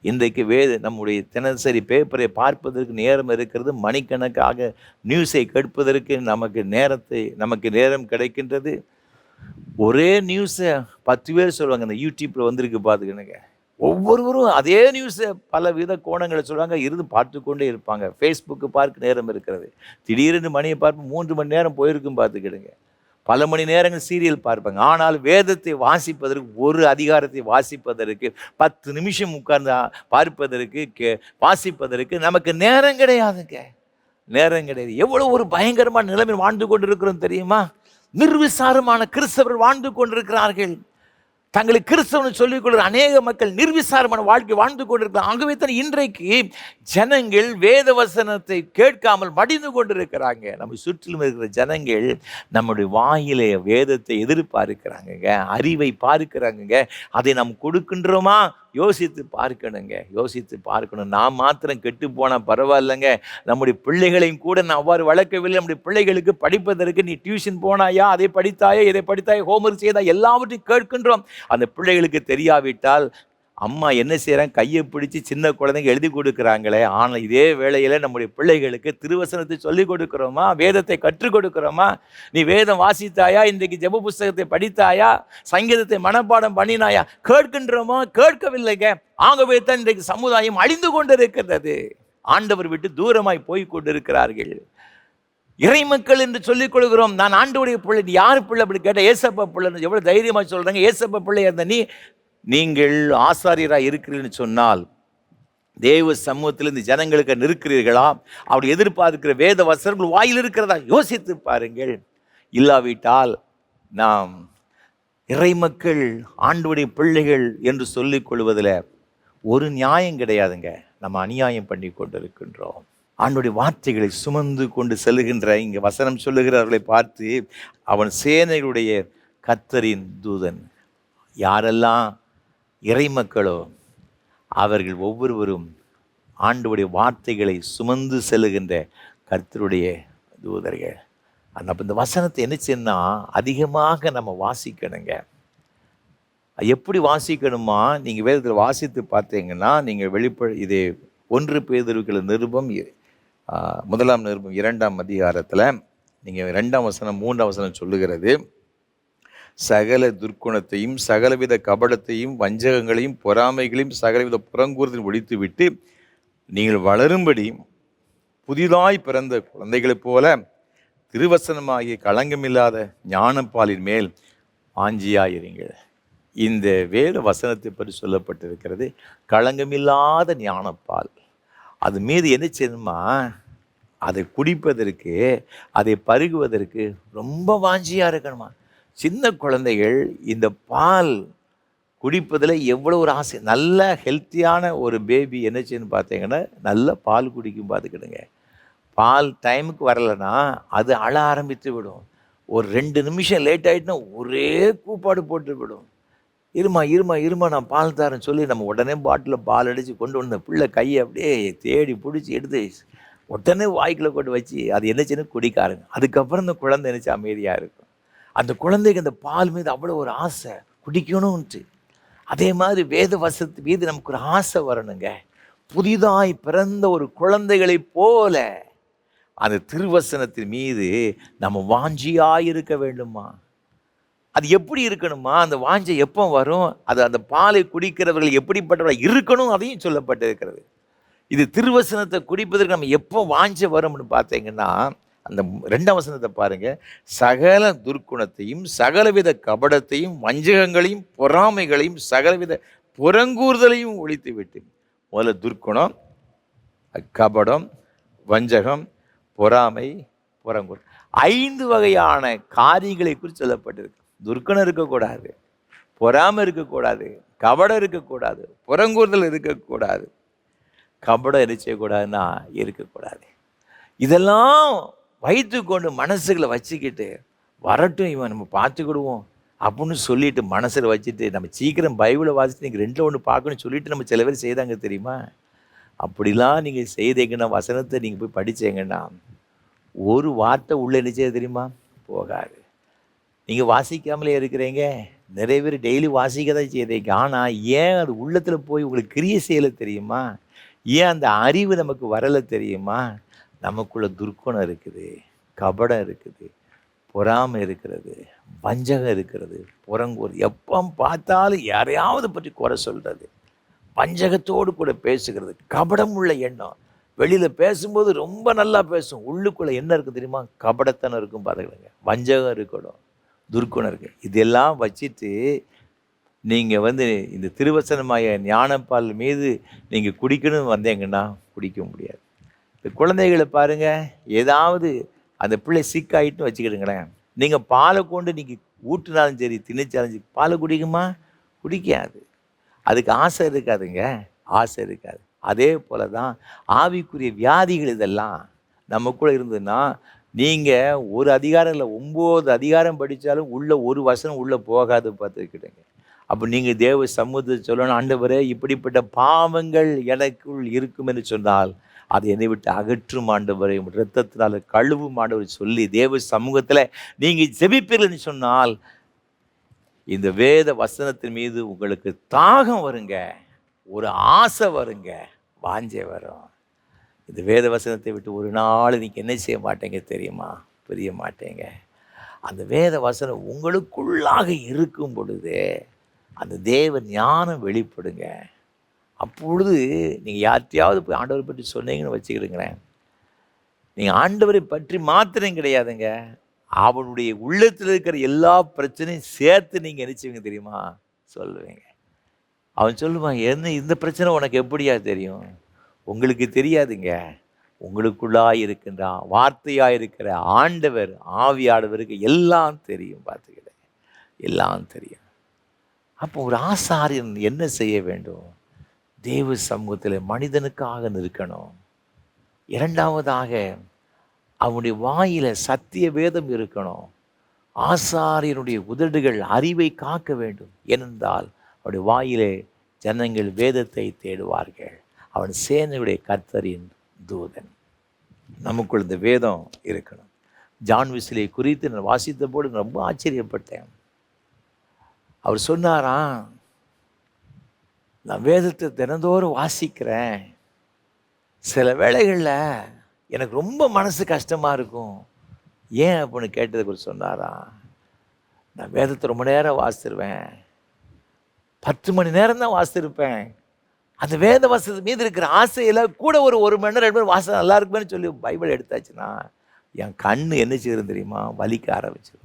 இன்றைக்கு நம்முடைய தினசரி பேப்பரை பார்ப்பதற்கு நேரம் இருக்கிறது, மணிக்கணக்காக நியூஸை கேட்பதற்கு நமக்கு நேரம் கிடைக்கின்றது. ஒரே நியூஸை 10 பேர் சொல்லுவாங்க. அந்த யூடியூப்பில் வந்திருக்கு பார்த்துக்கணுங்க, ஒவ்வொருவரும் அதே நியூஸை பல வித கோணங்களை சொல்லுவாங்க, இருந்து பார்த்து கொண்டே இருப்பாங்க. ஃபேஸ்புக்கு பார்க்க நேரம் இருக்கிறது, திடீரென்று மணியை பார்ப்போம் 3 மணி நேரம் போயிருக்கும் பார்த்துக்கிடுங்க. பல மணி நேரங்கள் சீரியல் பார்ப்பாங்க. ஆனால் வேதத்தை வாசிப்பதற்கு, ஒரு அதிகாரத்தை வாசிப்பதற்கு 10 நிமிஷம் உட்கார்ந்து பார்ப்பதற்கு, வாசிப்பதற்கு நமக்கு நேரம் கிடையாதுங்க, நேரம் கிடையாது. எவ்வளோ ஒரு பயங்கரமான நிலைமையில் வாழ்ந்து கொண்டிருக்கிறோம் தெரியுமா? நிர்விசாரமான கிறிஸ்தவர்கள் வாழ்ந்து கொண்டிருக்கிறார்கள். தங்களை கிறிஸ்தவன் சொல்லிக் கொள்கிற அநேக மக்கள் நிர்விசாரமான வாழ்க்கை வாழ்ந்து கொண்டிருக்கிறார். ஆகவே தான் இன்றைக்கு ஜனங்கள் வேத வசனத்தை கேட்காமல் மடிந்து கொண்டிருக்கிறாங்க. நம்ம சுற்றிலும் இருக்கிற ஜனங்கள் நம்முடைய வாயிலே வேதத்தை எதிர்பார்க்கிறாங்க, அறிவை பார்க்கிறாங்க. அதை நாம் கொடுக்கின்றோமா? யோசித்து பார்க்கணுங்க, யோசித்து பார்க்கணும். நான் மாத்திரம் கெட்டு போனால் பரவாயில்லைங்க, நம்முடைய பிள்ளைகளையும் கூட நான் அவ்வாறு வளர்க்கவில்லை. நம்முடைய பிள்ளைகளுக்கு படிப்பதற்கு நீ டியூஷன் போனாயா, அதை படித்தாயா, இதை படித்தாயா, ஹோம்ஒர்க் செய்தா, எல்லாவற்றையும் கேட்கின்றோம். அந்த பிள்ளைகளுக்கு தெரியாவிட்டால் அம்மா என்ன செய்கிறாங்க, கையை பிடிச்சி சின்ன குழந்தைங்க எழுதி கொடுக்குறாங்களே. ஆனால் இதே வேளையில் நம்முடைய பிள்ளைகளுக்கு திருவசனத்தை சொல்லிக் கொடுக்குறோமா, வேதத்தை கற்றுக் கொடுக்குறோமா? நீ வேதம் வாசித்தாயா, இன்றைக்கு ஜெப புஸ்தகத்தை படித்தாயா, சங்கீதத்தை மனப்பாடம் பண்ணினாயா? கேட்கின்றோமா? கேட்கவில்லைங்க. ஆகவே தான் இன்றைக்கு சமுதாயம் அழிந்து கொண்டிருக்கிறது. ஆண்டவர் விட்டு தூரமாய் போய் கொண்டிருக்கிறார்கள். இறை மக்கள் என்று சொல்லிக் கொள்கிறோம். நான் ஆண்டவருடைய பிள்ளை. யார் பிள்ளை அப்படி கேட்டால் ஏசப்பா பிள்ளைன்னு எவ்வளோ தைரியமாக சொல்கிறாங்க. ஏசப்பா பிள்ளை அந்த நீங்கள் ஆசாரியராக இருக்கிறீர்கள்னு சொன்னால் தேவ சமூகத்தில் இந்த ஜனங்களுக்கு நிற்கிறீர்களா? அப்படி எதிர்பார்க்கிற வேத வசனங்கள் வாயில் இருக்கிறதா? யோசித்து பாருங்கள். இல்லாவிட்டால் நாம் இறை மக்கள், ஆண்டவருடைய பிள்ளைகள் என்று சொல்லிக் கொள்வதில் ஒரு நியாயம் கிடையாதுங்க. நம்ம அநியாயம் பண்ணி கொண்டிருக்கின்றோம். ஆண்டவருடைய வார்த்தைகளை சுமந்து கொண்டு செல்லுகின்ற இங்கே வசனம் சொல்லுகிறவர்களை பார்த்து, அவன் சேனைகளுடைய கர்த்தரின் தூதன். யாரெல்லாம் இறை மக்களோ அவர்கள் ஒவ்வொருவரும் ஆண்டவருடைய வார்த்தைகளை சுமந்து செல்லுகின்ற கர்த்தருடைய தூதர்கள். அப்போ இந்த வசனத்தை என்ன செய்யணும், அதிகமாக நம்ம வாசிக்கணுங்க. எப்படி வாசிக்கணுமா? நீங்கள் வேதத்தில் வாசித்து பார்த்தீங்கன்னா, நீங்கள் இது 1 பேதுரு நிருபம் 1 நிருபம் 2ஆம் அதிகாரத்தில் நீங்கள் 2ஆம் வசனம் 3ஆம் வசனம் சொல்லுகிறது, சகல துர்க்குணத்தையும் சகலவித கபடத்தையும் வஞ்சகங்களையும் பொறாமைகளையும் சகலவித புறங்கூறுதலையும் ஒழித்துவிட்டு நீங்கள் வளரும்படி புதிதாய் பிறந்த குழந்தைகளைப் போல திருவசனமாகிய களங்கமில்லாத ஞானப்பாலின் மேல் வாஞ்சியாயிருங்கள். இந்த வேத வசனத்தை பற்றி சொல்லப்பட்டிருக்கிறது. களங்கமில்லாத ஞானப்பால். அது மீது என்ன செய்யணுமா, அதை குடிப்பதற்கு, அதை பருகுவதற்கு ரொம்ப வாஞ்சியாக இருக்கணுமா. சின்ன குழந்தைகள் இந்த பால் குடிப்பதில் எவ்வளோ ஒரு ஆசை. நல்ல ஹெல்த்தியான ஒரு பேபி என்ன செய்யணும்னு பார்த்தீங்கன்னா, நல்ல பால் குடிக்கும். பார்த்துக்கிடுங்க. பால் டைமுக்கு வரலைன்னா அது அழ ஆரம்பித்து விடும். ஒரு 2 நிமிஷம் லேட் ஆகிட்டுனா ஒரே கூப்பாடு போட்டு விடும். இருமா இருமா இருமா நான் பால் தரேன்னு சொல்லி நம்ம உடனே பாட்டிலில் பால் அடித்து கொண்டு வந்த பிள்ளை கையை அப்படியே தேடி பிடிச்சி எடுத்து உடனே வாய்க்குள்ளே கொண்டு வச்சு அது என்ன செய்யணும், குடிக்காருங்க. அதுக்கப்புறம் இந்த குழந்தை நினச்சி அமைதியாக இருக்கும். அந்த குழந்தைக்கு அந்த பால் மீது அவ்வளோ ஒரு ஆசை, குடிக்கணும்ன்ட்டு. அதே மாதிரி வேத வசனத்து மீது நமக்கு ஒரு ஆசை வரணுங்க. புதிதாய் பிறந்த ஒரு குழந்தைகளைப் போல அந்த திருவசனத்தின் மீது நம்ம வாஞ்சியாக இருக்க வேண்டுமா. அது எப்படி இருக்கணுமா, அந்த வாஞ்சை எப்போ வரும், அது அந்த பாலை குடிக்கிறவர்கள் எப்படிப்பட்டவர்கள் இருக்கணும், அதையும் சொல்லப்பட்டிருக்கிறது. இது திருவசனத்தை குடிப்பதற்கு நம்ம எப்போ வாஞ்சை வரும்னு பார்த்தீங்கன்னா, அந்த 2ஆம் வசனத்தை பாருங்க. சகல துர்க்குணத்தையும் சகலவித கபடத்தையும் வஞ்சகங்களையும் பொறாமைகளையும் சகலவித புறங்கூறுதலையும் ஒழித்து விட்டு. முதல்ல துர்க்குணம், கபடம், வஞ்சகம், பொறாமை, புறங்கூறு, 5 வகையான காரியங்களை குறித்து சொல்லப்பட்டிருக்கு. துர்க்குணம் இருக்கக்கூடாது, பொறாமை இருக்கக்கூடாது, கபடம் இருக்கக்கூடாது, புறங்கூறுதல் இருக்கக்கூடாது. கபடம் என்ன செய்யக்கூடாதுன்னா இருக்கக்கூடாது. இதெல்லாம் வைத்து கொண்டு மனசுகளை வச்சுக்கிட்டு வரட்டும் இவன் நம்ம பார்த்துக்கிடுவோம் அப்படின்னு சொல்லிட்டு மனசில் வச்சுட்டு நம்ம சீக்கிரம் பைபிளை வாசிட்டு நீங்கள் 2ல் 1 பார்க்கணும்னு சொல்லிட்டு நம்ம சில பேர் செய்தாங்க தெரியுமா. அப்படிலாம் நீங்கள் செய்தீங்கன்னா, வசனத்தை நீங்கள் போய் படித்தீங்கன்னா ஒரு வார்த்தை உள்ளே என்ன செய்ய தெரியுமா, போகாது. நீங்கள் வாசிக்காமலே இருக்கிறீங்க. நிறைய பேர் டெய்லி வாசிக்க தான் செய்தீங்க. ஆனால் ஏன் அது உள்ளத்தில் போய் உங்களுக்கு கிரியை செய்யலை தெரியுமா? ஏன் அந்த அறிவு நமக்கு வரலை தெரியுமா? நமக்குள்ள துர்க்குணம் இருக்குது, கபடம் இருக்குது, பொறாமை இருக்கிறது, வஞ்சகம் இருக்கிறது, புறங்கூறு. எப்போ பார்த்தாலும் யாரையாவது பற்றி குறை சொல்கிறது, வஞ்சகத்தோடு கூட பேசுகிறது, கபடம் உள்ள எண்ணம். வெளியில் பேசும்போது ரொம்ப நல்லா பேசும், உள்ளுக்குள்ளே என்ன இருக்குது தெரியுமா, கபடத்தனம் இருக்கும். பார்த்துக்கிடுங்க. வஞ்சகம் இருக்கணும், துர்க்குணம் இருக்குது. இதெல்லாம் வச்சுட்டு நீங்கள் இந்த திருவசனமாய ஞானப்பால் மீது நீங்கள் குடிக்கணும்னு வந்தீங்கன்னா குடிக்க முடியாது. இந்த குழந்தைகளை பாருங்கள், ஏதாவது அந்த பிள்ளை சிக்காயிட்டுன்னு வச்சுக்கிடுங்களேன், நீங்கள் பாலை கொண்டு நீங்கள் ஊட்டினாலும் சரி திணிச்சாலும் சரி பாலை குடிக்குமா, குடிக்காது. அதுக்கு ஆசை இருக்காதுங்க, ஆசை இருக்காது. அதே போல தான் ஆவிக்குரிய வியாதிகள் இதெல்லாம் நமக்குள்ளே இருந்ததுன்னா, நீங்கள் ஒரு அதிகாரம் இல்லை 9 அதிகாரம் படித்தாலும் உள்ள ஒரு வசனம் உள்ளே போகாது. பார்த்துக்கிட்டுங்க. அப்போ நீங்கள் தேவ சமூகத்தை சொல்லணும், ஆண்டவரே இப்படிப்பட்ட பாவங்கள் எனக்குள் இருக்கும் என்று சொன்னால் அதை என்னை விட்டு அகற்றும் ஆண்டவரை, இரத்தத்தினால கழுவும் ஆண்டவரை சொல்லி தேவ சமூகத்தில் நீங்கள் ஜெபிப்பீர்கள்னு சொன்னால் இந்த வேத வசனத்தின் மீது உங்களுக்கு தாகம் வருங்க, ஒரு ஆசை வருங்க, வாஞ்சை வரும். இந்த வேத வசனத்தை விட்டு ஒரு நாள் நீங்கள் என்ன செய்ய மாட்டீங்க தெரியுமா? புரிய மாட்டீங்க. அந்த வேத வசனம் உங்களுக்குள்ளாக இருக்கும் பொழுது அந்த தேவ ஞானம் வெளிப்படுங்க. அப்பொழுது நீங்கள் யார்கிட்டையாவது போய் ஆண்டவரை பற்றி சொன்னீங்கன்னு வச்சுக்கிடுங்களேன், நீங்கள் ஆண்டவரை பற்றி மாத்திரம் கிடையாதுங்க, அவனுடைய உள்ளத்தில் இருக்கிற எல்லா பிரச்சனையும் சேர்த்து நீங்கள் நினைச்சுவீங்க தெரியுமா? சொல்லுவீங்க. அவன் சொல்லுவான், என்ன இந்த பிரச்சனை உனக்கு எப்படியா தெரியும்? உங்களுக்கு தெரியாதுங்க, உங்களுக்குள்ளாக இருக்கின்ற வார்த்தையாக இருக்கிற ஆண்டவர் ஆவியானவருக்கு எல்லாம் தெரியும். பார்த்துக்கிட்டேன், எல்லாம் தெரியும். அப்போ ஒரு ஆசாரியன் என்ன செய்ய வேண்டும்? தேவ சமூகத்தில் மனிதனுக்காக நிற்கணும். இரண்டாவதாக அவனுடைய வாயில சத்திய வேதம் இருக்கணும். ஆசாரியனுடைய உதடுகள் அறிவை காக்க வேண்டும். ஏனென்றால் அவருடைய வாயிலே ஜனங்கள் வேதத்தை தேடுவார்கள். அவன் சேனையுடைய கர்த்தரின் தூதன். நமக்குள் இந்த வேதம் இருக்கணும். ஜான் வெஸ்லி குறித்து நான் வாசித்த போது ரொம்ப ஆச்சரியப்பட்டேன். அவர் சொன்னாராம், நான் வேதத்தை தினந்தோறும் வாசிக்கிறேன், சில வேளைகளில் எனக்கு ரொம்ப மனசு கஷ்டமாக இருக்கும். ஏன் அப்படின்னு கேட்டதுக்கு ஒரு சொன்னாராம், நான் வேதத்தை ரொம்ப நேரம் வாசிச்சிருவேன், 10 மணி நேரம் தான் வாசிச்சிருப்பேன். அந்த வேத வசனத்து மீது இருக்கிற ஆசையில் கூட ஒரு மணி நேரம் 2 மணி வாசனை நல்லா இருக்குமேனு சொல்லி பைபிள் எடுத்தாச்சுன்னா என் கண் என்ன செய்யுது தெரியுமா? வலிக்க ஆரம்பிச்சிடும்.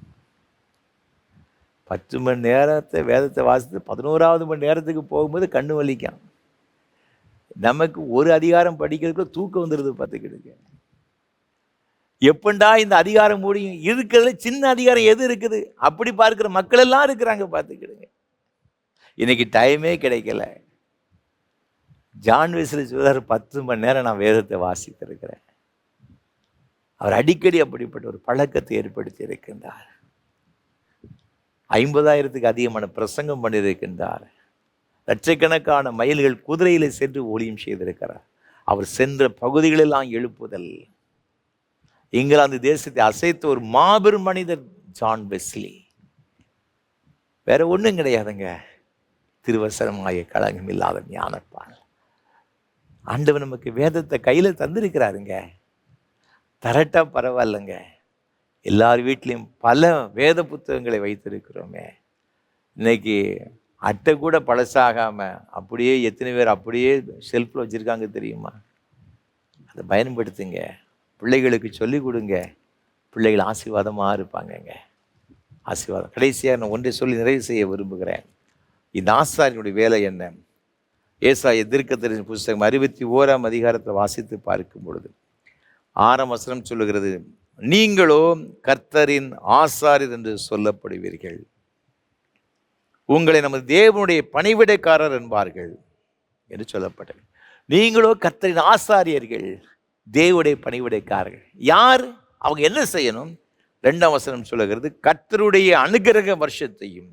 10 மணி நேரத்தை வேதத்தை வாசித்து 11ஆவது மணி நேரத்துக்கு போகும்போது கண்ணு வலிக்கும். நமக்கு ஒரு அதிகாரம் படிக்கிறதுக்கு தூக்கம் வந்துடுது. பார்த்துக்கிடுங்க, எப்பண்டா இந்த அதிகாரம் முடியும்? இருக்கிறதுல சின்ன அதிகாரம் எது இருக்குது? அப்படி பார்க்குற மக்கள் எல்லாம் இருக்கிறாங்க. பார்த்துக்கிடுங்க, இன்னைக்கு டைமே கிடைக்கல. ஜான் வெஸ்லி சொல்றார், 10 மணி நேரம் நான் வேதத்தை வாசித்திருக்கிறேன். அவர் அடிக்கடி அப்படிப்பட்ட ஒரு பழக்கத்தை ஏற்படுத்தி இருக்கின்றார். 50,000க்கு அதிகமான பிரசங்கம் பண்ணியிருக்கின்றார். லட்சக்கணக்கான மைல்கள் குதிரையில சென்று ஊழியம் செய்திருக்கிறார். அவர் சென்ற பகுதிகளெல்லாம் எழுப்புதல். இங்கிலாந்து தேசத்தை அசைத்த ஒரு மாபெரும் மனிதர் ஜான் வெஸ்லி. வேற ஒன்றும் கிடையாதுங்க, திருவசனமாய களங்கம் இல்லாத ஞானப்பால். ஆண்டவர் நமக்கு வேதத்தை கையில் தந்திருக்கிறாருங்க. தரட்டா பரவாயில்லைங்க, எல்லார் வீட்லேயும் பல வேத புத்தகங்களை வைத்திருக்கிறோமே. இன்னைக்கு அட்டை கூட பழசாகாமல் அப்படியே எத்தனை பேர் அப்படியே ஷெல்ஃபில் வச்சுருக்காங்க தெரியுமா? அதை பயன்படுத்துங்க, பிள்ளைகளுக்கு சொல்லிக் கொடுங்க, பிள்ளைகள் ஆசீர்வாதமாக இருப்பாங்கங்க. ஆசீர்வாதம். கடைசியாக நான் ஒன்றை சொல்லி நிறைவு செய்ய விரும்புகிறேன். இந்த ஆசாரியனுடைய வேலை என்ன? ஏசாயா தீர்க்கதரிசன புஸ்தகம் 61ஆம் அதிகாரத்தை வாசித்து பார்க்கும் பொழுது 6ஆம் வசனம் சொல்லுகிறது, நீங்களோ கர்த்தரின் ஆசாரியர் என்று சொல்லப்படுவீர்கள், உங்களை நமது தேவனுடைய பணிவிடைக்காரர் என்பார்கள் என்று சொல்லப்பட்டது. நீங்களோ கர்த்தரின் ஆசாரியர்கள், தேவனுடைய பணிவிடைக்காரர்கள். யார் அவங்க? என்ன செய்யணும்? 2ஆம் வசனம் சொல்லுகிறது, கர்த்தருடைய அனுக்கிரக வருஷத்தையும்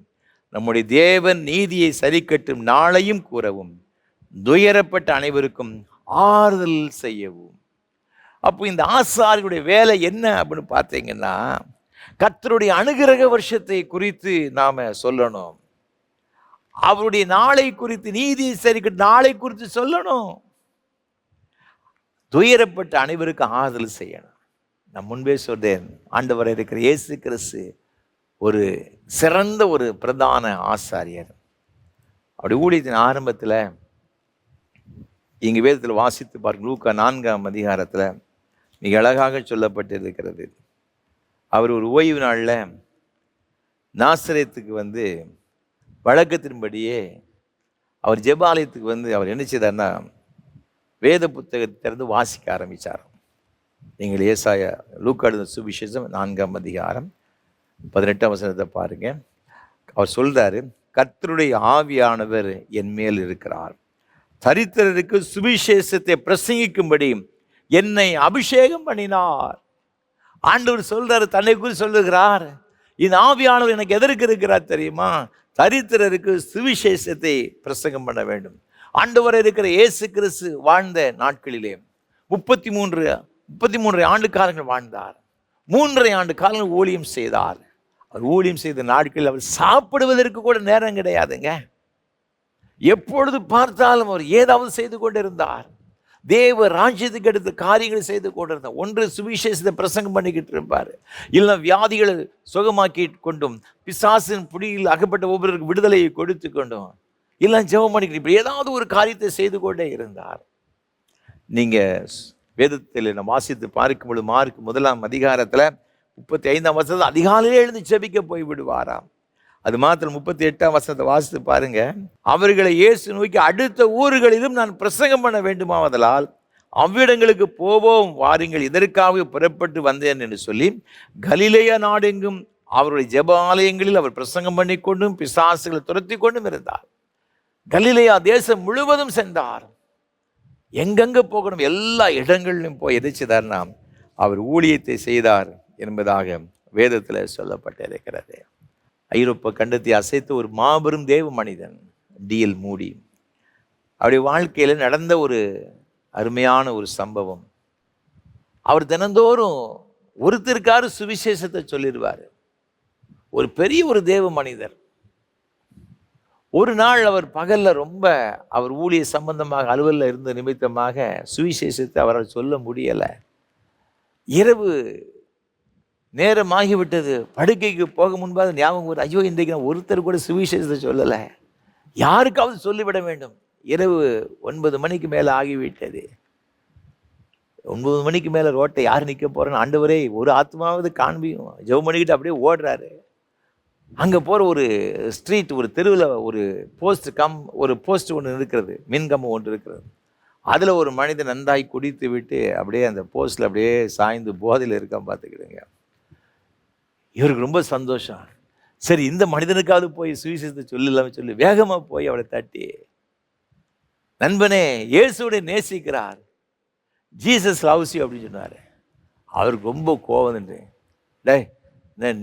நம்முடைய தேவன் நீதியை சரி கட்டும் நாளையும் கூறவும், துயரப்பட்ட அனைவருக்கும் ஆறுதல் செய்யவும். அப்போ இந்த ஆசாரியருடைய வேலை என்ன அப்படின்னு பார்த்தீங்கன்னா, கர்த்தருடைய அனுக்கிரக வருஷத்தை குறித்து நாம சொல்லணும். அவருடைய நாளை குறித்து, நீதியை சரி கட்டும் நாளை குறித்து சொல்லணும். துயரப்பட்ட அனைவருக்கு ஆறுதல் செய்யணும். நான் முன்பே சொன்னேன், ஆண்டவர் இருக்கிற இயேசு கிறிஸ்து ஒரு சிறந்த ஒரு பிரதான ஆசாரியர். அப்படி ஊழியத்தின் ஆரம்பத்தில் இங்கே வேதத்தில் வாசித்து பார்க்க லூக்கா 4ஆம் அதிகாரத்தில் மிக அழகாக சொல்லப்பட்டிருக்கிறது. அவர் ஒரு ஓய்வு நாளில் நாசரேத்துக்கு வந்து வழக்கத்தின்படியே அவர் ஜெபாலயத்துக்கு வந்து அவர் என்ன செய்தார்னா வேத புத்தகத்தை திறந்து வாசிக்க ஆரம்பித்தார். நீங்கள் ஏசாயா லூக்கா எழுதின சுவிசேஷம் 4ஆம் அதிகாரம் 18ஆம் வசனத்தை பாருங்க. அவர் சொல்றாரு, கர்த்தருடைய ஆவியானவர் என் மேல் இருக்கிறார், தரித்திரருக்கு சுவிசேஷத்தை பிரசங்கிக்கும்படி என்னை அபிஷேகம் பண்ணினார். ஆண்டவர் சொல்றாரு, தன்னை குறித்து சொல்லுகிறார், இந்த ஆவியானவர் எனக்கு எதற்கு இருக்கிறார் தெரியுமா? தரித்திரருக்கு சுவிசேஷத்தை பிரசங்கம் பண்ண வேண்டும். ஆண்டவர் இருக்கிற இயேசு கிறிஸ்து வாழ்ந்த நாட்களிலே 33 ஆண்டு காலங்கள் வாழ்ந்தார். 3.5 ஆண்டு காலங்கள் ஊழியம் செய்தார். அவர் ஊழியம் செய்த நாட்களில் அவர் சாப்பிடுவதற்கு கூட நேரம் கிடையாதுங்க. எப்பொழுது பார்த்தாலும் அவர் ஏதாவது செய்து கொண்டிருந்தார். தேவ ராஜ்யத்துக்கு எடுத்த காரியங்களை செய்து கொண்டிருந்தார். ஒன்று சுவிசேஷத்தை பிரசங்கம் பண்ணிக்கிட்டு இருப்பார், இல்லை வியாதிகளை சுகமாக்கி கொண்டும் பிசாசின் பிடியில் அகப்பட்ட ஒவ்வொருவருக்கு விடுதலையை கொடுத்து கொண்டும் இல்லை ஜெபம் பண்ணிக்கிட்டு இப்படி ஏதாவது ஒரு காரியத்தை செய்து கொண்டே இருந்தார். நீங்கள் வேதத்தில் நம்ம வாசித்து பார்க்கும்பொழுது மார்க் 1ஆம் அதிகாரத்தில் 35ஆம் வசனத்தில் அதிகாலையிலே எழுந்து ஜெபிக்க போய் விடுவாராம். அது மாத்திரம் 38ஆம் வசனத்தை வாசித்து பாருங்க. அவர்களை இயேசு நோக்கி, அடுத்த ஊர்களிலும் நான் பிரசங்கம் பண்ண வேண்டுமாவதலால் அவ்விடங்களுக்கு போவோம் வாருங்கள், இதற்காக புறப்பட்டு வந்தேன் என்று சொல்லி கலிலேயா நாடெங்கும் அவருடைய ஜெப ஆலயங்களில் அவர் பிரசங்கம் பண்ணி கொண்டும் பிசாசுகளை துரத்தி கொண்டும் இருந்தார். கலிலேயா தேசம் முழுவதும் சென்றார். எங்கெங்க போகணும் எல்லா இடங்களிலும் போய் எதிர்ச்சிதார்னா அவர் ஊழியத்தை செய்தார் என்பதாக வேதத்தில் சொல்லப்பட்டிருக்கிறது. ஐரோப்பா கண்டத்தை அசைத்த ஒரு மாபெரும் தேவ மனிதன் D.L. மூடி. அவருடைய வாழ்க்கையில் நடந்த ஒரு அருமையான ஒரு சம்பவம். அவர் தினந்தோறும் ஒருத்தருக்காரு சுவிசேஷத்தை சொல்லிடுவார். ஒரு பெரிய ஒரு தேவ மனிதர். ஒரு நாள் அவர் பகல்ல ரொம்ப அவர் ஊழிய சம்பந்தமாக அலுவலில் இருந்த நிமித்தமாக சுவிசேஷத்தை அவரால் சொல்ல முடியலை. இரவு நேரமாகிவிட்டது. படுக்கைக்கு போக முன்பாக ஞாபகம் ஒரு ஐயோ இன்றைக்கு நான் ஒருத்தர் கூட சுவிசேஷத்தை சொல்லலை, யாருக்காவது சொல்லிவிட வேண்டும். இரவு 9 மணிக்கு மேலே ஆகிவிட்டது. 9 மணிக்கு மேலே ரோட்டை யார் நிற்க போகிறேன்னு ஆண்டவரே ஒரு ஆத்மாவது காண்பியும் ஜெபம் பண்ணிக்கிட்டு அப்படியே ஓடுறாரு. அங்கே போகிற ஒரு ஸ்ட்ரீட், ஒரு தெருவில் ஒரு போஸ்ட் ஒன்று இருக்கிறது, மின்கம்பம் ஒன்று இருக்கிறது. அதில் ஒரு மனிதன் நன்றாய் குடித்து விட்டு அப்படியே அந்த போஸ்ட்டில் அப்படியே சாய்ந்து போதையில் இருக்கான் பார்த்துக்கிடுங்க. இவருக்கு ரொம்ப சந்தோஷம். சரி இந்த மனிதனுக்காவது போய் சுவிசேஷத்தை சொல்லலாம்னு சொல்லி வேகமாக போய் அவளை தட்டி, நண்பனே இயேசுவை நேசிக்கிறார், ஜீசஸ் லவ்ஸ் யூ அப்படின்னு சொன்னார். அவருக்கு ரொம்ப கோவம் நின்று, டேய்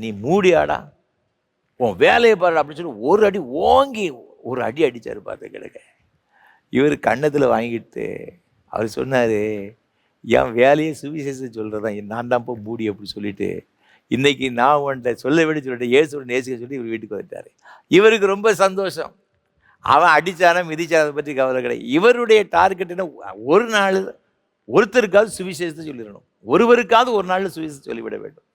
நீ மூடியாடா, உன் வேலையை பாரு அப்படின்னு சொல்லி ஒரு அடி ஓங்கி ஒரு அடி அடித்தார் பார்த்து கிடக்க. இவர் கன்னத்தில் வாங்கிட்டு அவர் சொன்னார், என் வேலையை சுவிசேஷம் சொல்கிறதான், நான் தான் இப்போ மூடி அப்படி சொல்லிட்டு இன்றைக்கி நான் உன்ட்ட சொல்ல விட சொல்லிட்டு இயேசுவோட நேசிக்க சொல்லி இவர் வீட்டுக்கு வந்துட்டார். இவருக்கு ரொம்ப சந்தோஷம். அவன் அடித்தானா மிதிச்சான அதை பற்றி கவலை கிடையாது. இவருடைய டார்கெட்டுன்னா ஒரு நாள் ஒருத்தருக்காவது சுவிசேஷத்தை சொல்லிடணும், ஒருவருக்காவது ஒரு நாளில் சுவிசேஷத்தை சொல்லிவிட வேண்டும்.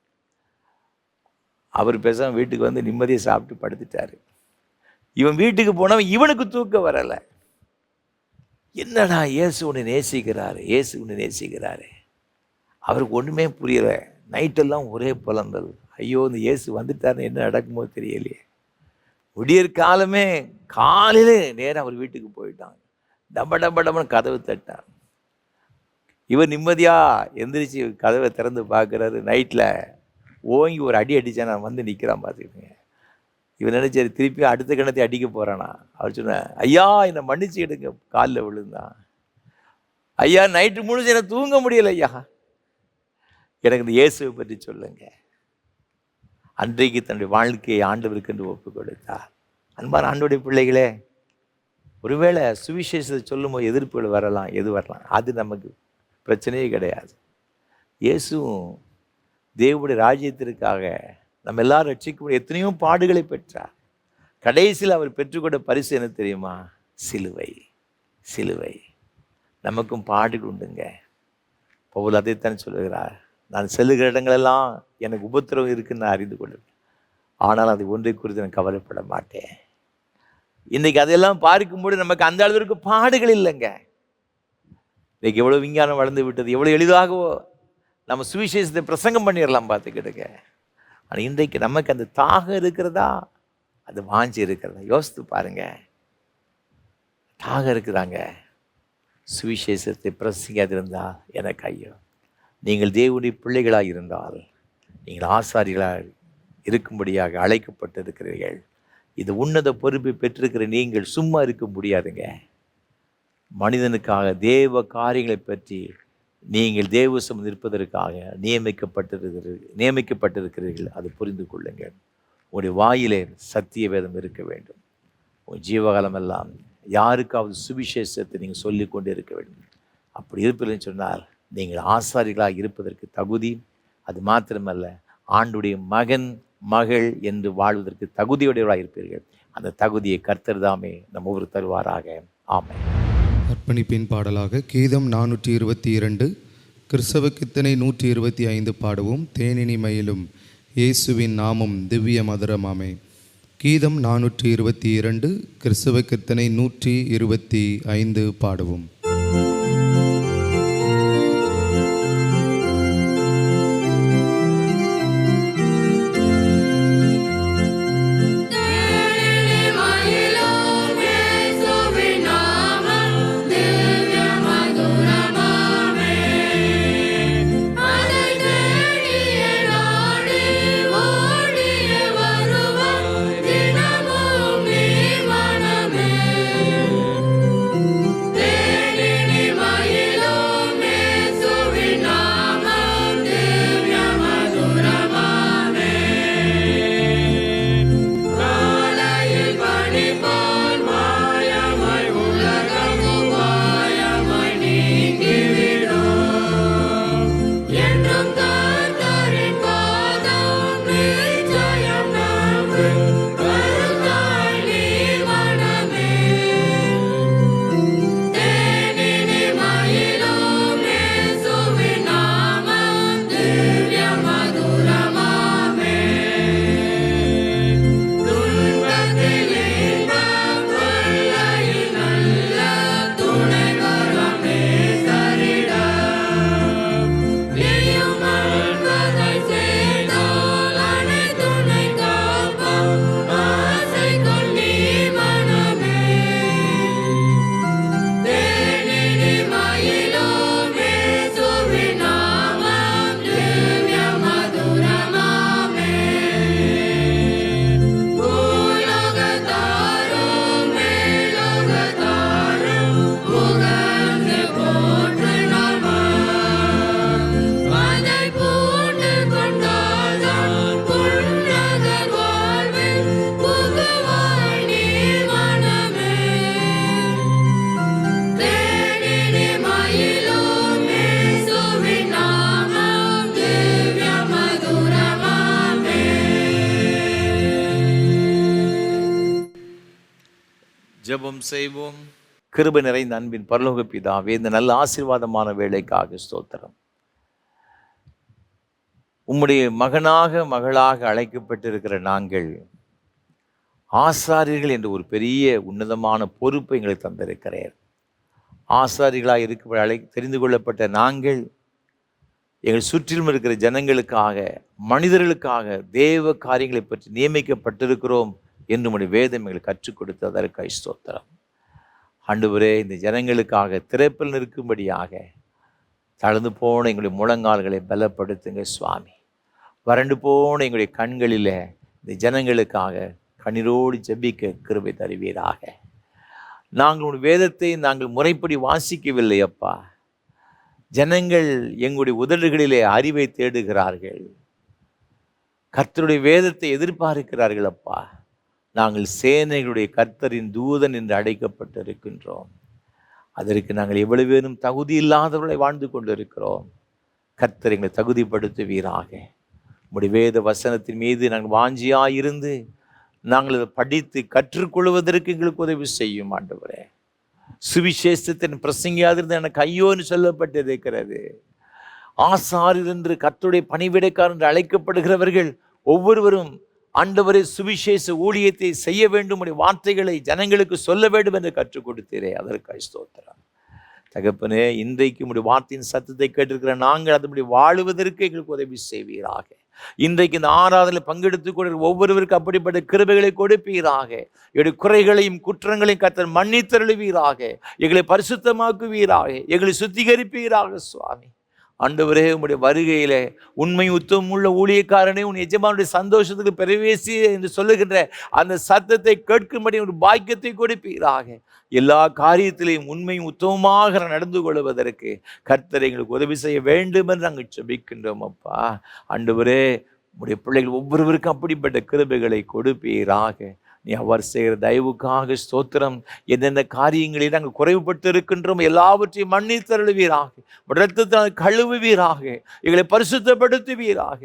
அவர் பேசாமல் வீட்டுக்கு வந்து நிம்மதியை சாப்பிட்டு படுத்துட்டார். இவன் வீட்டுக்கு போனவன் இவனுக்கு தூக்கம் வரலை. என்னடா இயேசு உன்னை நேசிக்கிறாரு, இயேசு உன்னை நேசிக்கிறாரு. அவருக்கு ஒன்றுமே புரியலை. நைட்டெல்லாம் ஒரே புலம்பல், ஐயோ இந்த இயேசு வந்துட்டாருன்னு என்ன நடக்குமோ தெரியலையே. விடியற் காலமே காலையில் நேரம் அவர் வீட்டுக்கு போயிட்டாங்க. டபன்னு கதவு தட்டான். இவர் நிம்மதியாக எந்திரிச்சு கதவை திறந்து பார்க்குறாரு. நைட்டில் ஓங்கி ஒரு அடி அடித்தா நான் வந்து நிற்கிறான் பார்த்துக்கிங்க. இவர் நினைச்சாரு திருப்பி அடுத்த கணத்தை அடிக்க போகிறானா. அவர் சொன்னார், ஐயா என்னை மன்னிச்சு எடுங்க, காலில் விழுந்தான். ஐயா நைட்டு முழுச்சு எனக்கு தூங்க முடியலை ஐயா, எனக்கு இந்த இயேசுவை பற்றி சொல்லுங்க. அன்றைக்கு தன்னுடைய வாழ்க்கையை ஆண்டவருக்கு என்று ஒப்பு கொடுத்தார். அன்பான ஆண்டவருடைய பிள்ளைகளே, ஒருவேளை சுவிசேஷத்தை சொல்லும்போது எதிர்ப்புகள் வரலாம், எது வரலாம், அது நமக்கு பிரச்சனையே கிடையாது. இயேசுவும் தேவனுடைய ராஜ்யத்திற்காக நம்ம எல்லாரும் ரட்சிக்க எத்தனையோ பாடுகளை பெற்றார். கடைசியில் அவர் பெற்றுக்கொண்ட பரிசு என்ன தெரியுமா? சிலுவை. சிலுவை. நமக்கும் பாடுகள் உண்டுங்க. பவுல் அதைத்தான் சொல்லுகிறார், நான் செல்லுகிற இடங்களெல்லாம் எனக்கு உபத்திரவம் இருக்குன்னு நான் அறிந்து கொள்ளுவேன், ஆனால் அது ஒன்றை குறித்து நான் கவலைப்பட மாட்டேன். இன்றைக்கி அதெல்லாம் பார்க்கும்போது நமக்கு அந்த அளவிற்கு பாடுகள் இல்லைங்க. இன்றைக்கி எவ்வளோ விஞ்ஞானம் வளர்ந்து விட்டது, எவ்வளோ எளிதாகவோ நம்ம சுவிசேஷத்தை பிரசங்கம் பண்ணிடலாம் பார்த்துக்கிட்டுங்க. ஆனால் இன்றைக்கு நமக்கு அந்த தாகம் இருக்கிறதா, அது வாஞ்சி இருக்கிறதா? யோசித்து பாருங்க. தாகம் இருக்கிறாங்க, சுவிசேஷத்தை பிரசங்காதிருந்தால் எனக்கு ஐயோ. நீங்கள் தேவனுடைய பிள்ளைகளாக இருந்தால், நீங்கள் ஆசாரிகளாக இருக்கும்படியாக அழைக்கப்பட்டிருக்கிறீர்கள். இது உன்னத பொறுப்பை பெற்றிருக்கிற நீங்கள் சும்மா இருக்க முடியாதுங்க. மனிதனுக்காக தேவ காரியங்களை பற்றி நீங்கள் தேவசம் நிற்பதற்காக நியமிக்கப்பட்டிருக்கிறீர்கள். அது புரிந்து கொள்ளுங்கள். உங்களுடைய வாயிலே சத்திய வேதம் இருக்க வேண்டும். உங்கள் ஜீவகாலம் எல்லாம் யாருக்காவது சுவிசேஷத்தை நீங்கள் சொல்லி கொண்டு இருக்க வேண்டும். அப்படி இருப்பீர்கள்னு சொன்னால் நீங்கள் ஆசாரிகளாக இருப்பதற்கு தகுதி, அது மாத்திரமல்ல ஆண்டுடைய மகன் மகள் என்று வாழ்வதற்கு தகுதியுடையவராக இருப்பீர்கள். அந்த தகுதியை கர்த்தர் தாமே நம்ம ஒவ்வொரு தருவாராக. ஆமென். அர்ப்பணிப்பின் பாடலாக கீதம் 422 கிறிஸ்தவ கீர்த்தனை 125 பாடவும். தேனினி மயிலும் இயேசுவின் நாமம் திவ்ய மதுரமாமே. கீதம் 422 கிறிஸ்தவ கீர்த்தனை 125 பாடவும். ஜெபம் செய்வோம். கிருபை நிறைந்த அன்பின் பரலோக பிதாவே, இந்த நல்ல ஆசீர்வாதமான வேலைக்காக ஸ்தோத்திரம். உம்முடைய மகனாக மகளாக அழைக்கப்பட்டிருக்கிற நாங்கள் ஆசாரியர்கள் என்ற ஒரு பெரிய உன்னதமான பொறுப்பை எங்களுக்கு தந்திருக்கிறேன். ஆசாரிகளாக இருக்க தெரிந்து கொள்ளப்பட்ட நாங்கள் எங்கள் சுற்றிலும் இருக்கிற ஜனங்களுக்காக, மனிதர்களுக்காக தேவ காரியங்களை பற்றி நியமிக்கப்பட்டிருக்கிறோம் என்று உம்முடைய வேதம் எங்களுக்கு கற்றுக் கொடுத்ததற்காக ஸ்தோத்திரம். ஆண்டவரே, இந்த ஜனங்களுக்காக திரைப்பில் நிற்கும்படியாக தளர்ந்து போன எங்களுடைய முழங்கால்களை பலப்படுத்துங்க சுவாமி. வறண்டு போன எங்களுடைய கண்களில் இந்த ஜனங்களுக்காக கண்ணீரோடு ஜெபிக்க கிருபை தருவீராக. நாங்கள் உங்கள் வேதத்தை நாங்கள் முறைப்படி வாசிக்கவில்லை அப்பா. ஜனங்கள் எங்களுடைய உதடுகளிலே அறிவை தேடுகிறார்கள், கர்த்தருடைய வேதத்தை எதிர்பார்க்கிறார்கள் அப்பா. நாங்கள் சேனைகளுடைய கர்த்தரின் தூதன் என்று அழைக்கப்பட்டிருக்கின்றோம். அதற்கு நாங்கள் எவ்வளவு பேரும் தகுதி இல்லாதவர்களை வாழ்ந்து கொண்டிருக்கிறோம். கர்த்தர் எங்களை தகுதிப்படுத்துவீராக. உம்முடைய வேத வசனத்தின் மீது நாங்கள் வாஞ்சியாயிருந்து நாங்கள் அதை படித்து கற்றுக்கொள்வதற்கு எங்களுக்கு உதவி செய்யும் ஆண்டவரே. சுவிசேஷத்தின் பிரசங்கியாதிருந்து எனக்கு ஐயோன்னு சொல்லப்பட்டிருக்கிறது. ஆசாரியர் என்று கர்த்தருடைய பணிவிடைக்காரர் என்று அழைக்கப்படுகிறவர்கள் ஒவ்வொருவரும் ஆண்டவரே சுவிசேஷ ஊழியத்தை செய்ய வேண்டும், வார்த்தைகளை ஜனங்களுக்கு சொல்ல வேண்டும் என்று கற்றுக் கொடுத்தீரே, அதற்காக ஸ்தோத்திரம். தகப்பனே, இன்றைக்கு உம்முடைய வார்த்தையின் சத்தத்தை கேட்டிருக்கிற நாங்கள் அதனுடைய வாழுவதற்கு எங்களுக்கு உதவி செய்வீராக. இன்றைக்கு இந்த ஆராதனையில் பங்கெடுத்துக் கொண்டு ஒவ்வொருவருக்கும் அப்படிப்பட்ட கிருபைகளை கொடுப்பீராக. எங்களுடைய குறைகளையும் குற்றங்களையும் கர்த்தர் மன்னித்தருளுவீராக. எங்களை பரிசுத்தமாக்குவீராக, எங்களை சுத்திகரிப்பீராக சுவாமி. ஆண்டவரே, உம்முடைய வருகையிலே உண்மை உத்தமுள்ள ஊழியக்காரனே, உன் எஜமானுடைய சந்தோஷத்துக்கு பிரவேசி என்று சொல்லுகின்ற அந்த சத்தத்தை கேட்கும்படி ஒரு பாக்கியத்தை கொடுப்பீராக. எல்லா காரியத்திலையும் உண்மையும் உத்தமமாக நடந்து கொள்வதற்கு கர்த்தர் எங்களுக்கு உதவி செய்ய வேண்டும் என்று நாங்கள் ஜெபிக்கின்றோம் அப்பா. ஆண்டவரே, உம்முடைய பிள்ளைகள் ஒவ்வொருவருக்கும் அப்படிப்பட்ட கிருபைகளை கொடுப்பீராக. நீ அவர் செய்கிற தயவுக்காக ஸ்தோத்திரம். என்னென்ன காரியங்களில் நாங்கள் குறைவுபட்டு இருக்கின்றோம் எல்லாவற்றையும் மன்னித்தருளுவீராக. இரத்தத்தால் கழுவுவீராக. எங்களை பரிசுத்தப்படுத்துவீராக.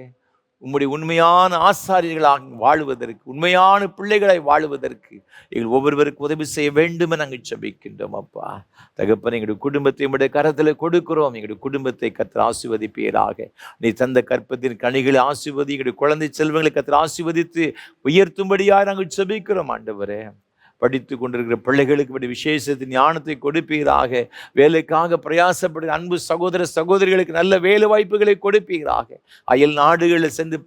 உம்முடைய உண்மையான ஆசாரியர்களாக வாழுவதற்கு, உண்மையான பிள்ளைகளை வாழுவதற்கு எங்கள் ஒவ்வொருவருக்கு உதவி செய்ய வேண்டும் என நாங்கள் ஜெபிக்கின்றோம். அப்பா தகப்பன், எங்களுடைய குடும்பத்தை உம்முடைய கரத்தில் கொடுக்கிறோம். எங்களுடைய குடும்பத்தை கர்த்தர் ஆசீர்வதிப்பீராக. நீ தந்த கற்பத்தின் கனிகளை ஆசீர்வதி. எங்களுடைய குழந்தை செல்வங்களை கர்த்தர் ஆசீர்வதித்து உயர்த்தும்படியாக நாங்கள் ஜெபிக்கிறோம். ஆண்டவரே, படித்து கொண்டிருக்கிற பிள்ளைகளுக்கு இப்படி விசேஷத்தின் ஞானத்தை கொடுப்பீராக. வேலைக்காக பிரயாசப்படுகிற அன்பு சகோதர சகோதரிகளுக்கு நல்ல வேலை வாய்ப்புகளை கொடுப்பீராக. அயல் நாடுகளில் சென்று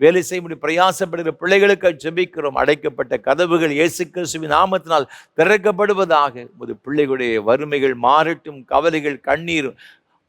வேலை செய்ய பிரயாசப்படுகிற பிள்ளைகளுக்கு ஜெபிக்கிறோம். அடைக்கப்பட்ட கதவுகள் இயேசு கிறிஸ்துவின் நாமத்தினால் திறக்கப்படுவதாக. உமது பிள்ளைகளுடைய வறுமைகள் மாறட்டும், கவலைகள் கண்ணீர்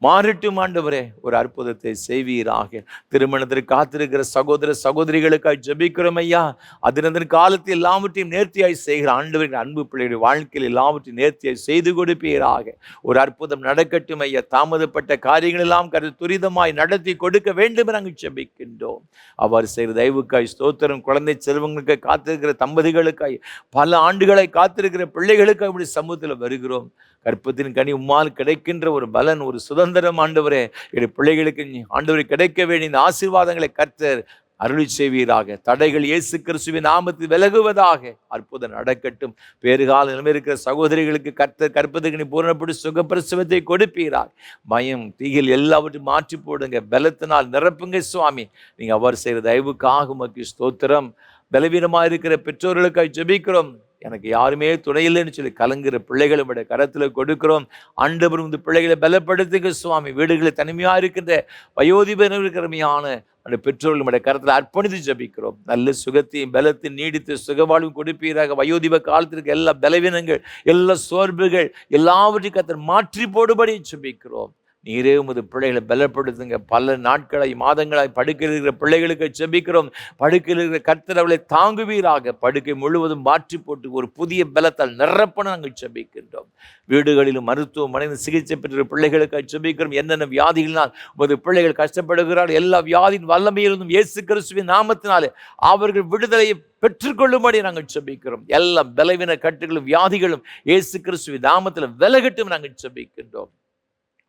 மாறட்டும். ஆண்டவரே, ஒரு அற்புதத்தை செய்வீராக. திருமணத்திற்கு காத்திருக்கிற சகோதர சகோதரிகளுக்காக ஜெபிக்கிறோம் ஐயா. அதன் காலத்தில் எல்லாவற்றையும் நேர்த்தியாய் செய்கிற ஆண்டவரின் அன்பு பிள்ளைகளுடைய வாழ்க்கையில் எல்லாவற்றையும் நேர்த்தியாய் செய்து கொடுப்பீராக. ஒரு அற்புதம் நடக்கட்டும் ஐயா. தாமதப்பட்ட காரியங்கள் எல்லாம் துரிதமாய் நடத்தி கொடுக்க வேண்டும் என நாங்கள் ஜெபிக்கின்றோம். அவர் செய்கிற தயவுக்காய் ஸ்தோத்திரம். குழந்தை செல்வங்களுக்கு காத்திருக்கிற தம்பதிகளுக்காய், பல ஆண்டுகளை காத்திருக்கிற பிள்ளைகளுக்காக இப்படி சமூகத்தில் வருகிறோம். கற்பத்தின் கனி உம்மால் கிடைக்கின்ற ஒரு பலன், ஒரு சுதந்திரம் ஆண்டவரே, என்னுடைய பிள்ளைகளுக்கு ஆண்டவரை கிடைக்க வேண்டிய இந்த ஆசீர்வாதங்களை கர்த்தர் அருளி செய்வீராக. தடைகள் இயேசு கிறிஸ்துவின் நாமத்தில் விலகுவதாக. அற்புதம் நடக்கட்டும். பேறுகால நிலைமை இருக்கிற சகோதரிகளுக்கு கர்த்தர் கற்பத்திற்கு பூரணப்படி சுகப்பிரசவத்தை கொடுப்பீராக. பயம் தீயில் எல்லாவற்றையும் மாற்றி போடுங்க. பலத்தினால் நிரப்புங்க சுவாமி. நீங்க அவர் செய்கிற தயவுக்காக உமக்கு ஸ்தோத்திரம். பலவீனமாக இருக்கிற பெற்றோர்களுக்காக ஜெபிக்கிறோம். எனக்கு யாருமே துணையில்லைன்னு சொல்லி கலங்குற பிள்ளைகளை விட கரத்தில் கொடுக்கிறோம். ஆண்டவர் இந்த பிள்ளைகளை பலப்படுத்துங்க சுவாமி. வீடுகளில் தனிமையாக இருக்கின்ற வயோதிபர்களுக்கிறமையான அந்த பெற்றோர்களுடைய கரத்தில் அர்ப்பணித்து ஜெபிக்கிறோம். நல்ல சுகத்தையும் பலத்தையும் நீடித்து சுகவாழ்வும் கொடுப்பீராக. வயோதிப காலத்திற்கு எல்லா பலவீனங்கள், எல்லா சோர்வுகள் எல்லாவற்றையும் கர்த்தர் மாற்றி போடுபடி ஜெபிக்கிறோம். நீரே உமது பிள்ளைகளை பலப்படுத்துங்க. பல நாட்களாய் மாதங்களாய் படுக்கையில் இருக்கிற பிள்ளைகளுக்கு ஜெபிக்கிறோம். படுக்கையில் இருக்கிற கர்த்தர் அவளை தாங்குவீராக. படுக்கை முழுவதும் மாற்றி போட்டு ஒரு புதிய பலத்தால் நிரப்பன நாங்கள் ஜெபிக்கின்றோம். வீடுகளிலும் மருத்துவமனையில் சிகிச்சை பெற்ற பிள்ளைகளுக்கு ஜெபிக்கிறோம். என்னென்ன வியாதிகளினால் உமது பிள்ளைகள் கஷ்டப்படுகிறார்கள், எல்லா வியாதியின் வல்லமையிலிருந்தும் இயேசு கிறிஸ்துவின் நாமத்தினாலே அவர்கள் விடுதலையை பெற்றுக்கொள்ளும்படி நாங்கள் ஜெபிக்கிறோம். எல்லா பலவீன கட்டுகளும் வியாதிகளும் இயேசு கிறிஸ்துவின் நாமத்தில் விலகட்டும் நாங்கள் ஜெபிக்கின்றோம்.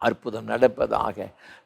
அற்புதம் நடப்பதாக.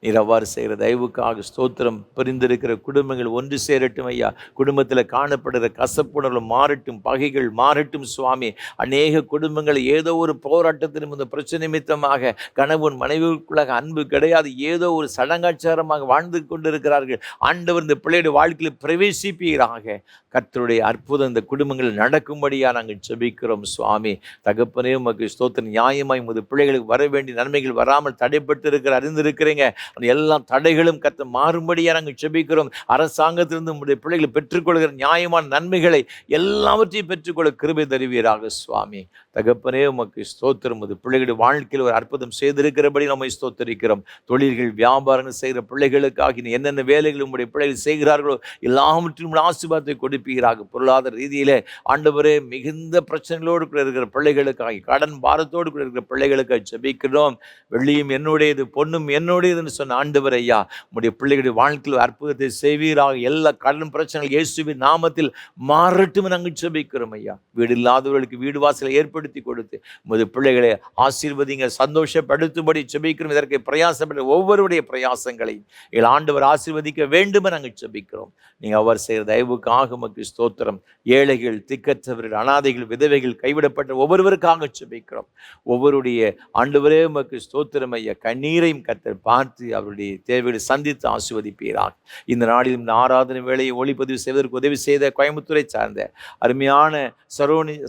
நீர் அவ்வாறு செய்கிற தயவுக்காக ஸ்தோத்திரம். பிரிந்திருக்கிற குடும்பங்கள் ஒன்று சேரட்டும் ஐயா. குடும்பத்தில் காணப்படுகிற கசப்புணர்வு மாறட்டும், பகைகள் மாறட்டும் சுவாமி. அநேக குடும்பங்கள் ஏதோ ஒரு போராட்டத்தின் இந்த பிரச்சனை நிமித்தமாக கணவன் மனைவிக்குள்ளாக அன்பு கிடையாது, ஏதோ ஒரு சடங்காச்சாரமாக வாழ்ந்து கொண்டிருக்கிறார்கள். ஆண்டவர் இந்த பிள்ளையுடைய வாழ்க்கையில் பிரவேசிப்பீராக. கர்த்தருடைய அற்புதம் இந்த குடும்பங்கள் நடக்கும்படியாக நாங்கள் ஜெபிக்கிறோம் சுவாமி. தகப்பனே உமக்கு ஸ்தோத்திரம். நியாயமாய் உமது பிள்ளைகளுக்கு வர வேண்டிய நன்மைகள் வராமல் தடைப்பட்டு இருக்கிற அறிந்திருக்கிறீங்க. எல்லா தடைகளும் கர்த்தர் மாறும்படியாக நாங்கள் ஜெபிக்கிறோம். அரசாங்கத்திலிருந்து உங்களுடைய பிள்ளைகளை பெற்றுக்கொள்கிற நியாயமான நன்மைகளை எல்லாவற்றையும் பெற்றுக்கொள்ள கிருபை தருவீராக சுவாமி. தகப்பனே உமக்கு ஸ்தோத்திரம். அது பிள்ளைகளுடைய வாழ்க்கையில் ஒரு அற்புதம் செய்திருக்கிறபடி நம்மை ஸ்தோத்தரிக்கிறோம். தொழில்கள் வியாபாரங்கள் செய்கிற பிள்ளைகளுக்காக என்னென்ன வேலைகள் உங்களுடைய பிள்ளைகள் செய்கிறார்களோ எல்லாவற்றையும் ஆசீர்வாதத்தை கொடுப்பீராக. பொருளாதார ரீதியிலே ஆண்டவரே மிகுந்த பிரச்சனைகளோடு கூட இருக்கிற பிள்ளைகளுக்காக, கடன் பாரத்தோடு கூட இருக்கிற பிள்ளைகளுக்காக ஜெபிக்கிறோம். வெள்ளியும் என்னுடையது, பொண்ணும் என்னுடையதுன்னு சொன்ன ஆண்டவர் ஐயா, உங்களுடைய பிள்ளைகளுடைய வாழ்க்கையில் அற்புதத்தை செய்வீராக. எல்லா கடன் பிரச்சனைகள் இயேசுவின் நாமத்தில் மாறட்டும் நாங்கள் ஜெபிக்கிறோம் ஐயா. வீடு இல்லாதவர்களுக்கு வீடு வாசலை ஏற்படுத்தி கொடுத்து உமது பிள்ளைகளை ஆசீர்வதிங்க, சந்தோஷப்படுத்தும்படி ஜெபிக்கிறோம். இதற்கு பிரயாசப்பட்ட ஒவ்வொருடைய பிரயாசங்களையும் எங்கள் ஆண்டவர் ஆசீர்வதிக்க வேண்டும் நாங்கள் ஜெபிக்கிறோம். நீங்கள் அவர் செய்கிற தயவுக்காக உமக்கு ஸ்தோத்திரம். ஏழைகள், திக்கற்றவர்கள், அனாதைகள், விதவைகள், கைவிடப்பட்ட ஒவ்வொருவருக்காக ஜெபிக்கிறோம். ஒவ்வொருடைய ஆண்டவரே உமக்கு ஸ்தோத்திரம் ஐயா. கண்ணீரையும் கர்த்தர் பார்த்து அவருடைய தேவைகளை சந்தித்து ஆசீர்வதிப்பீராக. இந்த நாளிலும் இந்த ஆராதனை வேளையை ஒளிப்பதிவு செய்வதற்கு உதவி செய்த கோயம்புத்தூரை சார்ந்த அருமையான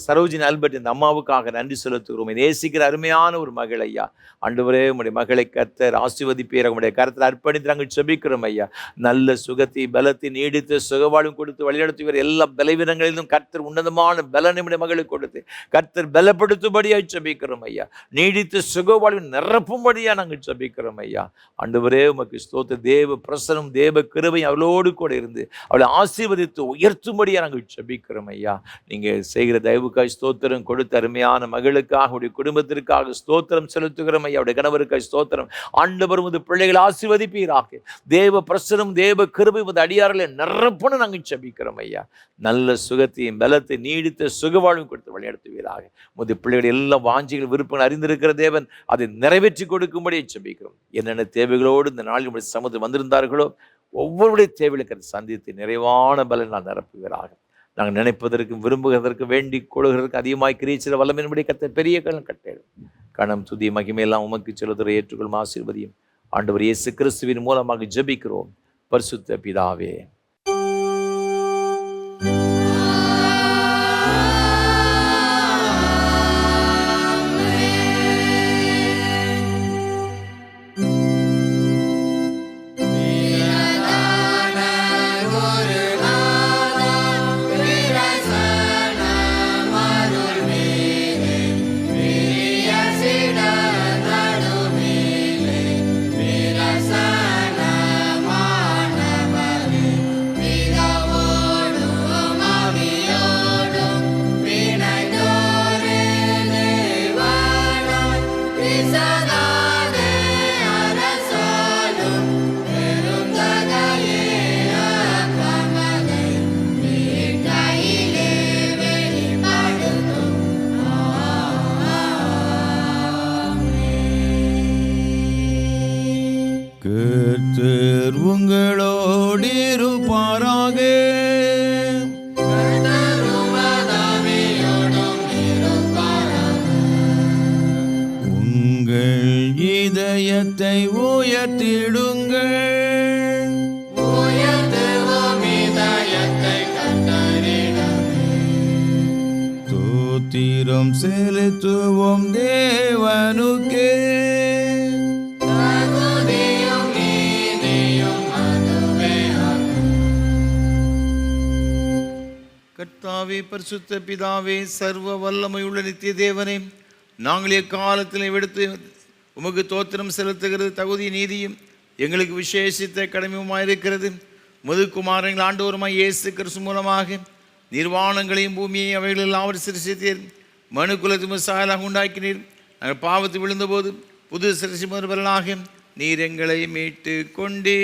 சரோஜினி ஆல்பர்ட் இந்த அம்மாவுக்காக நன்றி செலுத்துகிறோம். நேசிக்கிற அருமையான ஒரு மகள் ஐயா. ஆண்டவரே உம்முடைய மகளை கர்த்தர் ஆசீர்வதிப்பீராக. உம்முடைய கருத்தில் அர்ப்பணித்து நாங்கள் ஜெபிக்கிறோம் ஐயா. நல்ல சுகத்தை பலத்தை நீடித்து சுகவாழ்வும் கொடுத்து வழிநடத்துகிற எல்லா பலவீனங்களிலும் கர்த்தர் உன்னதமான பலனை நம்முடைய மகளுக்கு கொடுத்து கர்த்தர் பலப்படுத்தும்படியாக ஜெபிக்கிறோம் ஐயா. நீடித்து சுகவாழ்வு நிரப்பும்படியாக நாங்கள் ஜெபிக்கிறோம் ஐயா. ஆண்டவரே உமக்கு ஸ்தோத்திரம். தேவ பிரசனம், தேவ கிருபை அவளோடு கூட இருந்து அவளை ஆசீர்வதித்து உயர்த்தும்படியாக நாங்கள் ஜெபிக்கிறோம் ஐயா. நீங்கள் செய்கிற தயவுக்காய் ஸ்தோத்திரம். கொடுத்த அருமையான மகளுக்காக உடைய குடும்பத்திற்காக ஸ்தோத்திரம் செலுத்துகிறோம் ஐயா. அவருடைய கணவருக்காக ஸ்தோத்திரம். ஆண்டவர் உமது பிள்ளைகளை ஆசீர்வதிப்பீராக. தேவ பிரசனம் தேவ கிருபை உமது அடியார்களை நிரப்பணும் நாங்கள் ஜெபிக்கிறோம் ஐயா. நல்ல சுகத்தையும் பலத்தை நீடித்த சுகவாழ்வும் கொடுத்து வழிநடத்துவீராக. உமது பிள்ளைகள் எல்லா வாஞ்சிகள் விருப்பங்கள் அறிந்திருக்கிற தேவன் அதை நிறைவேற்றி கொடுக்கும்படி ஜெபிக்கிறோம். என்னென்ன தேவைகளோடு இந்த நாளில் உடைய சமூகத்தில் வந்திருந்தார்களோ ஒவ்வொருடைய தேவைகளுக்கு சந்தித்து நிறைவான பலன் நான் நிரப்புவீராக. நாங்கள் நினைப்பதற்கும் விரும்புவதற்கும் வேண்டிக் கொள்கிறதற்கு அதிகமாய் கிரிச்சிற வல்லமையின்படி கத்த பெரிய கட்டளை கணம் துதி மகிமையெல்லாம் உமக்கு செலுத்துகிற ஏற்றுக்கொள்ளும் ஆசீர்வதியும் ஆண்டவர் இயேசு கிறிஸ்துவின் மூலமாக ஜெபிக்கிறோம் பரிசுத்த பிதாவே. கர்த்தர் உங்களோடு இருப்பாராக. உங்கள் இதயத்தை உயர்த்திடுங்கள். ஸ்தோத்திரம் செலுத்துவோம் தேவனுக்கே. கர்த்தாவே, பரிசுத்த பிதாவே, சர்வ வல்லமையுள்ள நித்திய தேவனே, நாங்கள் எக்காலத்தில் விடுத்து உமக்கு தோத்திரம் செலுத்துகிறது தகுதி நீதியும் எங்களுக்கு விசேஷித்த கடமையுமாயிருக்கிறது. முதுகுமாரங்கள் ஆண்டவருமாய் இயேசு கிறிஸ்து மூலமாக நிர்வாணங்களையும் பூமியை அவைகள் எல்லாம் சிருஷ்டித்தீர். மனு குலத்து சாயலாக உண்டாக்கினீர். நாங்கள் பாவத்து விழுந்தபோது புது சிருஷ்டி முதல்வர்களாக நீர் எங்களை மீட்டு கொண்டே.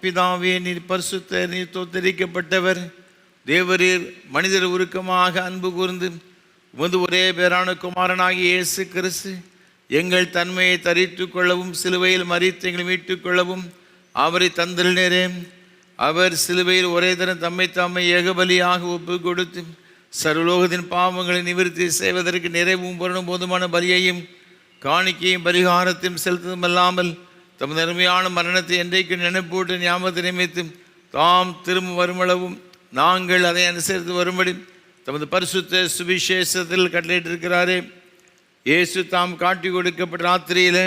பிதாவே, நீர் பரிசுத்த, நீர் தோத்தரிக்கப்பட்டவர். தேவரீர் மனிதர் உருக்கமாக அன்பு கூர்ந்து உமது ஒரே பேரான குமாரனாகிய இயேசு கிறிஸ்து எங்கள் தன்மையை தரித்து கொள்ளவும் சிலுவையில் மரித்து எங்களை மீட்டுக் கொள்ளவும் அவரை தந்தறினரே. அவர் சிலுவையில் ஒரே தரம் தம்மை ஏகபலியாக ஒப்பு கொடுத்து சர்வலோகத்தின் பாவங்களை நிவர்த்தி செய்வதற்கு நிறைவும் பொருளும் போதுமான பலியையும் காணிக்கையும் பரிகாரத்தையும் செலுத்துவதும் அல்லாமல் தமது அருமையான மரணத்தை என்றைக்கு நினைப்பூட்டு ஞாபகத்தை நியமித்து தாம் திரும்ப வருமளவும் நாங்கள் அதை அனுசரித்து வரும்படி தமது பரிசுத்த சுவிசேஷத்தில் கட்டளையிட்டிருக்கிறாரே. இயேசு தாம் காட்டி கொடுக்கப்பட்ட ராத்திரியில்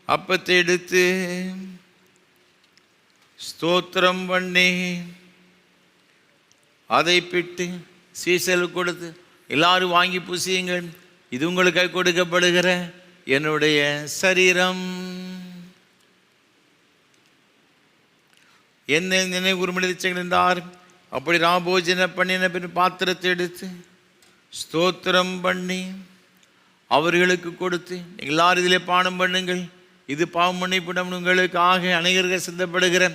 அப்பத்தை எடுத்து ஸ்தோத்திரம் பண்ணி அதை பிட்டு சீசலுக்கு கொடுத்து, எல்லாரும் வாங்கி புசியுங்கள், இது உங்களுக்கு கொடுக்கப்படுகிற என்னுடைய சரீரம். என்ன நினைவுறுமளிச்சங்கள் என்றார். அப்படி ராபோஜன பண்ணின பின் பாத்திரத்தை எடுத்து ஸ்தோத்திரம் பண்ணி அவர்களுக்கு கொடுத்து, எல்லாரும் இதிலே பானம் பண்ணுங்கள், இது பாவம் மன்னிப்பிடம் உங்களுக்காக அநேகருக்கு சிந்தப்படுகிற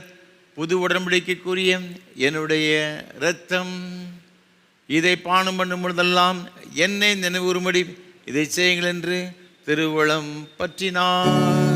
புது உடன்படிக்கைக்குரிய என்னுடைய இரத்தம். இதை பானம் பண்ணும் பொழுதெல்லாம் என்னை நினைவுறும்படி இதை செய்யுங்கள் என்று திருவுளம் பற்றினார்.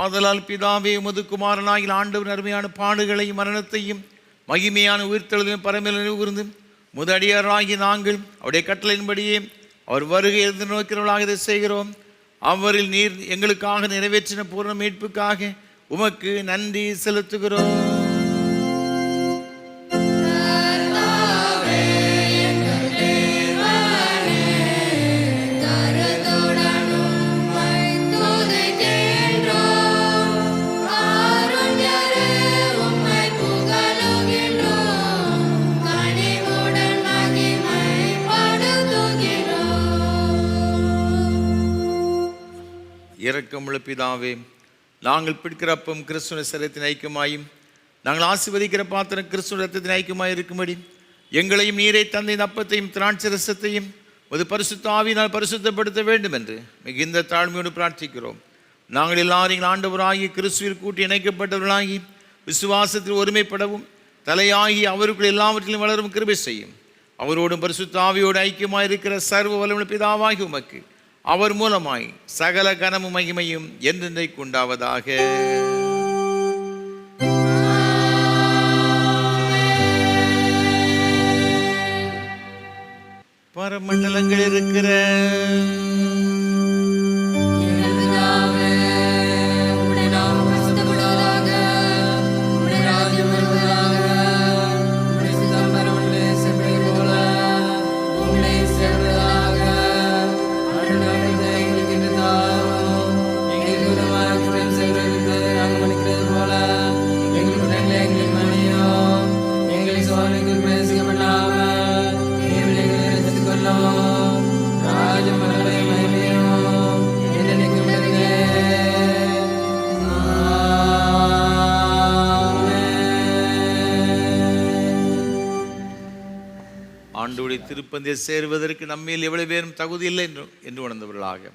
ஆதலால் பிதாவே, உமது குமாரனாகிய ஆண்டவர் அருமையான பாடுகளையும் மரணத்தையும் மகிமையான உயிர்த்தெழுதலையும் பரமேல கூர்ந்து முது அடியாராகி நாங்கள் அவருடைய கட்டளையின்படியே அவர் வருகை எழுந்து நோக்கிறவர்களாக இதை செய்கிறோம். அவரில் நீர் எங்களுக்காக நிறைவேற்றின பூர்ண மீட்புக்காக உமக்கு நன்றி செலுத்துகிறோம். இரக்கமுள்ள பிதாவே, நாங்கள் பிடிக்கிற அப்பம் கிறிஸ்துவின் சரீரத்தின் ஐக்கியமாயும் நாங்கள் ஆசீர்வதிக்கிற பாத்திரம் கிறிஸ்துவின் இரத்தத்தின் ஐக்கியமாய் இருக்கும்படி எங்களையும் நீரை தந்த இந்த அப்பத்தையும் திராட்சை ரசத்தையும் ஒரு பரிசுத்த ஆவியினால் பரிசுத்தப்படுத்த வேண்டும் என்று மிகுந்த தாழ்மையோடு பிரார்த்திக்கிறோம். நாங்கள் எல்லாரும் எங்கள் ஆண்டவராகி கிறிஸ்துவில் கூட்டி இணைக்கப்பட்டவர்களாகி விசுவாசத்தில் ஒருமைப்படவும் தலையாகி அவருக்குள் எல்லாவற்றிலும் வளரும் கிருபை செய்யும். அவரோடும் பரிசுத்த ஆவியோடு ஐக்கியமாய் இருக்கிற சர்வ வல்லமையுள்ள பிதாவாகி உமக்கு அவர் மூலமாய் சகல கனமும் மகிமையும் என்றென்றைக்கு உண்டாவதாக. பரமண்டலங்கள் இருக்கிற ஆண்டவருடைய திருப்பந்தியை சேருவதற்கு நம்மில் எவ்வளவு பேரும் தகுதி இல்லை என்று உணர்ந்தவர்களாக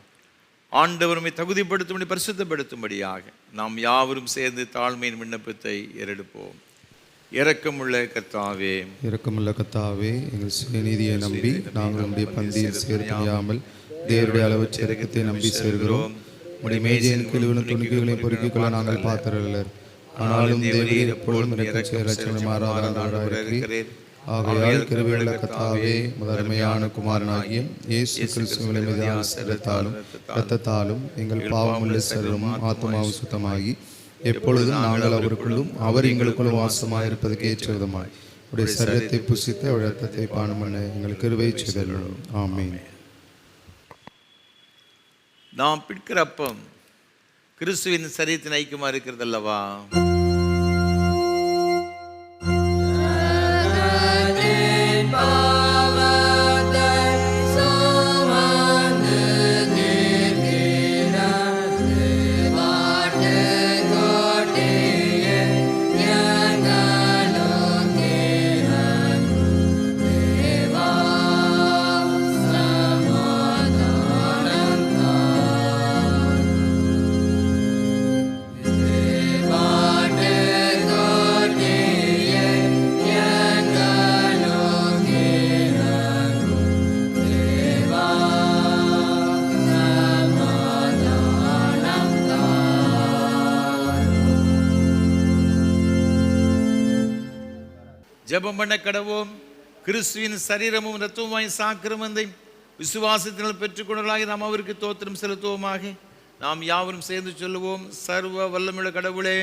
ஆண்டவருமை தகுதிப்படுத்தும்படி பரிசுத்தப்படுத்தும்படியாக நாம் யாவரும் சேர்ந்து தாழ்மையின் விண்ணப்பத்தை ஏறெடுப்போம். இரக்கமுள்ள கர்த்தாவே, இரக்கமுள்ள கர்த்தாவே, எங்கள் சுயநீதியை நம்பி நாங்கள் நம்முடைய பந்தியில் சேர முடியாமல் தேவருடைய அளவற்ற இரக்கத்தை நம்பி சேர்கிறோம். உடைய மேஜையின் கீழ் துணிக்கைகளை பொறுக்கிக் கொள்ள நாங்கள் பாத்திரர். ஆனாலும் தேவரீர் எப்பொழுதும் இரக்கம் மாறாதவராயிருக்கிறீர். ஆகையால் கிருபையுள்ள கர்த்தாவே, முதன்மையான குமாரனாகிய இயேசு கிறிஸ்துவின் மீதான இரத்தத்தாலும் இரத்தத்தாலும் எங்கள் பாவமுள்ள சரீரமும் ஆத்மாவும் சுத்தமாகி எப்பொழுதும் நாங்கள் அவருக்குள்ளும் அவர் எங்களுக்குள்ளும் வாசமாயிருப்பதற்கு ஏற்ற விதமாய் உடைய சரீரத்தை புசித்து இரத்தத்தை பானம் பண்ண எங்கள் கிருபை செய்தருளும். ஆமென். நாம் பிடிக்கிற அப்பம் கிறிஸ்துவின் சரீரத்தின் ஐக்கியமா இருக்கிறது அல்லவா? ஜெபம் பண்ண கடவோம். கிறிஸ்துவின் சரீரமும் இரத்தமுமாய் சாக்கிரமந்தை விசுவாசத்தினால் பெற்றுக்கொண்டவர்களாகி நாம் அவருக்கு தோத்திரம் செலுத்துவோமாக. நாம் யாவரும் சேர்ந்து சொல்லுவோம். சர்வ வல்லமையுள்ள கடவுளே,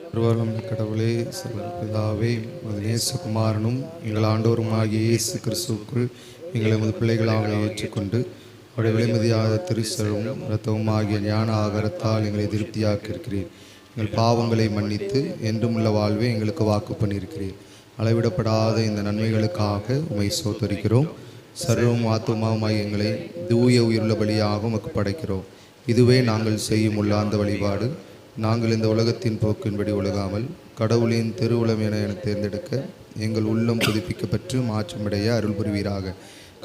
சர்வவல்லமையுள்ள கடவுளே, சர்வ பிதாவே, உமது நேசகுமாரனும் எங்கள் ஆண்டவருமாகிய இயேசு கிறிஸ்துவுக்குள் எங்களை உமது பிள்ளைகளாக ஏற்றுக்கொண்டு அவருடைய விலைமதியாத திருச்சலும் இரத்தமும் ஆகிய ஞான ஆகாரத்தால் எங்களை திருப்தியாக்கி இருக்கிறீர். எங்கள் பாவங்களை மன்னித்து என்றும் உள்ள வாழ்வை எங்களுக்கு வாக்கு பண்ணியிருக்கிறீர். அளவிடப்படாத இந்த நன்மைகளுக்காக உம்மை ஸ்தோத்திரிக்கிறோம். சர்வம் ஆத்துமாவுமாய் எங்களை தூய உயிருள்ள பலியாக உமக்கு படைக்கிறோம். இதுவே நாங்கள் செய்யும் உள்ளார்ந்த வழிபாடு. நாங்கள் இந்த உலகத்தின் போக்கின்படி ஒழுகாமல் கடவுளின் திருவுளம் என தேர்ந்தெடுக்க எங்கள் உள்ளம் புதுப்பிக்கப்பட்டு மாற்றமடைய அருள் புரிவீராக.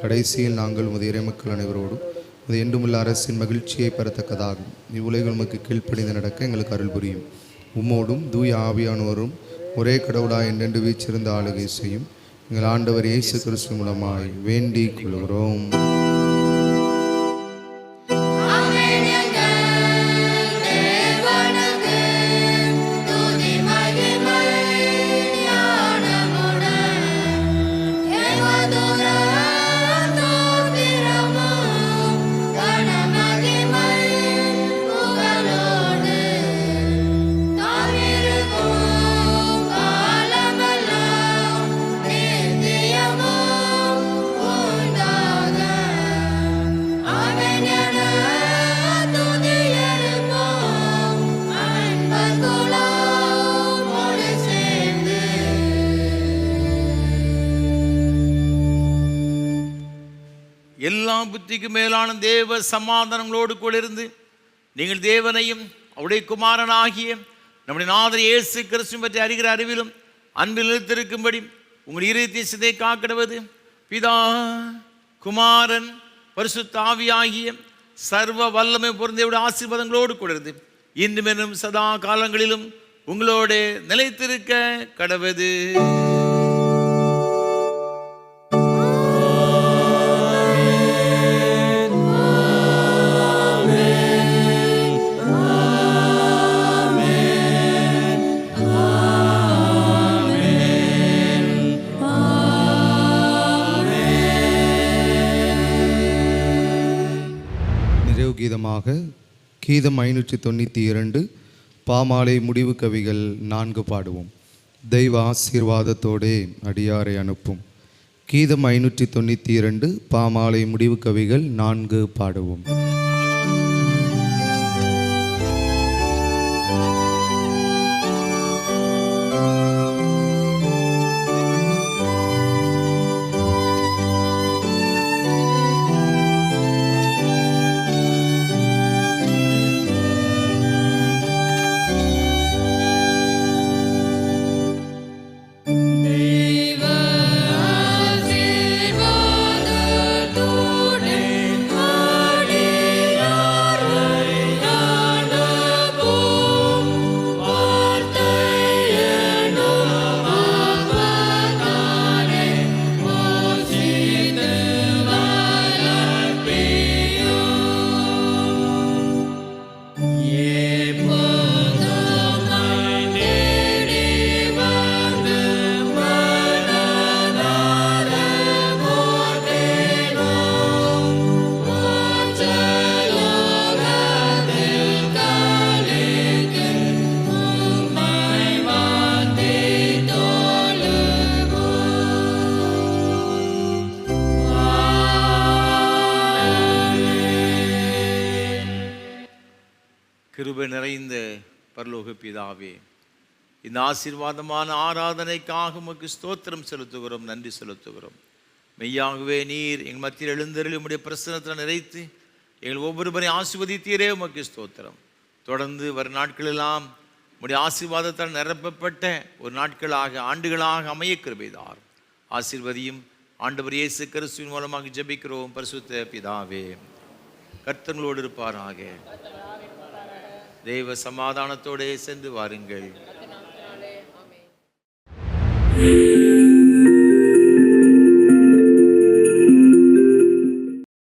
கடைசியில் நாங்கள் உமது இறைமக்கள் அனைவரோடும் உமது என்றுமுள்ள அரசின் மகிழ்ச்சியை பெறத்தக்கதாகும் இவ்வுலகில் உமக்கு கீழ்ப்படிந்து நடக்க எங்களுக்கு அருள் புரியும். உம்மோடும் தூய ஆவியானோரும் ஒரே கடவுளாய் என்றென்று வீச்சிருந்த ஆளுகை செய்யும் எங்கள் ஆண்டவர் இயேசு கிறிஸ்து மூலமாய் வேண்டிக் கொள்கிறோம். எல்லா புத்திக்கு மேலான தேவ சமாதானங்களோடு கூட இருந்து நீங்கள் தேவனையும் அவருடைய குமாரனாகிய நம்முடைய நாதர் இயேசு கிறிஸ்துவை பற்றி அறிகிற அறிவிலும் அன்பில் நிலைத்திருக்கும்படி உங்கள் இருதயத்தை சிதை காக்கிடுவது பிதா குமாரன் பரிசுத்த ஆவியாகிய சர்வ வல்லமை பொருந்திய ஆசீர்வாதங்களோடு கூட இருந்து இன்றும் என்னும் சதா காலங்களிலும் உங்களோடு நிலைத்திருக்க கடவது. கீதமாக கீதம் 592 பாமாலை முடிவு கவிகள் 4 பாடுவோம். தெய்வ ஆசீர்வாதத்தோடே அடியாரை அனுப்பும். கீதம் 592 பாமாலை முடிவு கவிகள் 4 பாடுவோம். கிருபை நிறைந்த பரலோக பிதாவே, இந்த ஆசீர்வாதமான ஆராதனைக்காக உமக்கு ஸ்தோத்திரம் செலுத்துகிறோம், நன்றி செலுத்துகிறோம். மெய்யாகவே நீர் எங்கள் மத்தியில் எழுந்தருளி உம்முடைய பிரசன்னத்தில் நிறைத்து எங்கள் ஒவ்வொருவரையும் ஆசீர்வதித்தீரே உமக்கு ஸ்தோத்திரம். தொடர்ந்து வரும் நாட்களெல்லாம் உம்முடைய ஆசீர்வாதத்தால் நிரப்பப்பட்ட ஒரு நாட்களாக ஆண்டுகளாக அமைய கிருபைதார். ஆசீர்வதியும் ஆண்டவர் இயேசு கிறிஸ்துவின் மூலமாக ஜெபிக்கிறோம் பரிசுத்த பிதாவே. கர்த்தங்களோடு இருப்பாராக. தேவ சமாதானத்தோடே சென்று வாருங்கள்.